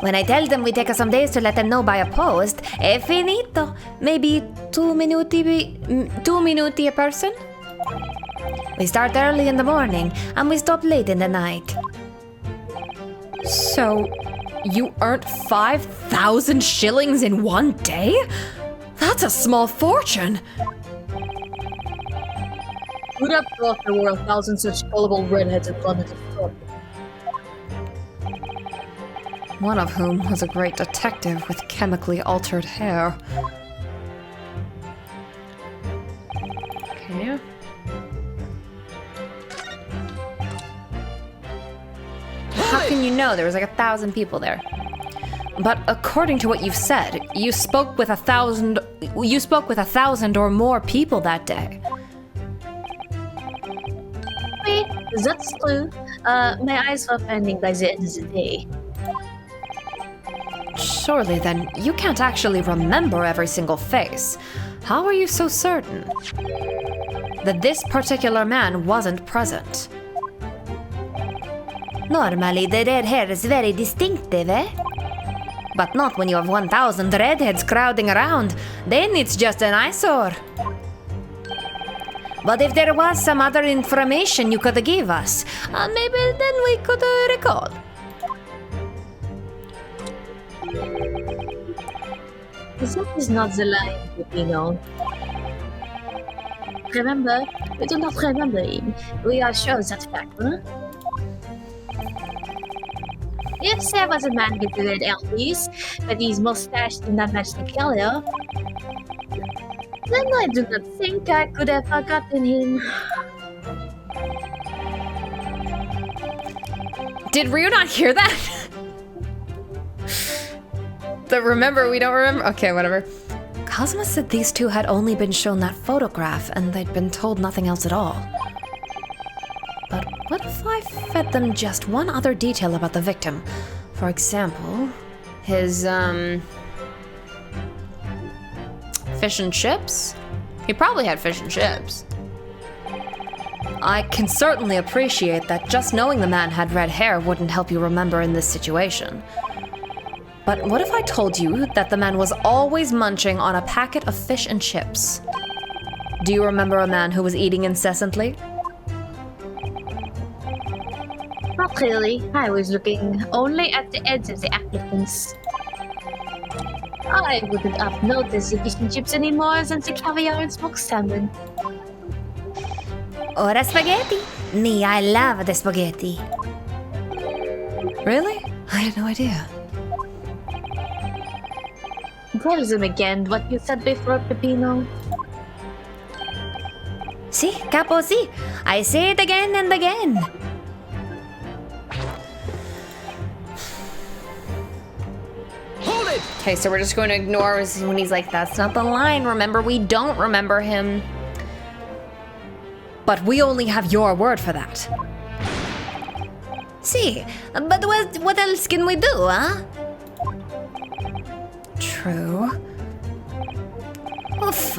When I tell them we take some days to let them know by a post, è finito. Maybe 2 minuti a person? We start early in the morning and we stop late in the night. So, you earned 5,000 shillings in one day? That's a small fortune. Who'd have thought there were 1,000 such gullible redheads in London to fraud? One of whom was a great detective with chemically altered hair. Okay. How can you know there was like 1,000 people there? But according to what you've said, you spoke with 1,000 or more people that day. Wait, that's true. My eyes were opening by the end of the day. Surely then, you can't actually remember every single face. How are you so certain that this particular man wasn't present? Normally, the red hair is very distinctive, eh? But not when you have 1,000 redheads crowding around. Then it's just an eyesore. But if there was some other information you could give us, maybe then we could recall. That is not the line, Peppino. Remember, we do not remember him. We are sure of that fact, huh? If there was a man with the red elfies, but his mustache did not match the color, then I do not think I could have forgotten him. Did Ryu not hear that? The remember, we don't remember. Okay, whatever. Hazma said these two had only been shown that photograph and they'd been told nothing else at all. But what if I fed them just one other detail about the victim? For example, his, fish and chips? He probably had fish and chips. I can certainly appreciate that just knowing the man had red hair wouldn't help you remember in this situation. But what if I told you that the man was always munching on a packet of fish and chips? Do you remember a man who was eating incessantly? Not really. I was looking only at the edge of the applicants. I wouldn't have noticed the fish and chips any more than the caviar and smoked salmon. Ora spaghetti. Me, I love the spaghetti. Really? I had no idea. Tell them again what you said before, Peppino. Si, capo, si. I say it again and again. Hold it! Okay, so we're just going to ignore when he's like, that's not the line. Remember, we don't remember him. But we only have your word for that. Si, but what else can we do, huh? True. Oof,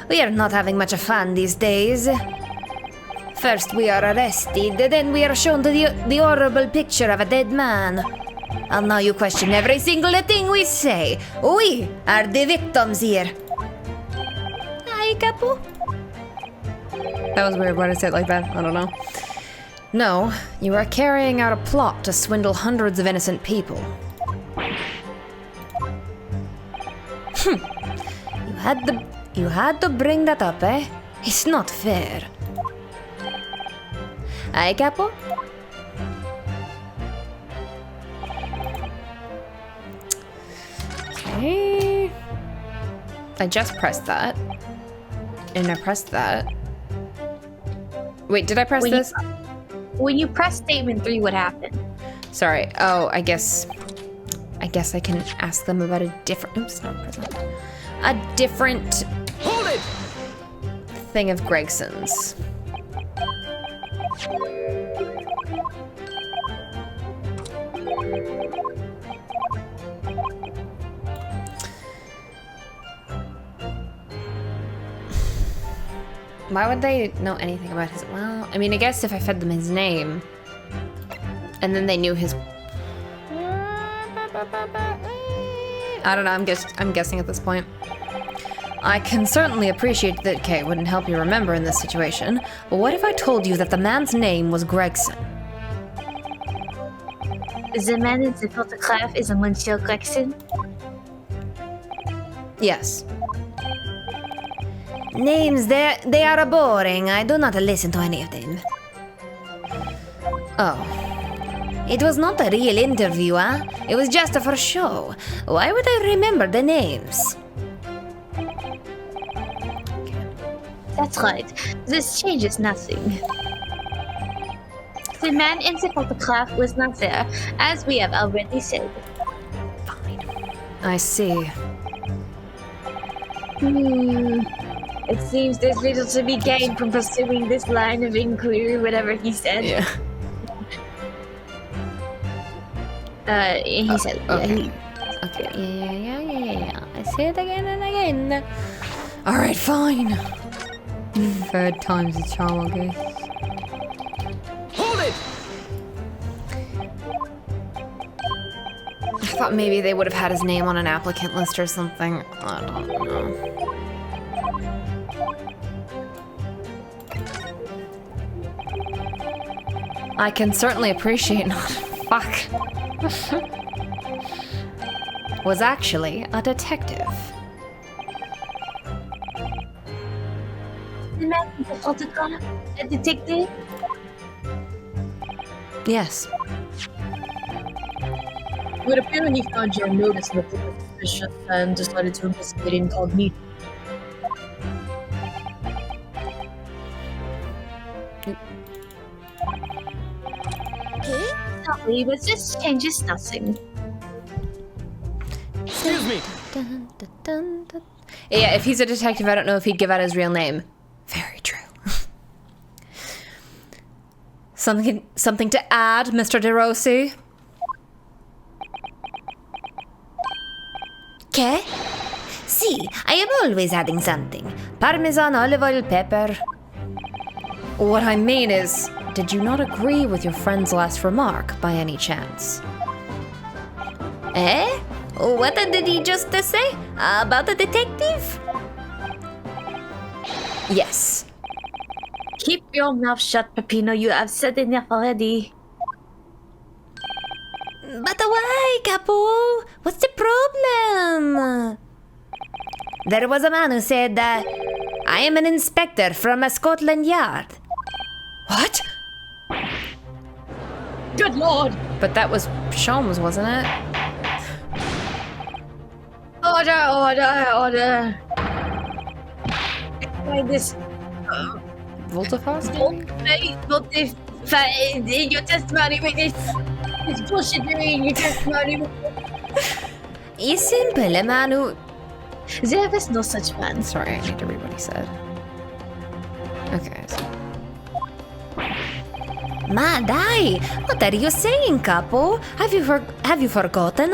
we are not having much fun these days. First we are arrested, then we are shown the horrible picture of a dead man. And now you question every single thing we say. We are the victims here. Hi, Capo. That was weird. Why did I say it like that? I don't know. No, you are carrying out a plot to swindle hundreds of innocent people. You had to bring that up, eh? It's not fair. Hi, Capo. Okay. I just pressed that. And I pressed that. Wait, did I press this? When you press statement 3, what happened? Sorry. Oh, I guess I can ask them about a different... Oops, not present. A different... Hold it! Thing of Gregson's. Why would they know anything about his... Well, I mean, I guess if I fed them his name, and then they knew his... I don't know, I'm guessing at this point. I can certainly appreciate that Kay wouldn't help you remember in this situation, but what if I told you that the man's name was Gregson? The man in the photograph is a Monsieur Gregson. Yes. Names, they are boring. I do not listen to any of them. Oh. It was not a real interview, huh? It was just for show. Why would I remember the names? That's right. This changes nothing. The man in the photograph was not there, as we have already said. I see. It seems there's little to be gained from pursuing this line of inquiry, whatever he said. Yeah. He said, Okay. Okay. Yeah. I say it again and again. Alright, fine. Third time's a charm, I guess. Hold it! I thought maybe they would have had his name on an applicant list or something. I don't know. I can certainly appreciate not... Fuck. Was actually a detective. the man in the photograph, a detective? Yes. It would appear he found your notice of the suspicious and decided to investigate incognito. Sorry, but this changes nothing. Excuse me! Yeah, if he's a detective, I don't know if he'd give out his real name. Very true. Something to add, Mr. De Rossi? Okay? See, I am always adding something. Parmesan, olive oil, pepper. What I mean is, did you not agree with your friend's last remark by any chance? Eh? What did he just say? About the detective? Yes. Keep your mouth shut, Peppino. You have said enough already. But why, Capo? What's the problem? There was a man who said, I am an inspector from Scotland Yard. What? Good lord! But that was Sholmes, wasn't it? Order! Why this? Voltafast? In your testimony with this bullshit in your testimony. It's simple, a man who... There is no such man. Sorry, I need to read what he said. Okay. Madai, what are you saying, Capo? Have you forgotten,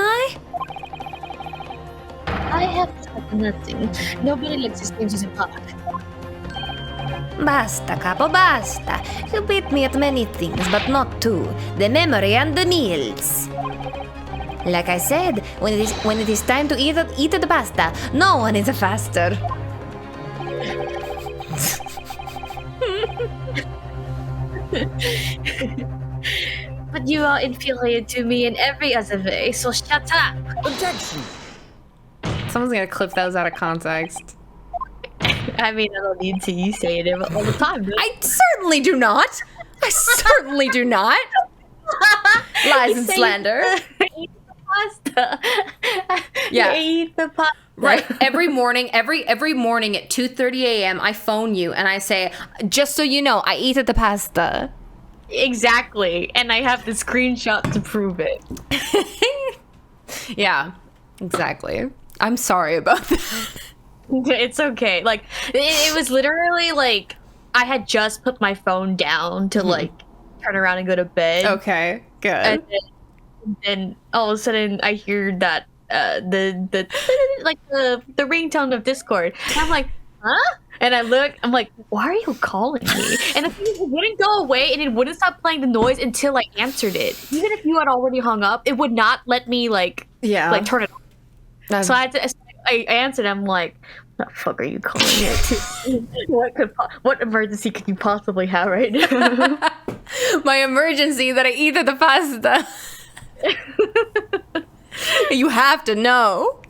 I have nothing. Nobody likes his names in park. Basta, Capo, basta. You beat me at many things, but not two. The memory and the meals. Like I said, when it is time to eat the pasta, no one is faster. But you are inferior to me in every other way, so shut up. Objection! Someone's gonna clip those out of context. I mean, I don't need to you say it all the time. Do I certainly do not. I certainly do not. Lies and slander. Eat the pasta. Yeah. Eat the pasta. Right. Every morning at 2:30 a.m. I phone you and I say, just so you know, I eat at the pasta. Exactly. And I have the screenshot to prove it. Yeah, exactly. I'm sorry about that. It's okay. Like, it was literally like I had just put my phone down to like turn around and go to bed. Okay, good. And then all of a sudden I hear that the ringtone of Discord. And I'm like, huh? And I look, I'm like, why are you calling me? And the thing is, it wouldn't go away and it wouldn't stop playing the noise until I answered it. Even if you had already hung up, it would not let me like turn it off. So I answered. I'm like, what the fuck are you calling it? What emergency could you possibly have right now? My emergency that I eat at the pasta. You have to know.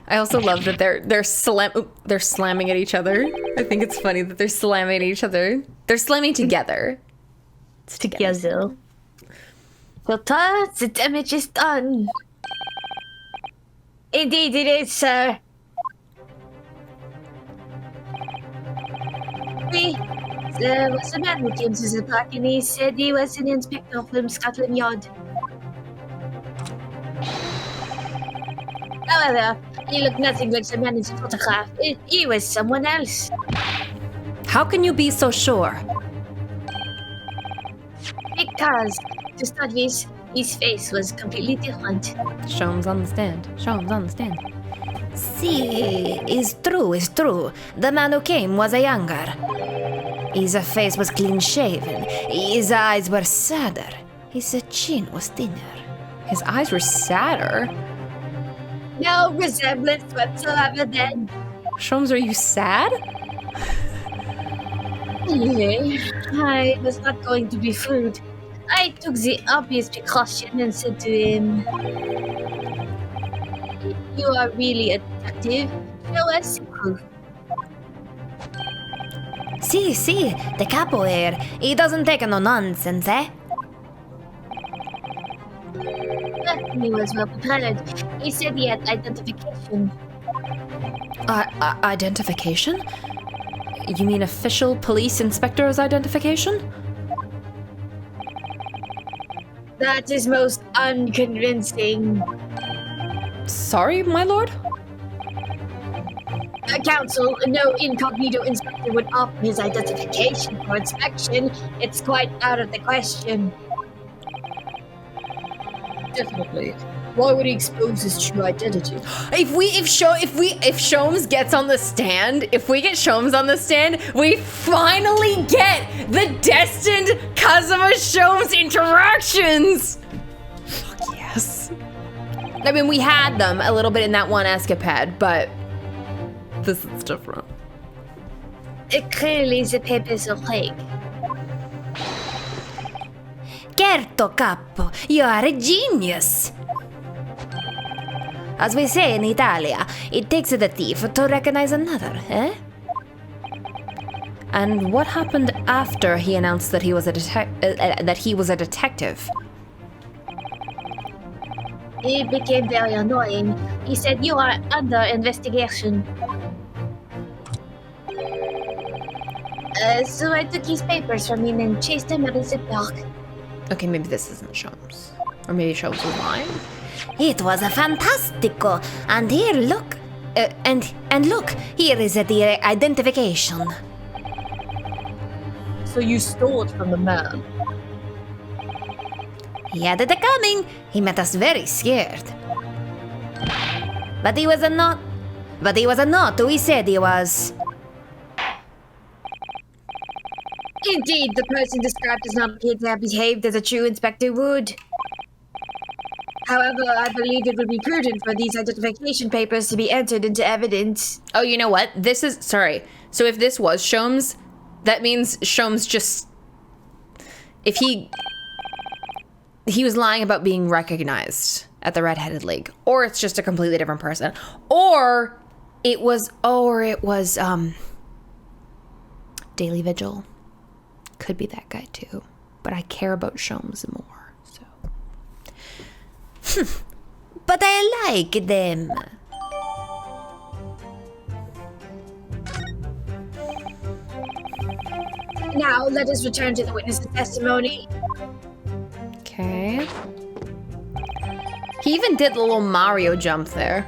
I also love that they're slamming at each other. I think it's funny that they're slamming at each other. They're slamming together. It's together. Filter, the damage is done. Indeed it is, sir. There was a man who came to the park and he said he was an inspector from Scotland Yard. However, he looked nothing like the man in the photograph. He was someone else. How can you be so sure? Because, to start with, his face was completely different. Sholmes on the stand. Sholmes on the stand. See, it's true. The man who came was a younger. His face was clean-shaven. His eyes were sadder. His chin was thinner. His eyes were sadder. No resemblance whatsoever then. Sholmes, are you sad? Anyway, I was not going to be fooled. I took the obvious precaution and said to him, if you are really a detective, show us some proof. See, the capo here. He doesn't take no nonsense, eh? He was well prepared. He said he had identification. Identification? You mean official police inspector's identification? That is most unconvincing. Sorry, my lord? Counsel, no incognito inspector would offer his identification for inspection. It's quite out of the question. Definitely. Why would he expose his true identity? If Sholmes gets on the stand, if we get Sholmes on the stand, we finally get the destined Kazuma Sholmes interactions. Fuck yes. I mean, we had them a little bit in that one escapade, but this is different. Clearly, the papers are fake. Certo, capo, you are a genius. As we say in Italia, it takes a thief to recognize another, eh? And what happened after he announced that he was a detective? It became very annoying. He said, "You are under investigation." So I took his papers from him and chased him out of the park. Okay, maybe this isn't Sholmes. Or maybe Sholmes was lying? It was a fantastico. And here, look. And look, here is the identification. So you stole it from the man. He had it coming. He made us very scared. But he was not. We said he was. Indeed, the person described does not appear to have behaved as a true inspector would. However, I believe it would be prudent for these identification papers to be entered into evidence. Oh, you know what? This is... Sorry. So if this was Sholmes, that means Sholmes just... If he was lying about being recognized at the Red-Headed League. Or it's just a completely different person. Or it was... Daily Vigil. Could be that guy too. But I care about Sholmes more, so... But I like them. Now, let us return to the witness's testimony. Okay. He even did the little Mario jump there.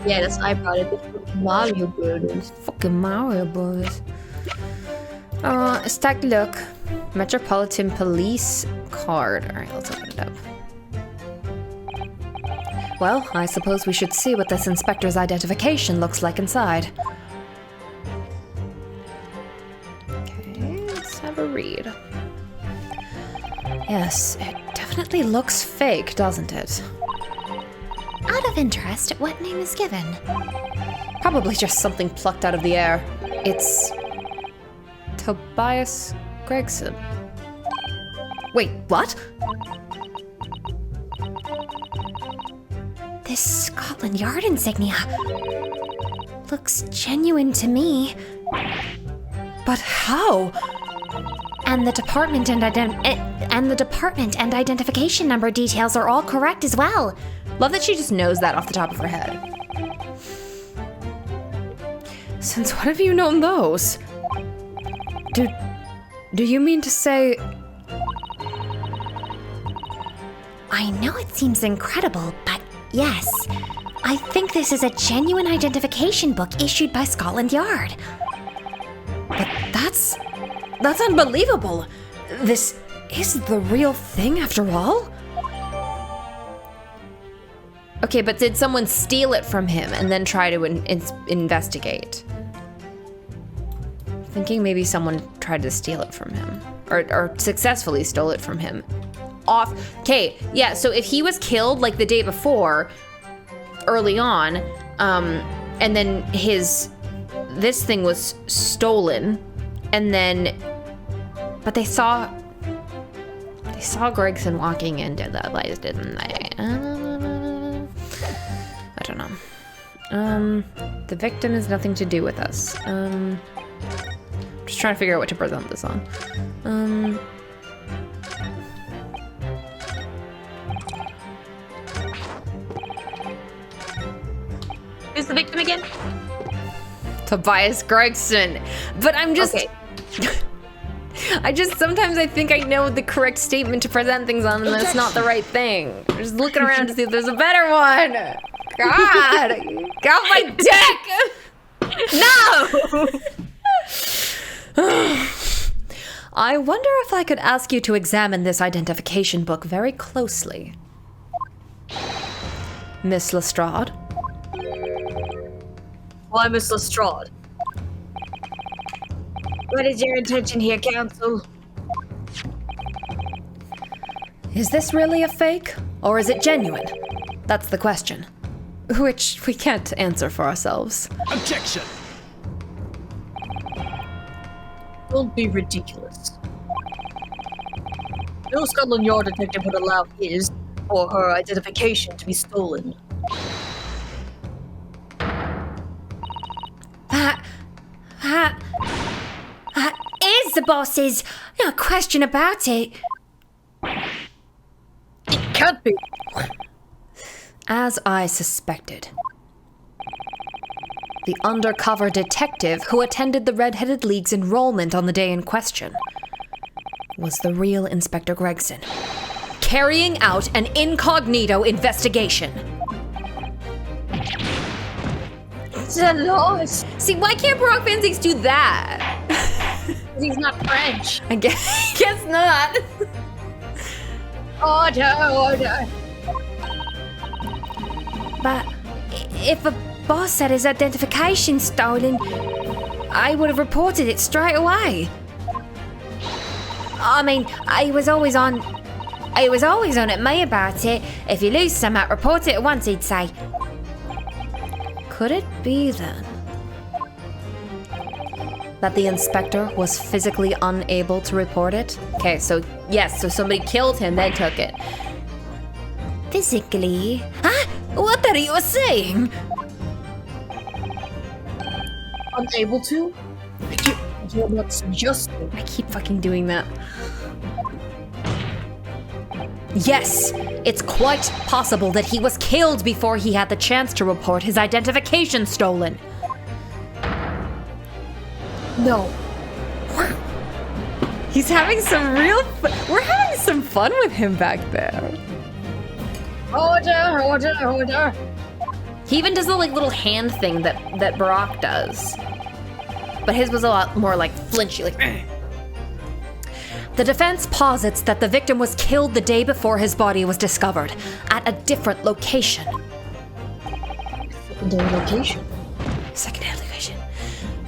Yeah, that's I brought it. The Mario Brothers. Fucking Mario Brothers. Let's take a look. Metropolitan Police card. Alright, let's open it up. Well, I suppose we should see what this inspector's identification looks like inside. Okay, let's have a read. Yes, it definitely looks fake, doesn't it? Out of interest, what name is given? Probably just something plucked out of the air. It's... Tobias Gregson. Wait, what? This Scotland Yard insignia looks genuine to me. But how? And the department and identification number details are all correct as well. Love that she just knows that off the top of her head. Since when have you known those? Do you mean to say... I know it seems incredible, but yes. I think this is a genuine identification book issued by Scotland Yard. But that's unbelievable. This is the real thing after all? Okay, but did someone steal it from him and then try to investigate? Thinking maybe someone tried to steal it from him. Or successfully stole it from him. Okay, yeah, so if he was killed like the day before, early on, and then this thing was stolen, and then, but they saw Gregson walking into the place, didn't they? I don't know. The victim has nothing to do with us. Just trying to figure out what to present this on. Who's the victim again? Tobias Gregson. But I'm just... Okay. Sometimes I think I know the correct statement to present things on, and that's not the right thing. I'm just looking around to see if there's a better one. God, get off my dick! No! I wonder if I could ask you to examine this identification book very closely. Miss Lestrade? Why, Miss Lestrade? What is your intention here, Council? Is this really a fake, or is it genuine? That's the question. Which we can't answer for ourselves. Objection! Don't be ridiculous. No Scotland Yard detective would allow his or her identification to be stolen. That is the boss's. No question about it. It can't be. As I suspected. The undercover detective who attended the Red-Headed League's enrollment on the day in question was the real Inspector Gregson, carrying out an incognito investigation. The laws. See, why can't Barack Van do that? He's not French. I guess not. Order. But if a boss had his identification stolen, I would have reported it straight away. I mean, I was always on at me about it. If you lose some, report it at once, he'd say. Could it be then that the inspector was physically unable to report it? Okay, so yes, so somebody killed him, then took it. Physically? Huh? What are you saying? Unable to? You're not suggesting. I keep fucking doing that. Yes, it's quite possible that he was killed before he had the chance to report his identification stolen. No. He's having some real we're having some fun with him back there. Order. He even does the like little hand thing that Barack does. But his was a lot more like flinchy, like The defense posits that the victim was killed the day before his body was discovered, at a different location. Secondary location.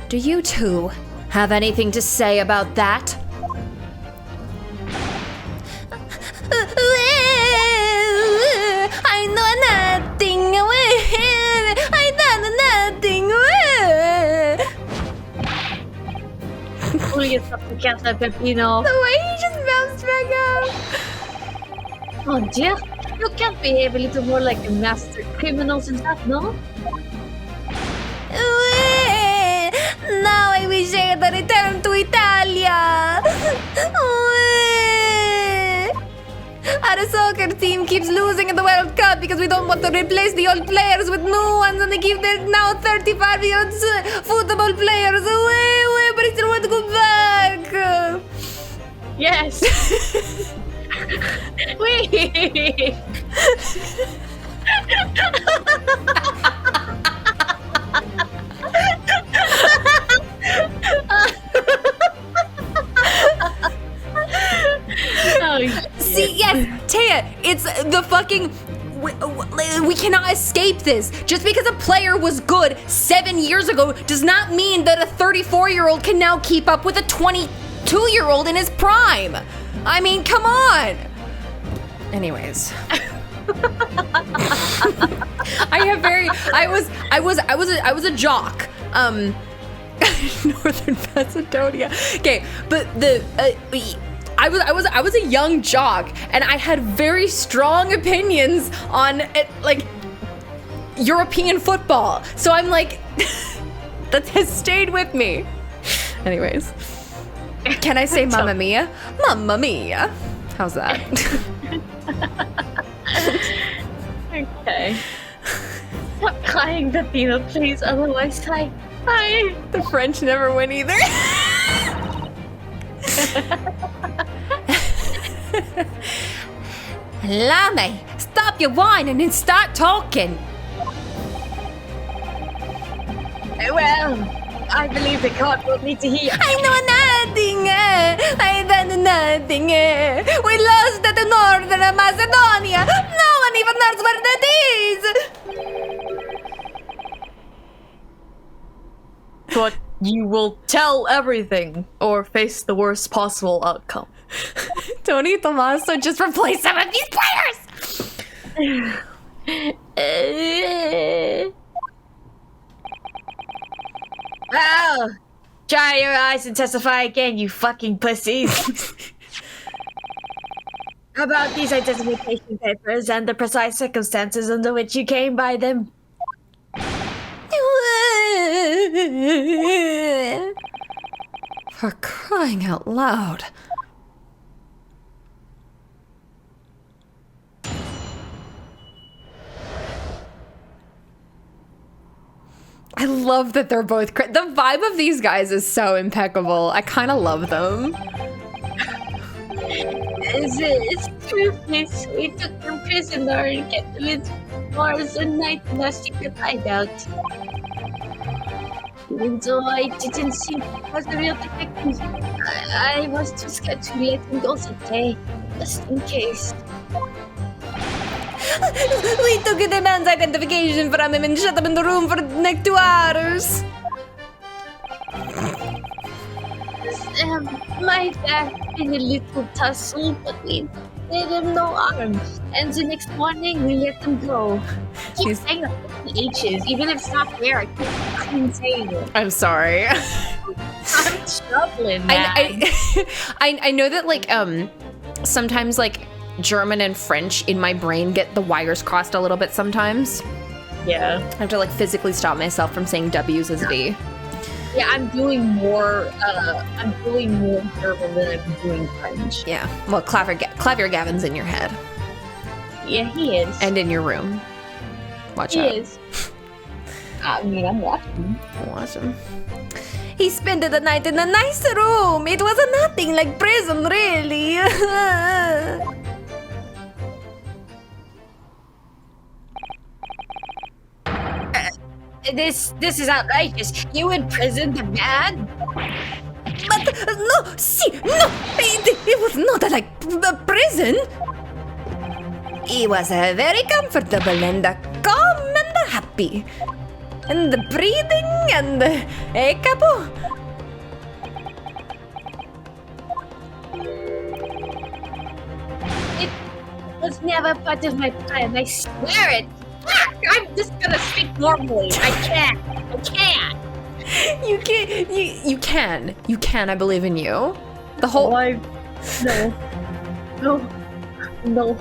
Do you two have anything to say about that? I know nothing. I know nothing. Only it's up to Casa Pepino. The way he just bounced back up. Oh dear. You can't behave a little more like a master criminal than that, no? Now I wish I had returned to Italia. Our soccer team keeps losing in the World Cup because we don't want to replace the old players with new ones, and they keep their now 35-year-old football players away, but I still want to go back. Yes. Wait. See, yes, Taya, it's the fucking... We cannot escape this. Just because a player was good 7 years ago does not mean that a 34-year-old can now keep up with a 22-year-old in his prime. I mean, come on. Anyways. I was a jock. Northern Macedonia. Okay, but I was a young jock, and I had very strong opinions on like European football. So I'm like, that has stayed with me. Anyways, can I say Mamma Mia? Mamma Mia. How's that? Okay. Stop crying, Pepino, please. Otherwise, The French never win either. Lame, stop your whining and start talking. Well, I believe the court will need to hear. I know nothing. I done nothing. We lost at the northern Macedonia. No one even knows where that is. But you will tell everything or face the worst possible outcome. Tony Tomaso just replaced some of these players. Well, dry your eyes and testify again, you fucking pussies. How about these identification papers and the precise circumstances under which you came by them? For crying out loud. I love that they're both the vibe of these guys is so impeccable. I kind of love them. It's true, miss. We took them prisoner and kept them in Mars a night in a secret hideout. Even though I didn't think he was the real detective, I was too scared to let him go that day, just in case. We took the man's identification from him and shut him in the room for the next 2 hours. Might have been a little tussle, but we did him no harm. And the next morning, we let him go. Keep saying the H's, even if it's not fair. I keep saying it. I'm sorry. I'm struggling, man. I know that like sometimes like German and French in my brain get the wires crossed a little bit sometimes. Yeah. I have to like physically stop myself from saying W's as V. Yeah, I'm doing more German than I'm doing French. Yeah. Well, Clavier Gavin's in your head. Yeah, he is. And in your room. Watch he out. is. I mean, I'm watching. Watch him. He spent the night in a nice room. It was nothing like prison, really. This is outrageous. You imprisoned the man? But no, see, no, it was not like a prison. He was very comfortable and calm and happy. And breathing and capo. It was never part of my plan, I swear it. I'm just gonna speak normally. I can't. You can, I believe in you. The whole... No.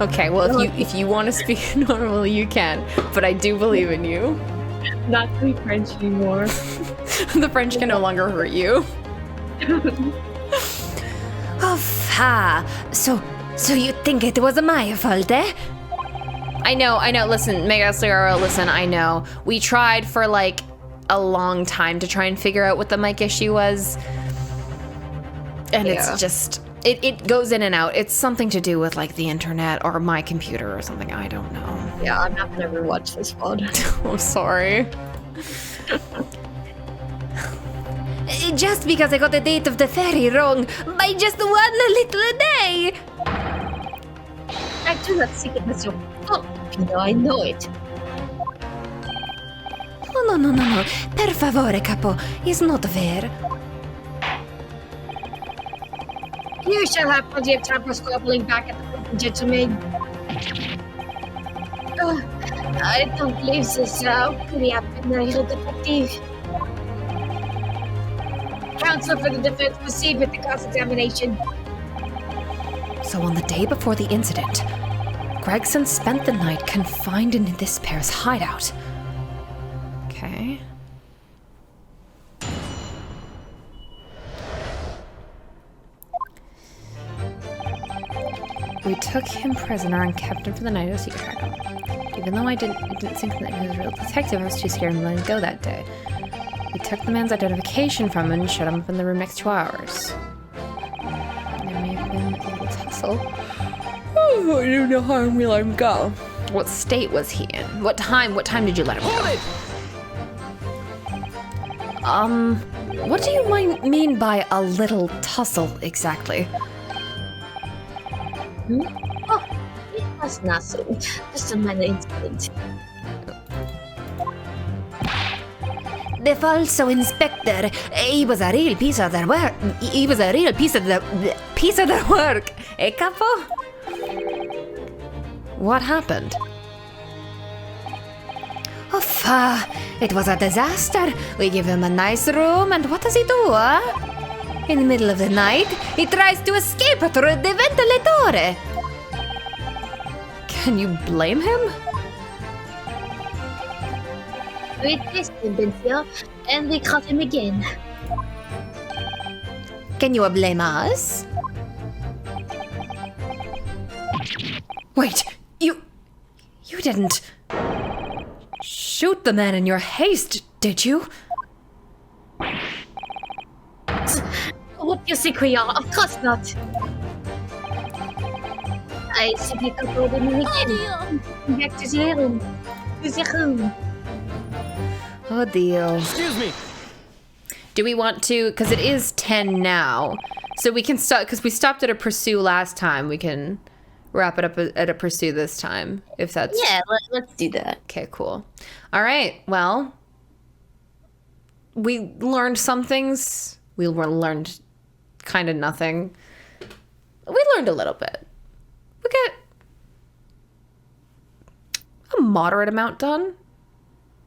Okay, well, if you want to speak normal, you can. But I do believe in you. Not to be French anymore. The French can no longer hurt you. So you think it was my fault, eh? I know. Listen, Mega Sierra, listen, I know. We tried for like a long time to try and figure out what the mic issue was. And it's just... It goes in and out. It's something to do with like the internet or my computer or something. I don't know. Yeah, I'm not gonna rewatch this pod. I'm sorry. Just because I got the date of the ferry wrong by just one little day. I do not think it was your fault. I know it. No. Per favore, capo. It's not fair. You shall have plenty of time for squabbling back at the prison, gentlemen. I don't believe this. How could he have been a real detective? Counsel for the defense, proceed with the cross-examination. So on the day before the incident, Gregson spent the night confined in this pair's hideout. Okay. We took him prisoner and kept him for the night as a secret backup. Even though I didn't think that he was a real detective, I was too scared to let him go that day. We took the man's identification from him and shut him up in the room next 2 hours. There may have been a little tussle. Oh, I do no harm, we let him go. What state was he in? What time did you let him go? Hold it! What do you mean by a little tussle exactly? Oh, it was nothing. Just a minor incident. The falso inspector, he was a real piece of their work. He was a real piece of their work. Eh, capo? What happened? It was a disaster. We give him a nice room, and what does he do, In the middle of the night, he tries to escape through the ventilator. Can you blame him? We tested him, Benfield, and we caught him again. Can you blame us? Wait, you didn't shoot the man in your haste, did you? What do you think we are? Of course not. I simply controlled him again. Back to the room. To the room. Oh dear. Excuse me. Do we want to, because it is 10 now, so we can start, because we stopped at a pursue last time, we can wrap it up at a pursue this time, if that's... Yeah, let's do that. Okay, cool. All right, well, we learned some things. We learned kind of nothing. We learned a little bit. We got a moderate amount done.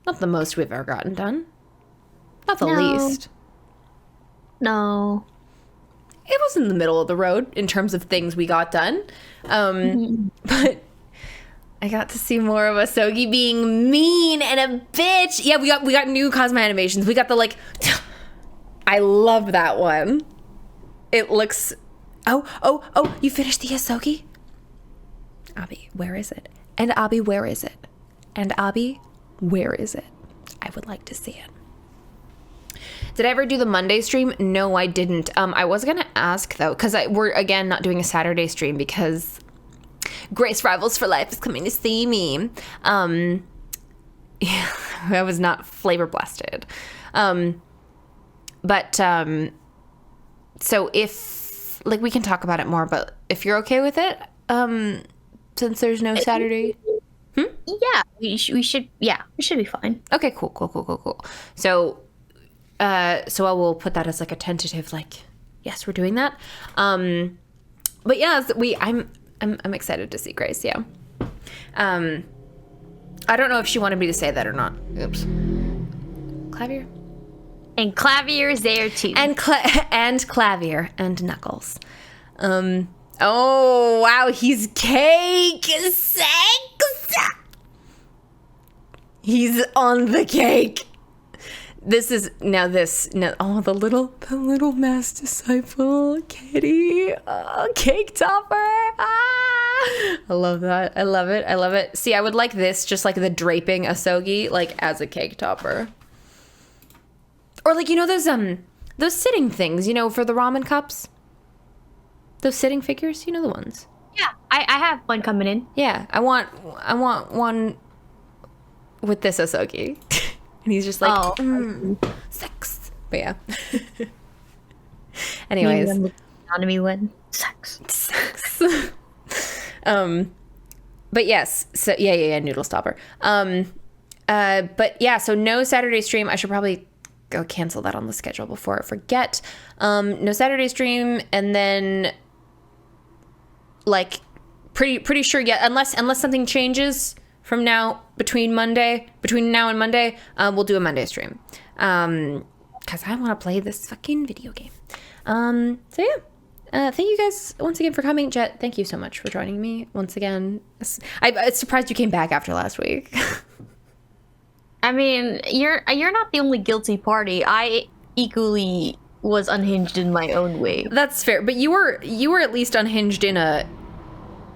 Not the most we've ever gotten done. Not the least. No. It was in the middle of the road in terms of things we got done. But I got to see more of Asogi being mean and a bitch. Yeah, we got new Cosmo animations. We got the like I love that one. It looks Oh, you finished the Asogi? Abby, where is it? And Abby, where is it? And Abby, where is it? I would like to see it. Did I ever do the Monday stream? No, I didn't. I was gonna ask though, because we're again not doing a Saturday stream because Grace Rivals for Life is coming to see me. Yeah, I was not flavor blasted. So if like we can talk about it more, but if you're okay with it, since there's no Saturday. Yeah, we should be fine. Okay, cool. So I will put that as like a tentative, like, yes, we're doing that. But yeah, I'm excited to see Grace. Yeah. I don't know if she wanted me to say that or not. Oops. Clavier. And Clavier's there too. And Clavier and Knuckles. Oh wow, he's cake sex. He's on the cake. Oh, the little mass disciple kitty, cake topper. I love that. I love it. See, I would like this, just like the draping Asogi, like as a cake topper, or like those sitting things, for the ramen cups. Those sitting figures, the ones. Yeah, I have one coming in. Yeah, I want one with this Asogi. And he's just like, sex. But yeah. Anyways. Economy one. Sex. But yes. So yeah, noodle stopper. But yeah, so no Saturday stream. I should probably go cancel that on the schedule before I forget. No Saturday stream, and then like pretty sure unless something changes from now between now and Monday, we'll do a Monday stream. Because I want to play this fucking video game. So yeah. Thank you guys once again for coming. Jet, thank you so much for joining me once again. I'm surprised you came back after last week. I mean, you're not the only guilty party. I equally was unhinged in my own way. That's fair, but you were at least unhinged in a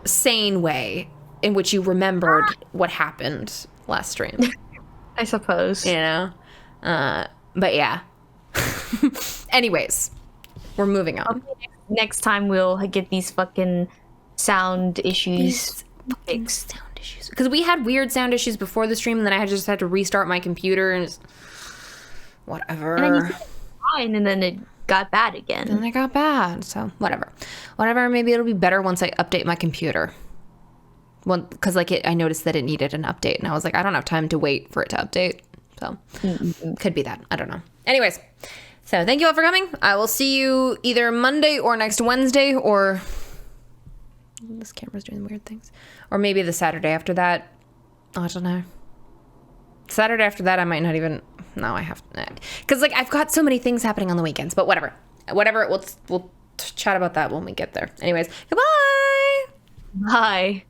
sane way, in which you remembered what happened last stream. I suppose. But yeah. Anyways, we're moving on. Next time we'll get these fucking sound issues fixed. Sound issues. Because we had weird sound issues before the stream, and then I just had to restart my computer, and Whatever. And then you said it was fine, and then it got bad again. And then it got bad. So whatever. Maybe it'll be better once I update my computer. Because I noticed that it needed an update, and I was like, I don't have time to wait for it to update. So could be that. I don't know. Anyways, so thank you all for coming. I will see you either Monday or next Wednesday, or this camera's doing weird things, or maybe the Saturday after that. I don't know. Saturday after that, I might not even. No, I have to, because I've got so many things happening on the weekends. But whatever. We'll chat about that when we get there. Anyways, goodbye. Bye.